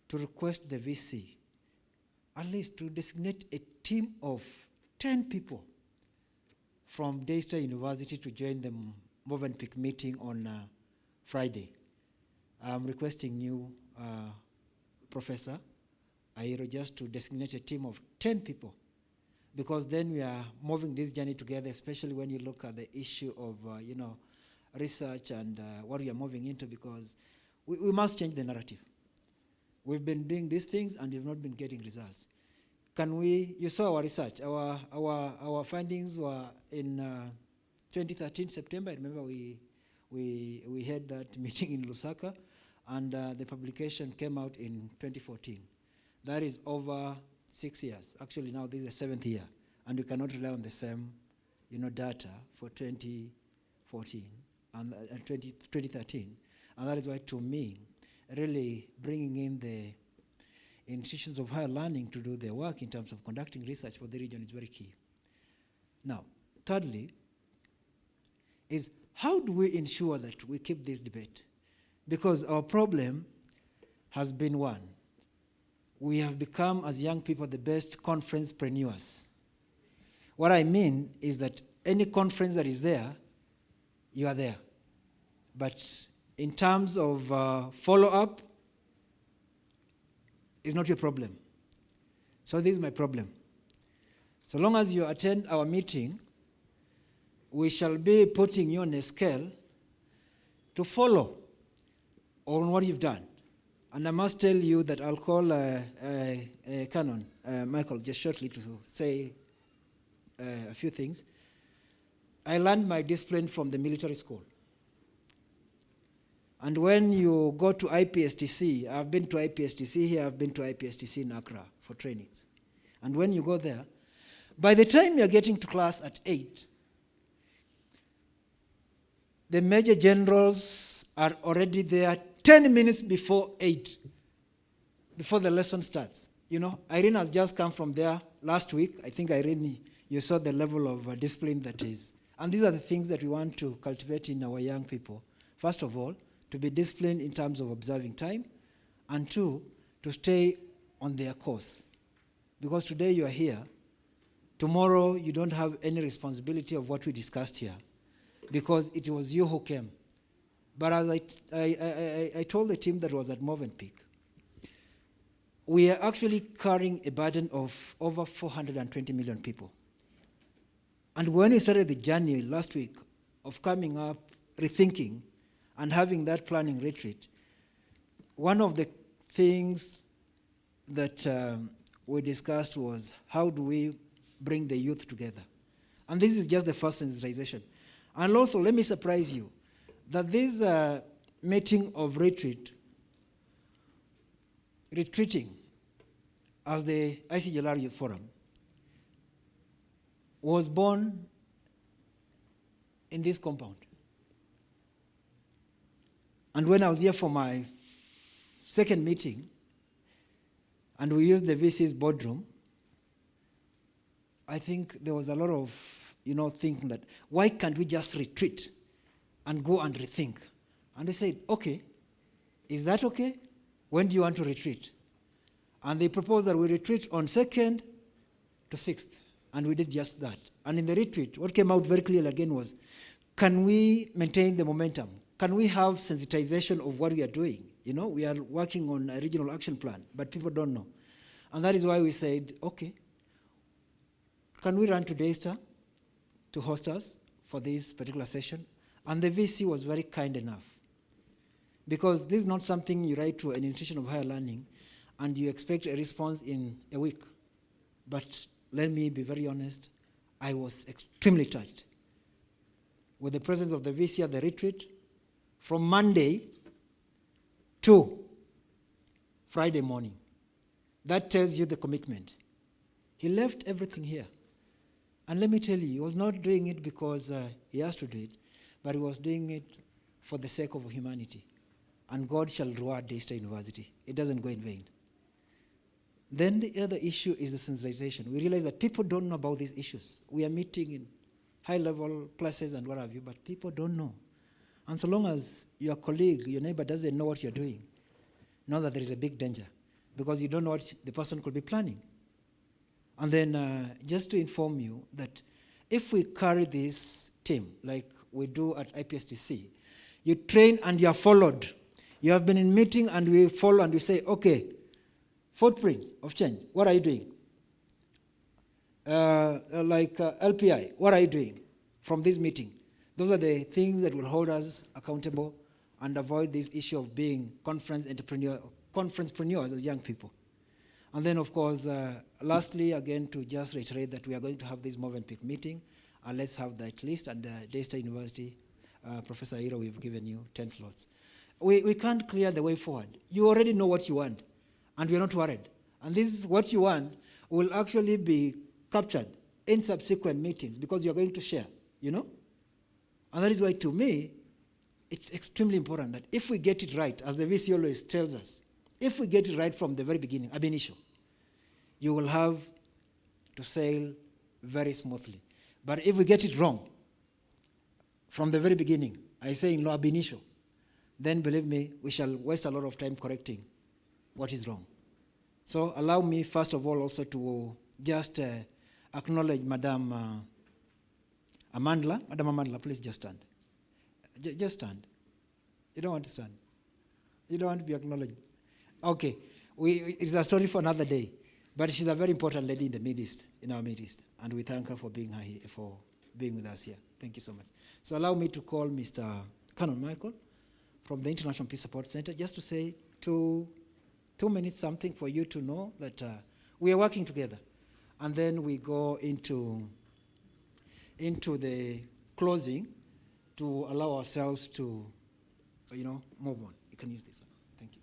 to request the VC at least to designate a team of 10 people from Daystar University to join the Movenpick meeting on Friday. I'm requesting you, Professor Airo, just to designate a team of 10 people, because then we are moving this journey together, especially when you look at the issue of research and what we are moving into, because we must change the narrative. We've been doing these things and we've not been getting results. You saw our research, our findings were in 2013, September. I remember we had that meeting in Lusaka, and the publication came out in 2014. That is over 6 years. Actually, now this is the 7th year, and we cannot rely on the same, data for 2014 and 2013. And that is why, to me, really bringing in the institutions of higher learning to do their work in terms of conducting research for the region is very key. Now, thirdly, is how do we ensure that we keep this debate? Because our problem has been one. We have become, as young people, the best conference-preneurs. What I mean is that any conference that is there, you are there. But in terms of follow-up, it's not your problem. So this is my problem. So long as you attend our meeting, we shall be putting you on a scale to follow on what you've done. And I must tell you that I'll call Canon Michael just shortly to say a few things. I learned my discipline from the military school. And when you go to IPSTC, I've been to IPSTC here, I've been to IPSTC in Accra. for trainings. And when you go there, by the time you're getting to class at 8, the major generals are already there 10 minutes before 8, before the lesson starts. You know, Irene has just come from there last week. I think, Irene, you saw the level of discipline that is. And these are the things that we want to cultivate in our young people. First of all, to be disciplined in terms of observing time, and 2, to stay on their course. Because today you are here, tomorrow you don't have any responsibility of what we discussed here, because it was you who came. But as I told the team that was at Movenpick, we are actually carrying a burden of over 420 million people. And when we started the journey last week of coming up, rethinking, and having that planning retreat, one of the things that we discussed was how do we bring the youth together? And this is just the first sensitization. And also, let me surprise you, that this meeting of retreating as the ICGLR Youth Forum was born in this compound. And when I was here for my second meeting, and we used the VC's boardroom, I think there was a lot of, thinking that, why can't we just retreat and go and rethink? And we said, okay, is that okay? When do you want to retreat? And they proposed that we retreat on 2nd to 6th, and we did just that. And in the retreat, what came out very clearly again was, can we maintain the momentum? Can we have sensitization of what we are doing? We are working on a regional action plan, but people don't know. And that is why we said, okay, can we run to Daystar to host us for this particular session? And the VC was very kind enough. Because this is not something you write to an institution of higher learning and you expect a response in a week. But let me be very honest, I was extremely touched with the presence of the VC at the retreat from Monday to Friday morning. That tells you the commitment. He left everything here. And let me tell you, he was not doing it because he has to do it, but he was doing it for the sake of humanity. And God shall reward Daystar University. It doesn't go in vain. Then the other issue is the sensitization. We realize that people don't know about these issues. We are meeting in high-level places and what have you, but people don't know. And so long as your colleague, your neighbor doesn't know what you're doing, know that there is a big danger, because you don't know what the person could be planning. And then just to inform you that if we carry this team, like we do at IPSTC, you train and you are followed. You have been in meeting and we follow and we say, okay, footprints of change, what are you doing? LPI, what are you doing from this meeting? Those are the things that will hold us accountable and avoid this issue of being conference-preneurs as young people. And then, of course, lastly, again, to just reiterate that we are going to have this Movenpick meeting, and let's have that list. And Daystar University, Professor Ira, we've given you 10 slots. We can't clear the way forward. You already know what you want, and we're not worried. And this is what you want will actually be captured in subsequent meetings because you're going to share, And that is why, to me, it's extremely important that if we get it right, as the VC always tells us, if we get it right from the very beginning, ab initio, you will have to sail very smoothly. But if we get it wrong from the very beginning, I say in law ab initio, then believe me, we shall waste a lot of time correcting what is wrong. So allow me, first of all, also to just acknowledge Madam Amandla. Madam Amandla, please just stand. Just stand. You don't want to stand. You don't want to be acknowledged. Okay, it's a story for another day, but she's a very important lady in the midst, in our midst, and we thank her for being here, for being with us here. Thank you so much. So allow me to call Mr. Canon Michael from the International Peace Support Center, just to say 2 minutes something for you to know that we are working together, and then we go into the closing to allow ourselves to, move on. You can use this one. Thank you.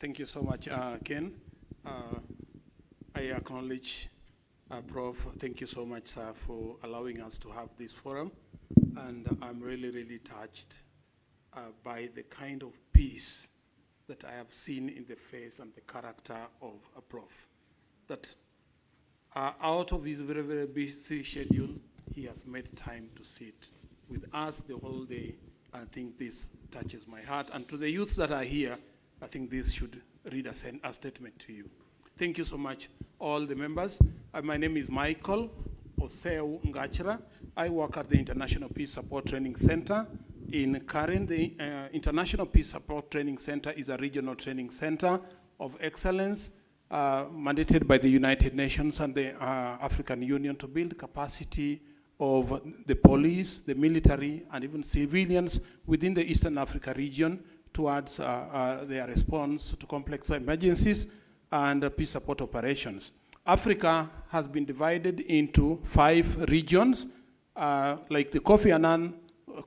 Thank you so much, Ken. I acknowledge Prof. Thank you so much, sir, for allowing us to have this forum. And I'm really, really touched by the kind of peace that I have seen in the face and the character of a Prof. That out of his very, very busy schedule, he has made time to sit with us the whole day. I think this touches my heart. And to the youths that are here, I think this should read a statement to you. Thank you so much, all the members. My name is Michael Oseu Ngachra. I work at the International Peace Support Training Center in Karen. The International Peace Support Training Center is a regional training center of excellence mandated by the United Nations and the African Union to build capacity of the police, the military, and even civilians within the Eastern Africa region towards their response to complex emergencies and peace support operations. Africa has been divided into 5 regions, like the Kofi Annan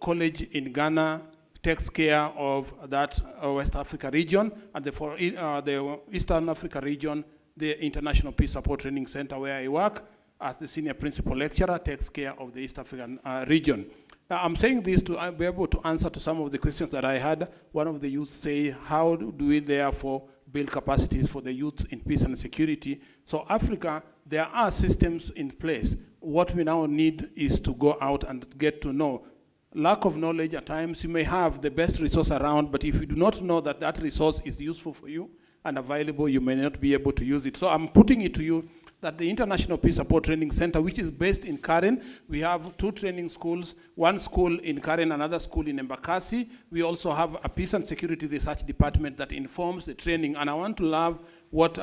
College in Ghana takes care of that West Africa region, and for the Eastern Africa region, the International Peace Support Training Center where I work as the senior principal lecturer takes care of the East African region. Now, I'm saying this to be able to answer to some of the questions that I had. One of the youth say, how do we therefore build capacities for the youth in peace and security? So Africa, there are systems in place. What we now need is to go out and get to know. Lack of knowledge, at times you may have the best resource around, but if you do not know that that resource is useful for you and available, you may not be able to use it. So I'm putting it to you that the International Peace Support Training Center, which is based in Karen, we have 2 training schools, one school in Karen, another school in Embakasi. We also have a peace and security research department that informs the training. And I want to love what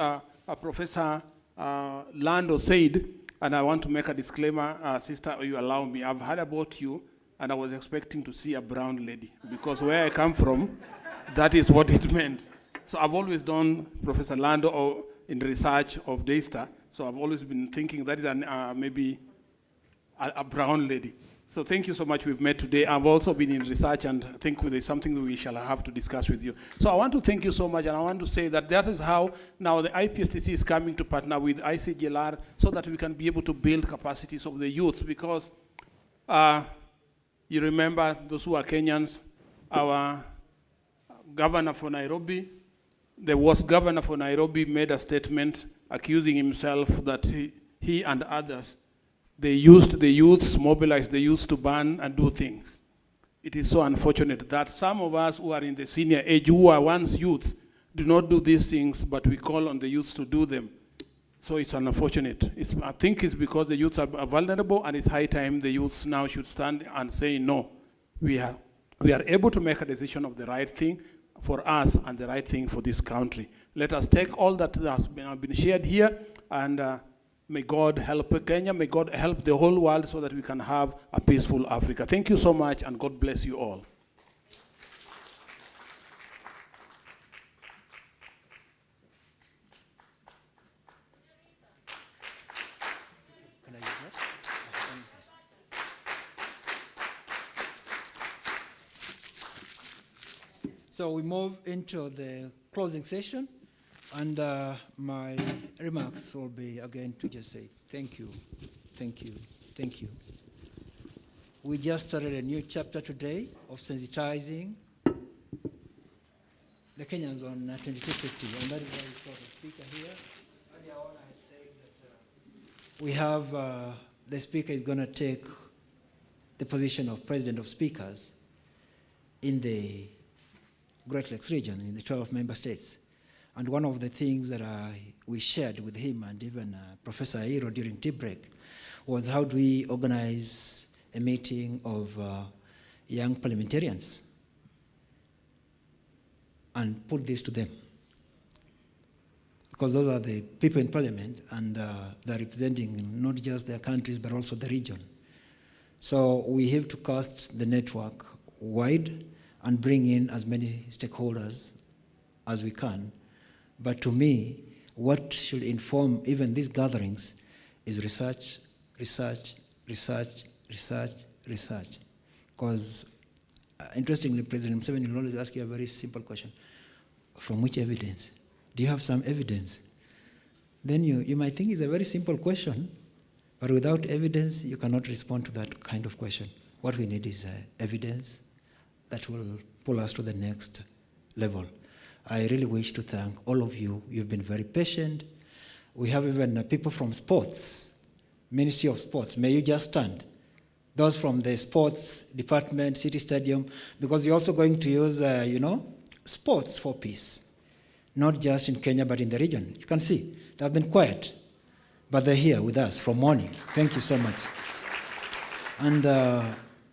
Professor Lando said, and I want to make a disclaimer, sister, you allow me. I've heard about you, and I was expecting to see a brown lady, because where I come from, that is what it meant. So I've always done Professor Lando in research of Daystar. So I've always been thinking that is maybe a brown lady. So thank you so much. We've met today. I've also been in research, and I think there's something that we shall have to discuss with you. So I want to thank you so much, and I want to say that that is how now the IPSTC is coming to partner with ICGLR so that we can be able to build capacities of the youth, because you remember those who are Kenyans, our governor for Nairobi, the worst governor for Nairobi made a statement accusing himself that he and others, they used the youths, mobilized the youths to ban and do things. It is so unfortunate that some of us who are in the senior age, who are once youth, do not do these things, but we call on the youths to do them. So it's unfortunate. I think it's because the youths are vulnerable, and it's high time the youths now should stand and say, no, we are able to make a decision of the right thing for us and the right thing for this country. Let us take all that has been shared here, and may God help Kenya, may God help the whole world so that we can have a peaceful Africa. Thank you so much, and God bless you all. So we move into the closing session, and my remarks will be again to just say thank you, thank you, thank you. We just started a new chapter today of sensitizing the Kenyans on 2250, and that is why we saw the speaker here. Earlier on I had said that we have, the speaker is going to take the position of President of Speakers in the Great Lakes region, in the 12 member states. And one of the things that we shared with him and even Professor Airo during tea break was how do we organize a meeting of young parliamentarians and put this to them. Because those are the people in parliament, and they're representing not just their countries but also the region. So we have to cast the network wide and bring in as many stakeholders as we can. But to me, what should inform even these gatherings is research, research, research, research, research. Because interestingly, President Museveni will always ask you a very simple question. From which evidence? Do you have some evidence? Then you might think it's a very simple question, but without evidence, you cannot respond to that kind of question. What we need is evidence that will pull us to the next level. I really wish to thank all of you. You've been very patient. We have even people from sports, Ministry of Sports. May you just stand? Those from the sports department, City Stadium, because you're also going to use, sports for peace. Not just in Kenya, but in the region. You can see, they've been quiet, but they're here with us from morning. Thank you so much. And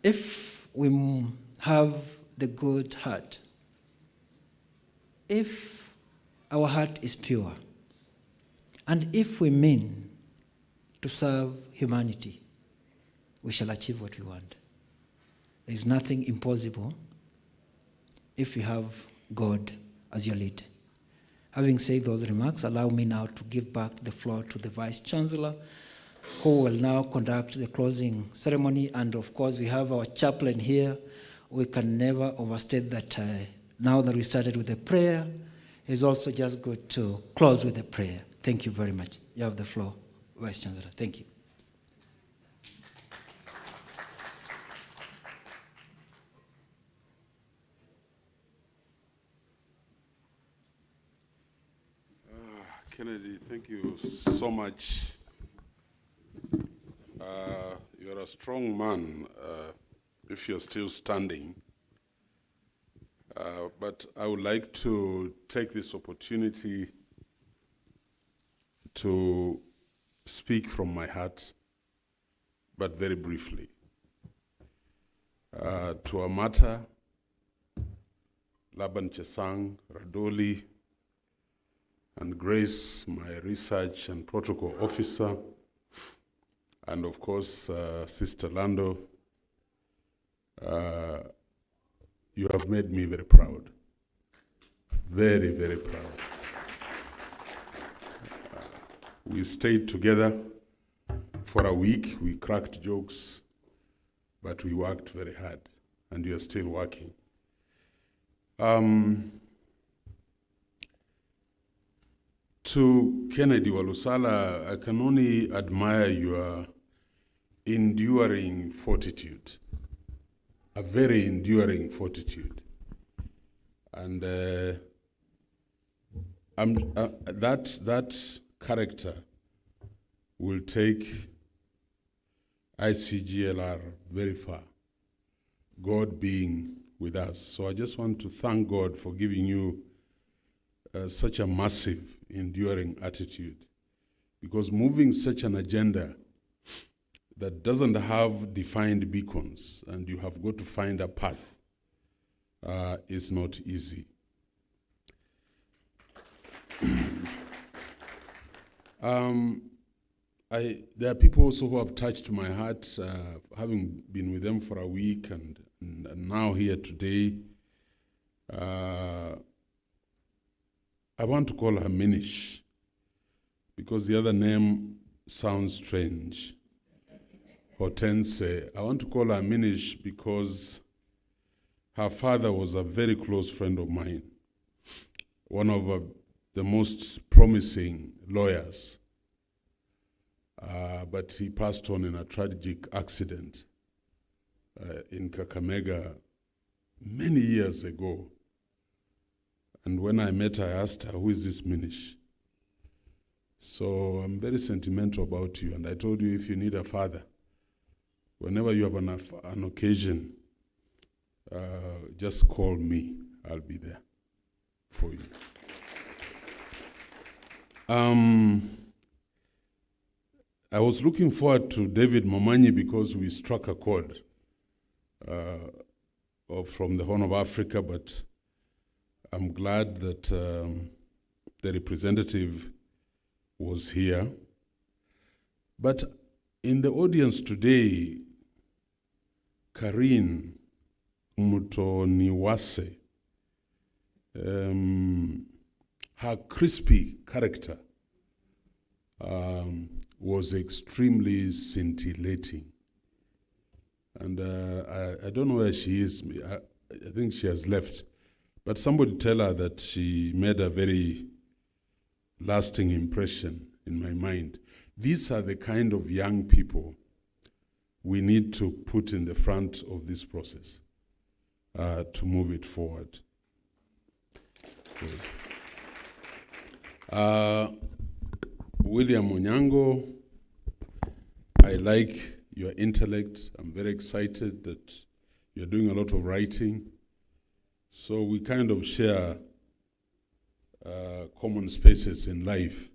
if we have the good heart, if our heart is pure, and if we mean to serve humanity, we shall achieve what we want. There is nothing impossible if you have God as your lead. Having said those remarks, allow me now to give back the floor to the Vice Chancellor, who will now conduct the closing ceremony. And of course, we have our chaplain here. We can never overstate that now that we started with the prayer, it's also just good to close with a prayer. Thank you very much. You have the floor, Vice Chancellor. Thank you. Kennedy, thank you so much. You're a strong man if you're still standing. But I would like to take this opportunity to speak from my heart, but very briefly. To Amata, Laban Chesang, Radoli, and Grace, my research and protocol officer, and of course, Sister Lando, you have made me very proud. Very, very proud. We stayed together for a week. We cracked jokes, but we worked very hard, and you are still working. To Kennedy Walusala, I can only admire your enduring fortitude, a very enduring fortitude. And that character will take ICGLR very far, God being with us. So I just want to thank God for giving you such a massive, enduring attitude, because moving such an agenda that doesn't have defined beacons and you have got to find a path is not easy. There are people also who have touched my heart, having been with them for a week and now here today. I want to call her Minish, because the other name sounds strange. Hortense. I want to call her Minish because her father was a very close friend of mine, one of the most promising lawyers. But he passed on in a tragic accident in Kakamega many years ago. And when I met her, I asked her, who is this Minish? So I'm very sentimental about you. And I told you, if you need a father, whenever you have an occasion, just call me. I'll be there for you. I was looking forward to David Momanyi because we struck a chord from the Horn of Africa, but I'm glad that the representative was here. But in the audience today, Karine Mutoniwase, her crispy character was extremely scintillating. And I don't know where she is. I think she has left. But somebody tell her that she made a very lasting impression in my mind. These are the kind of young people we need to put in the front of this process to move it forward. Yes. William Onyango, I like your intellect. I'm very excited that you're doing a lot of writing. So we kind of share common spaces in life.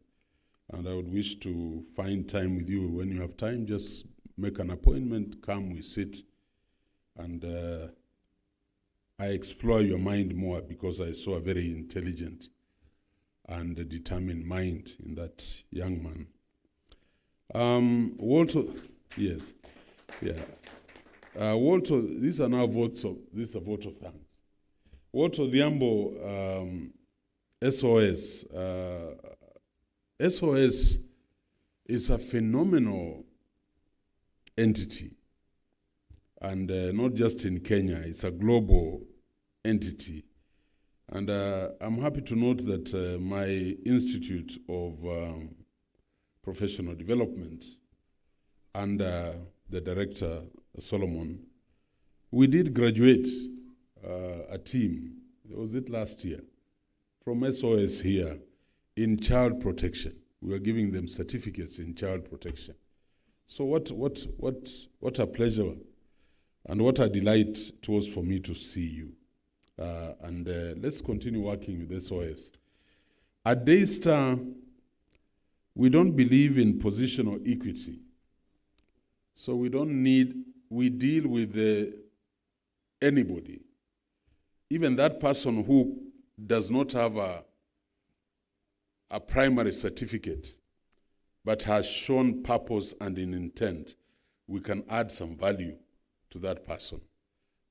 And I would wish to find time with you. When you have time, just make an appointment, come, we sit, and I explore your mind more because I saw a very intelligent and a determined mind in that young man. Walter, yes, yeah. Walter, these are now votes of, this is a vote of thanks. Walter Dhiambo, SOS. SOS is a phenomenal entity, and not just in Kenya, it's a global entity. And I'm happy to note that my Institute of Professional Development under the director, Solomon, we did graduate a team, was it last year, from SOS here in child protection. We were giving them certificates in child protection. So what a pleasure and what a delight it was for me to see you. And let's continue working with SOS. At Daystar, we don't believe in positional equity. So we deal with anybody. Even that person who does not have a primary certificate, but has shown purpose and an intent, we can add some value to that person.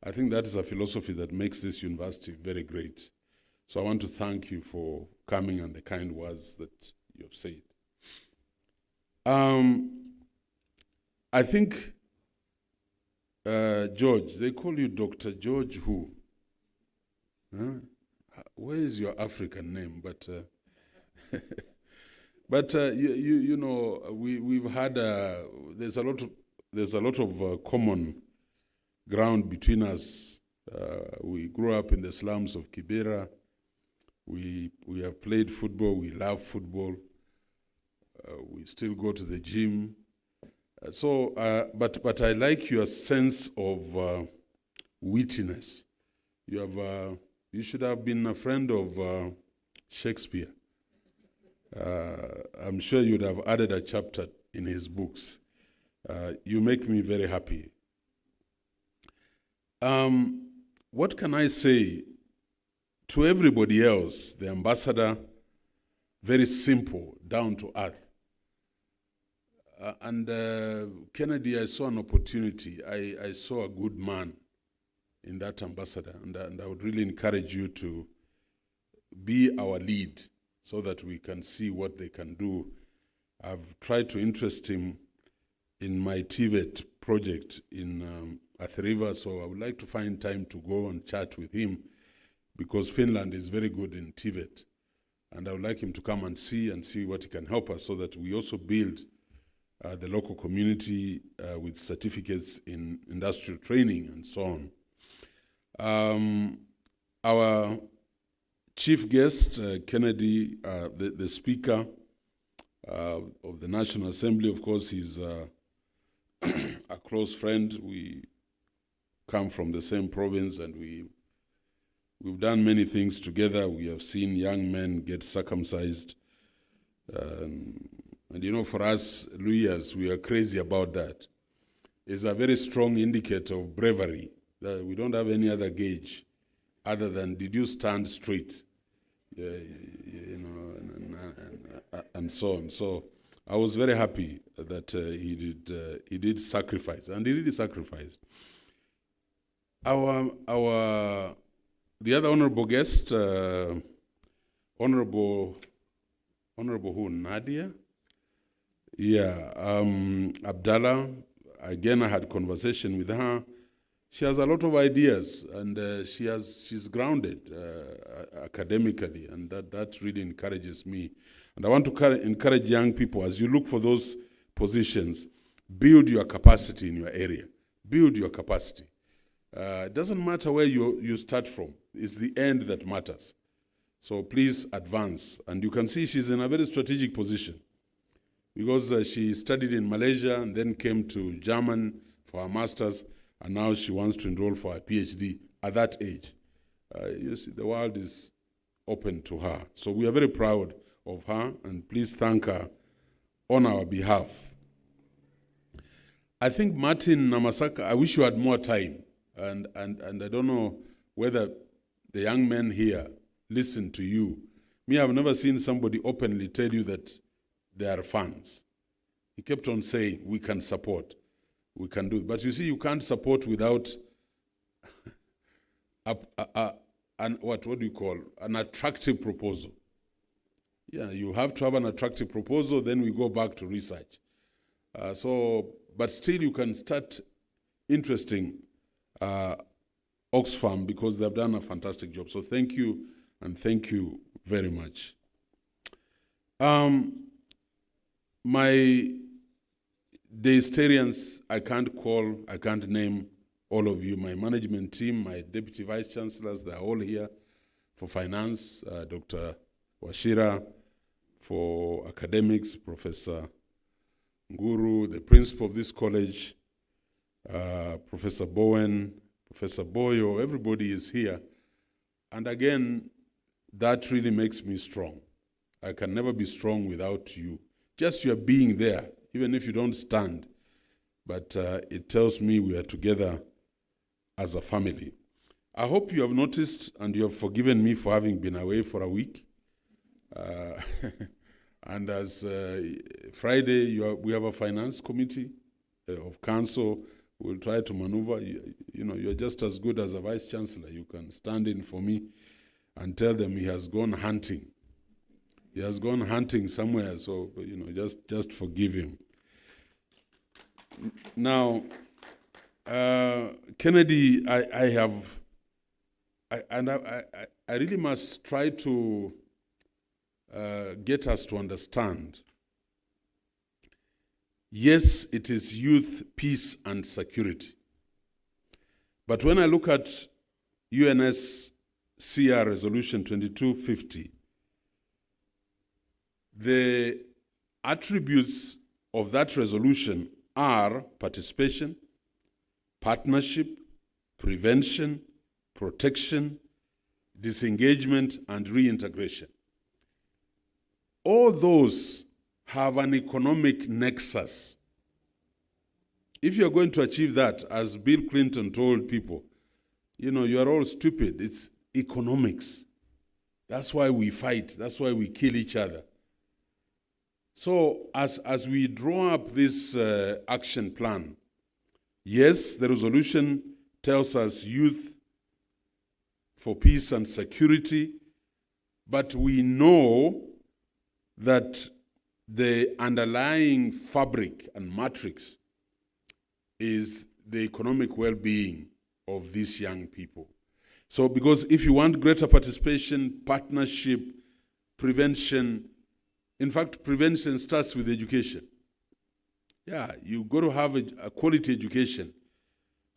I think that is a philosophy that makes this university very great. So I want to thank you for coming and the kind words that you have said. I think, George, they call you Dr. George who? Huh? Where is your African name? But you know, we've had there's a lot of common ground between us. We grew up in the slums of Kibera. We have played football. We love football. We still go to the gym. But I like your sense of wittiness. You should have been a friend of Shakespeare. I'm sure you'd have added a chapter in his books. You make me very happy. What can I say to everybody else? The ambassador, very simple, down to earth. Kennedy, I saw an opportunity. I saw a good man in that ambassador, and I would really encourage you to be our lead so that we can see what they can do. I've tried to interest him in my TVET project in Athi River, so I would like to find time to go and chat with him because Finland is very good in TVET. And I would like him to come and see what he can help us so that we also build the local community with certificates in industrial training and so on. Our chief guest, Kennedy, the Speaker of the National Assembly, of course, he's a close friend. We come from the same province and we've done many things together. We have seen young men get circumcised. And you know, for us, Luyas, we are crazy about that. It's a very strong indicator of bravery. That we don't have any other gauge other than did you stand straight, you know, and so on. So I was very happy that he did sacrifice, and he really sacrificed. The other honorable guest, honorable who, Nadia? Yeah, Abdallah. Again, I had conversation with her. she has a lot of ideas, and she's grounded academically, and that really encourages me. And I want to encourage young people, as you look for those positions, build your capacity in your area. Build your capacity. It doesn't matter where you start from. It's the end that matters. So please advance. And you can see she's in a very strategic position, because she studied in Malaysia and then came to Germany for her master's, and now she wants to enroll for her PhD at that age. You see, the world is open to her. So we are very proud of her, and please thank her on our behalf. I think Martin Namasaka, I wish you had more time, and I don't know whether the young men here listen to you. Me, I've never seen somebody openly tell you that they are fans. He kept on saying, we can support, we can do it. But you see, you can't support without what do you call, an attractive proposal. Yeah, you have to have an attractive proposal, then we go back to research. But still you can start interesting Oxfam, because they've done a fantastic job. So thank you, and thank you very much. My Daystarians, I can't name all of you. My management team, my deputy vice chancellors, they're all here. For finance, Dr. Washira; for academics, Professor Nguru; the principal of this college, Professor Bowen, Professor Boyo. Everybody is here. And again, that really makes me strong. I can never be strong without you. Just your being there, even if you don't stand. But it tells me we are together as a family. I hope you have noticed and you have forgiven me for having been away for a week. And as Friday, we have a finance committee of council. We'll try to maneuver. You're just as good as a vice chancellor. You can stand in for me and tell them he has gone hunting. He has gone hunting somewhere, so just forgive him. Now, Kennedy, I really must try to get us to understand. Yes, it is youth, peace, and security. But when I look at UNSCR Resolution 2250, the attributes of that resolution are participation, partnership, prevention, protection, disengagement, and reintegration. All those have an economic nexus. If you're going to achieve that, as Bill Clinton told people, you are all stupid. It's economics. That's why we fight. That's why we kill each other. So as we draw up this action plan, yes, the resolution tells us youth for peace and security, but we know that the underlying fabric and matrix is the economic well-being of these young people. So because if you want greater participation, partnership, prevention, in fact, prevention starts with education. Yeah, you've got to have a quality education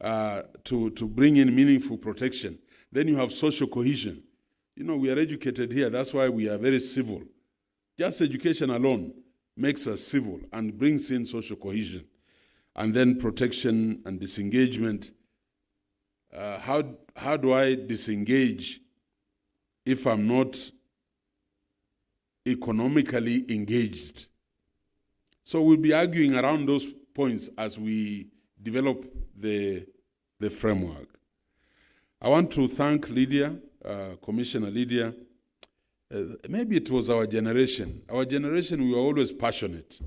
to bring in meaningful protection. Then you have social cohesion. We are educated here, that's why we are very civil. Just education alone makes us civil and brings in social cohesion. And then protection and disengagement. How do I disengage if I'm not economically engaged? So we'll be arguing around those points as we develop the framework. I want to thank Lydia, Commissioner Lydia. Maybe it was our generation. Our generation, we were always passionate.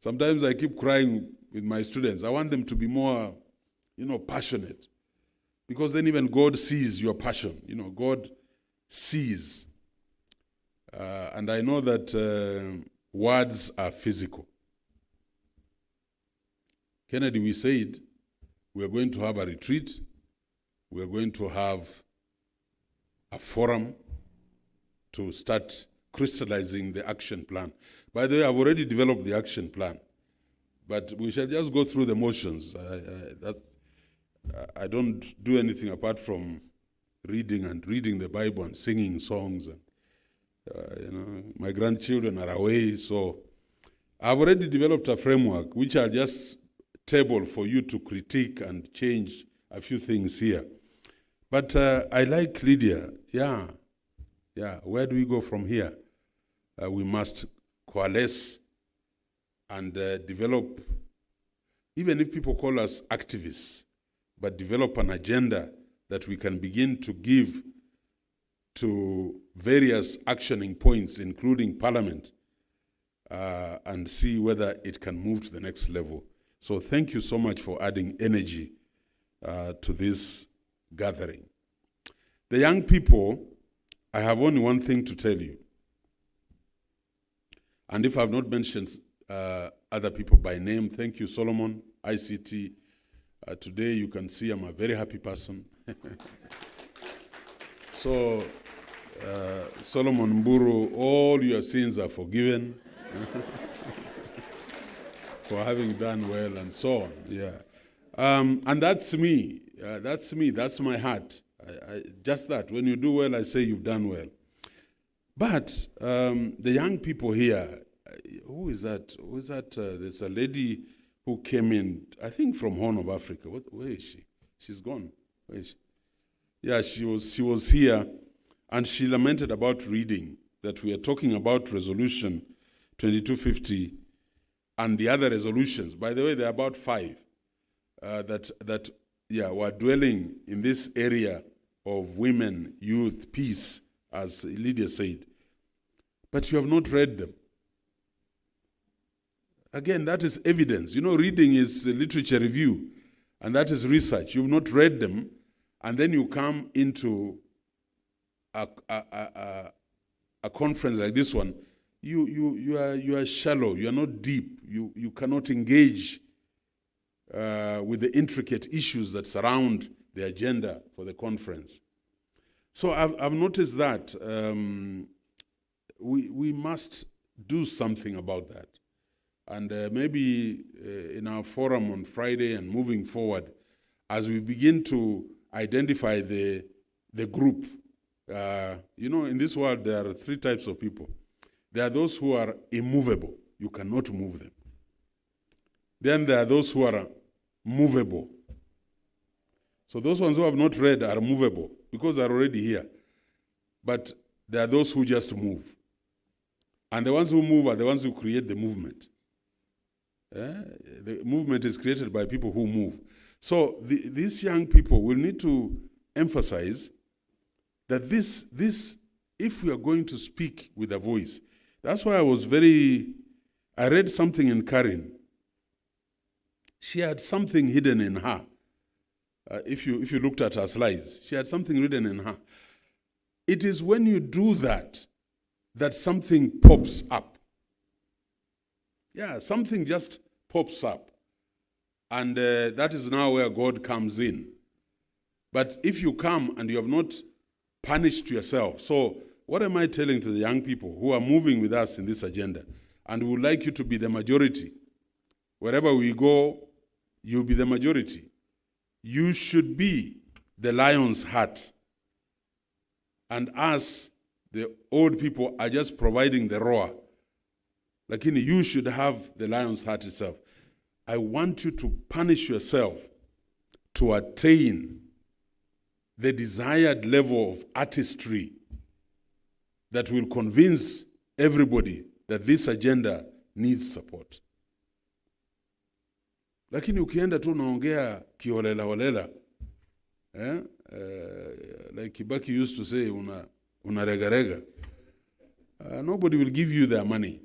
Sometimes I keep crying with my students. I want them to be more, passionate. Because then even God sees your passion. God sees. And I know that words are physical. Kennedy, we said We are going to have a retreat. We are going to have a forum to start crystallizing the action plan. By the way, I've already developed the action plan, but we shall just go through the motions. I don't do anything apart from reading the Bible and singing songs. And, my grandchildren are away, so I've already developed a framework which I'll just table for you to critique and change a few things here. But I like Lydia. Yeah, where do we go from here? We must coalesce and develop, even if people call us activists, but develop an agenda that we can begin to give to various actioning points, including Parliament, and see whether it can move to the next level. So thank you so much for adding energy to this gathering. The young people, I have only one thing to tell you. And if I've not mentioned other people by name, thank you, Solomon, ICT. Today you can see I'm a very happy person. So, Solomon Mburu, all your sins are forgiven for having done well and so on. Yeah, and that's me. That's me. That's my heart. Just that. When you do well, I say you've done well. But the young people here, who is that? Who is that? There's a lady who came in, I think from Horn of Africa. Where is she? She's gone. Where is she? Yeah, she was here, and she lamented about reading, that we are talking about Resolution 2250 and the other resolutions. By the way, there are about 5 that were dwelling in this area of women, youth, peace, as Lydia said. But you have not read them. Again, that is evidence. Reading is literature review, and that is research. You've not read them, and then you come into a conference like this one. You are shallow. You are not deep. You cannot engage with the intricate issues that surround the agenda for the conference. So I've noticed that we must do something about that. And maybe in our forum on Friday and moving forward, as we begin to identify the group, in this world there are 3 types of people. There are those who are immovable. You cannot move them. Then there are those who are movable. So those ones who have not read are movable because they're already here. But there are those who just move. And the ones who move are the ones who create the movement. The movement is created by people who move. So these young people will need to emphasize that this, if we are going to speak with a voice, that's why I read something in Karen. She had something hidden in her. If you looked at her slides, she had something hidden in her. It is when you do that something pops up. Yeah, something just pops up. And that is now where God comes in. But if you come and you have not punished yourself, so what am I telling to the young people who are moving with us in this agenda? And we would like you to be the majority. Wherever we go, you'll be the majority. You should be the lion's heart. And us, the old people, are just providing the roar. Like you should have the lion's heart itself. I want you to punish yourself to attain the desired level of artistry that will convince everybody that this agenda needs support. Lakini ukienda tu unaongea kiholela holela, like Kibaki used to say, unarega rega, nobody will give you their money.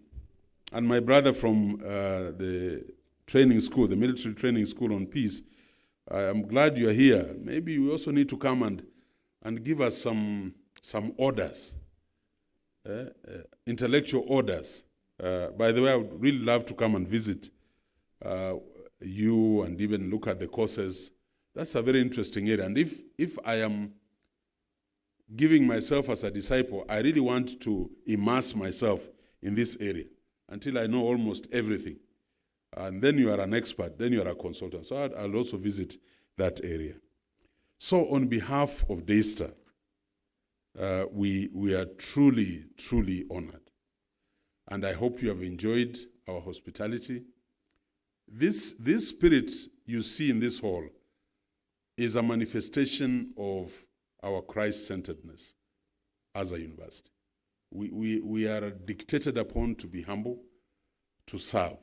And my brother from the training school, the military training school on peace, I'm glad you're here. Maybe we also need to come and give us some orders, intellectual orders. By the way, I would really love to come and visit you and even look at the courses That's a very interesting area. And if I am giving myself as a disciple, I really want to immerse myself in this area until I know almost everything. And then you are an expert, then you are a consultant. So I'll also visit that area. So on behalf of Daystar, we are truly, truly honored. And I hope you have enjoyed our hospitality. This spirit you see in this hall is a manifestation of our Christ-centeredness as a university. We are dictated upon to be humble, to serve.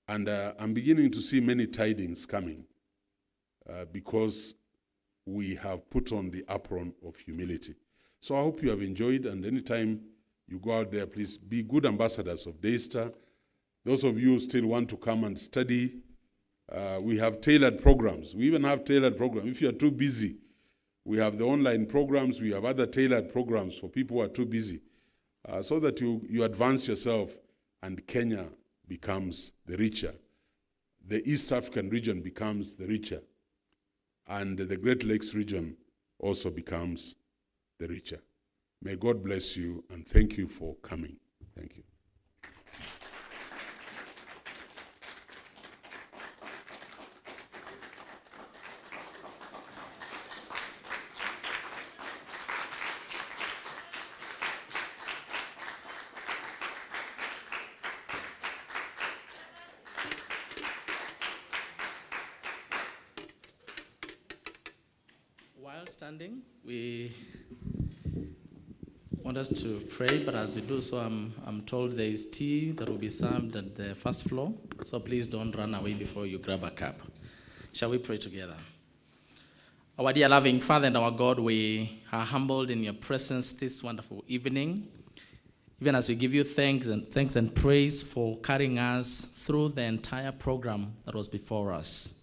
And I'm beginning to see many tidings coming because we have put on the apron of humility. So I hope you have enjoyed, and anytime you go out there, please be good ambassadors of Daystar. Those of you who still want to come and study, we have tailored programs. We even have tailored programs. If you are too busy, we have the online programs. We have other tailored programs for people who are too busy, so that you advance yourself and Kenya becomes the richer. The East African region becomes the richer. And the Great Lakes region also becomes the richer. May God bless you, and thank you for coming. Thank you. While standing, we want us to pray, but as we do so, I'm told there is tea that will be served at the first floor, so please don't run away before you grab a cup. Shall we pray together? Our dear loving Father and our God, we are humbled in your presence this wonderful evening, even as we give you thanks and praise for carrying us through the entire program that was before us.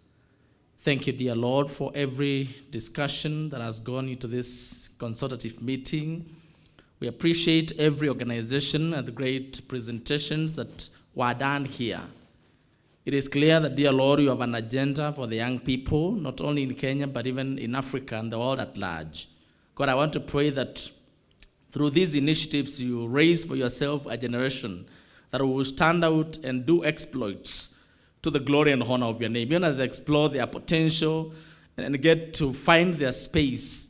Thank you, dear Lord, for every discussion that has gone into this consultative meeting. We appreciate every organization and the great presentations that were done here. It is clear that, dear Lord, you have an agenda for the young people, not only in Kenya, but even in Africa and the world at large. God, I want to pray that through these initiatives, you raise for yourself a generation that will stand out and do exploits to the glory and honor of your name, even as they explore their potential and get to find their space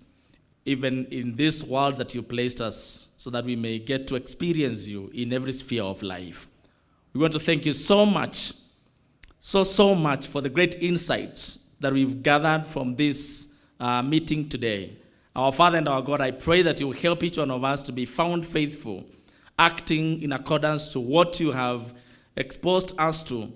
even in this world that you placed us, so that we may get to experience you in every sphere of life. We want to thank you so much, so much for the great insights that we've gathered from this meeting today. Our Father and our God, I pray that you will help each one of us to be found faithful, acting in accordance to what you have exposed us to,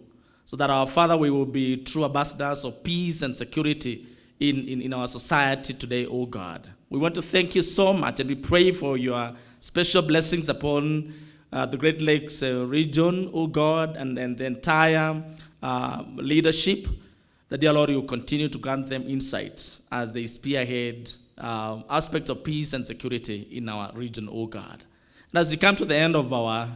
so that our Father, we will be true ambassadors of peace and security in our society today, oh God. We want to thank you so much, and we pray for your special blessings upon the Great Lakes region, oh God, and the entire leadership, that, dear Lord, you continue to grant them insights as they spearhead aspects of peace and security in our region, oh God. And as we come to the end of our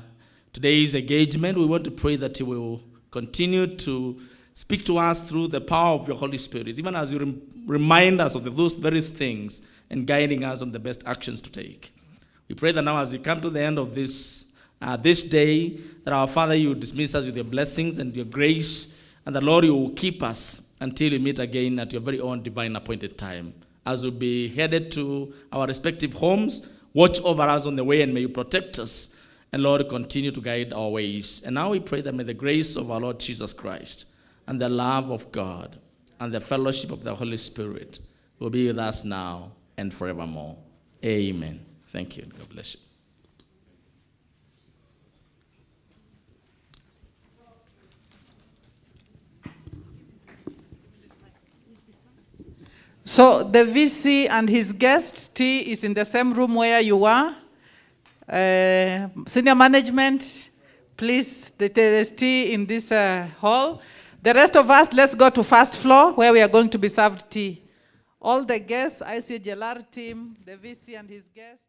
today's engagement, we want to pray that you will continue to speak to us through the power of your Holy Spirit, even as you remind us of those various things and guiding us on the best actions to take. We pray that now as we come to the end of this day, that our Father, you dismiss us with your blessings and your grace, and the Lord, you will keep us until we meet again at your very own divine appointed time. As we be headed to our respective homes, watch over us on the way, and may you protect us. And Lord, continue to guide our ways. And now we pray that may the grace of our Lord Jesus Christ and the love of God and the fellowship of the Holy Spirit will be with us now and forevermore. Amen. Thank you. God bless you. So the VC and his guest, T, is in the same room where you are. Senior management, please, there's tea in this hall. The rest of us, let's go to first floor where we are going to be served tea. All the guests, ICGLR team, the VC and his guests.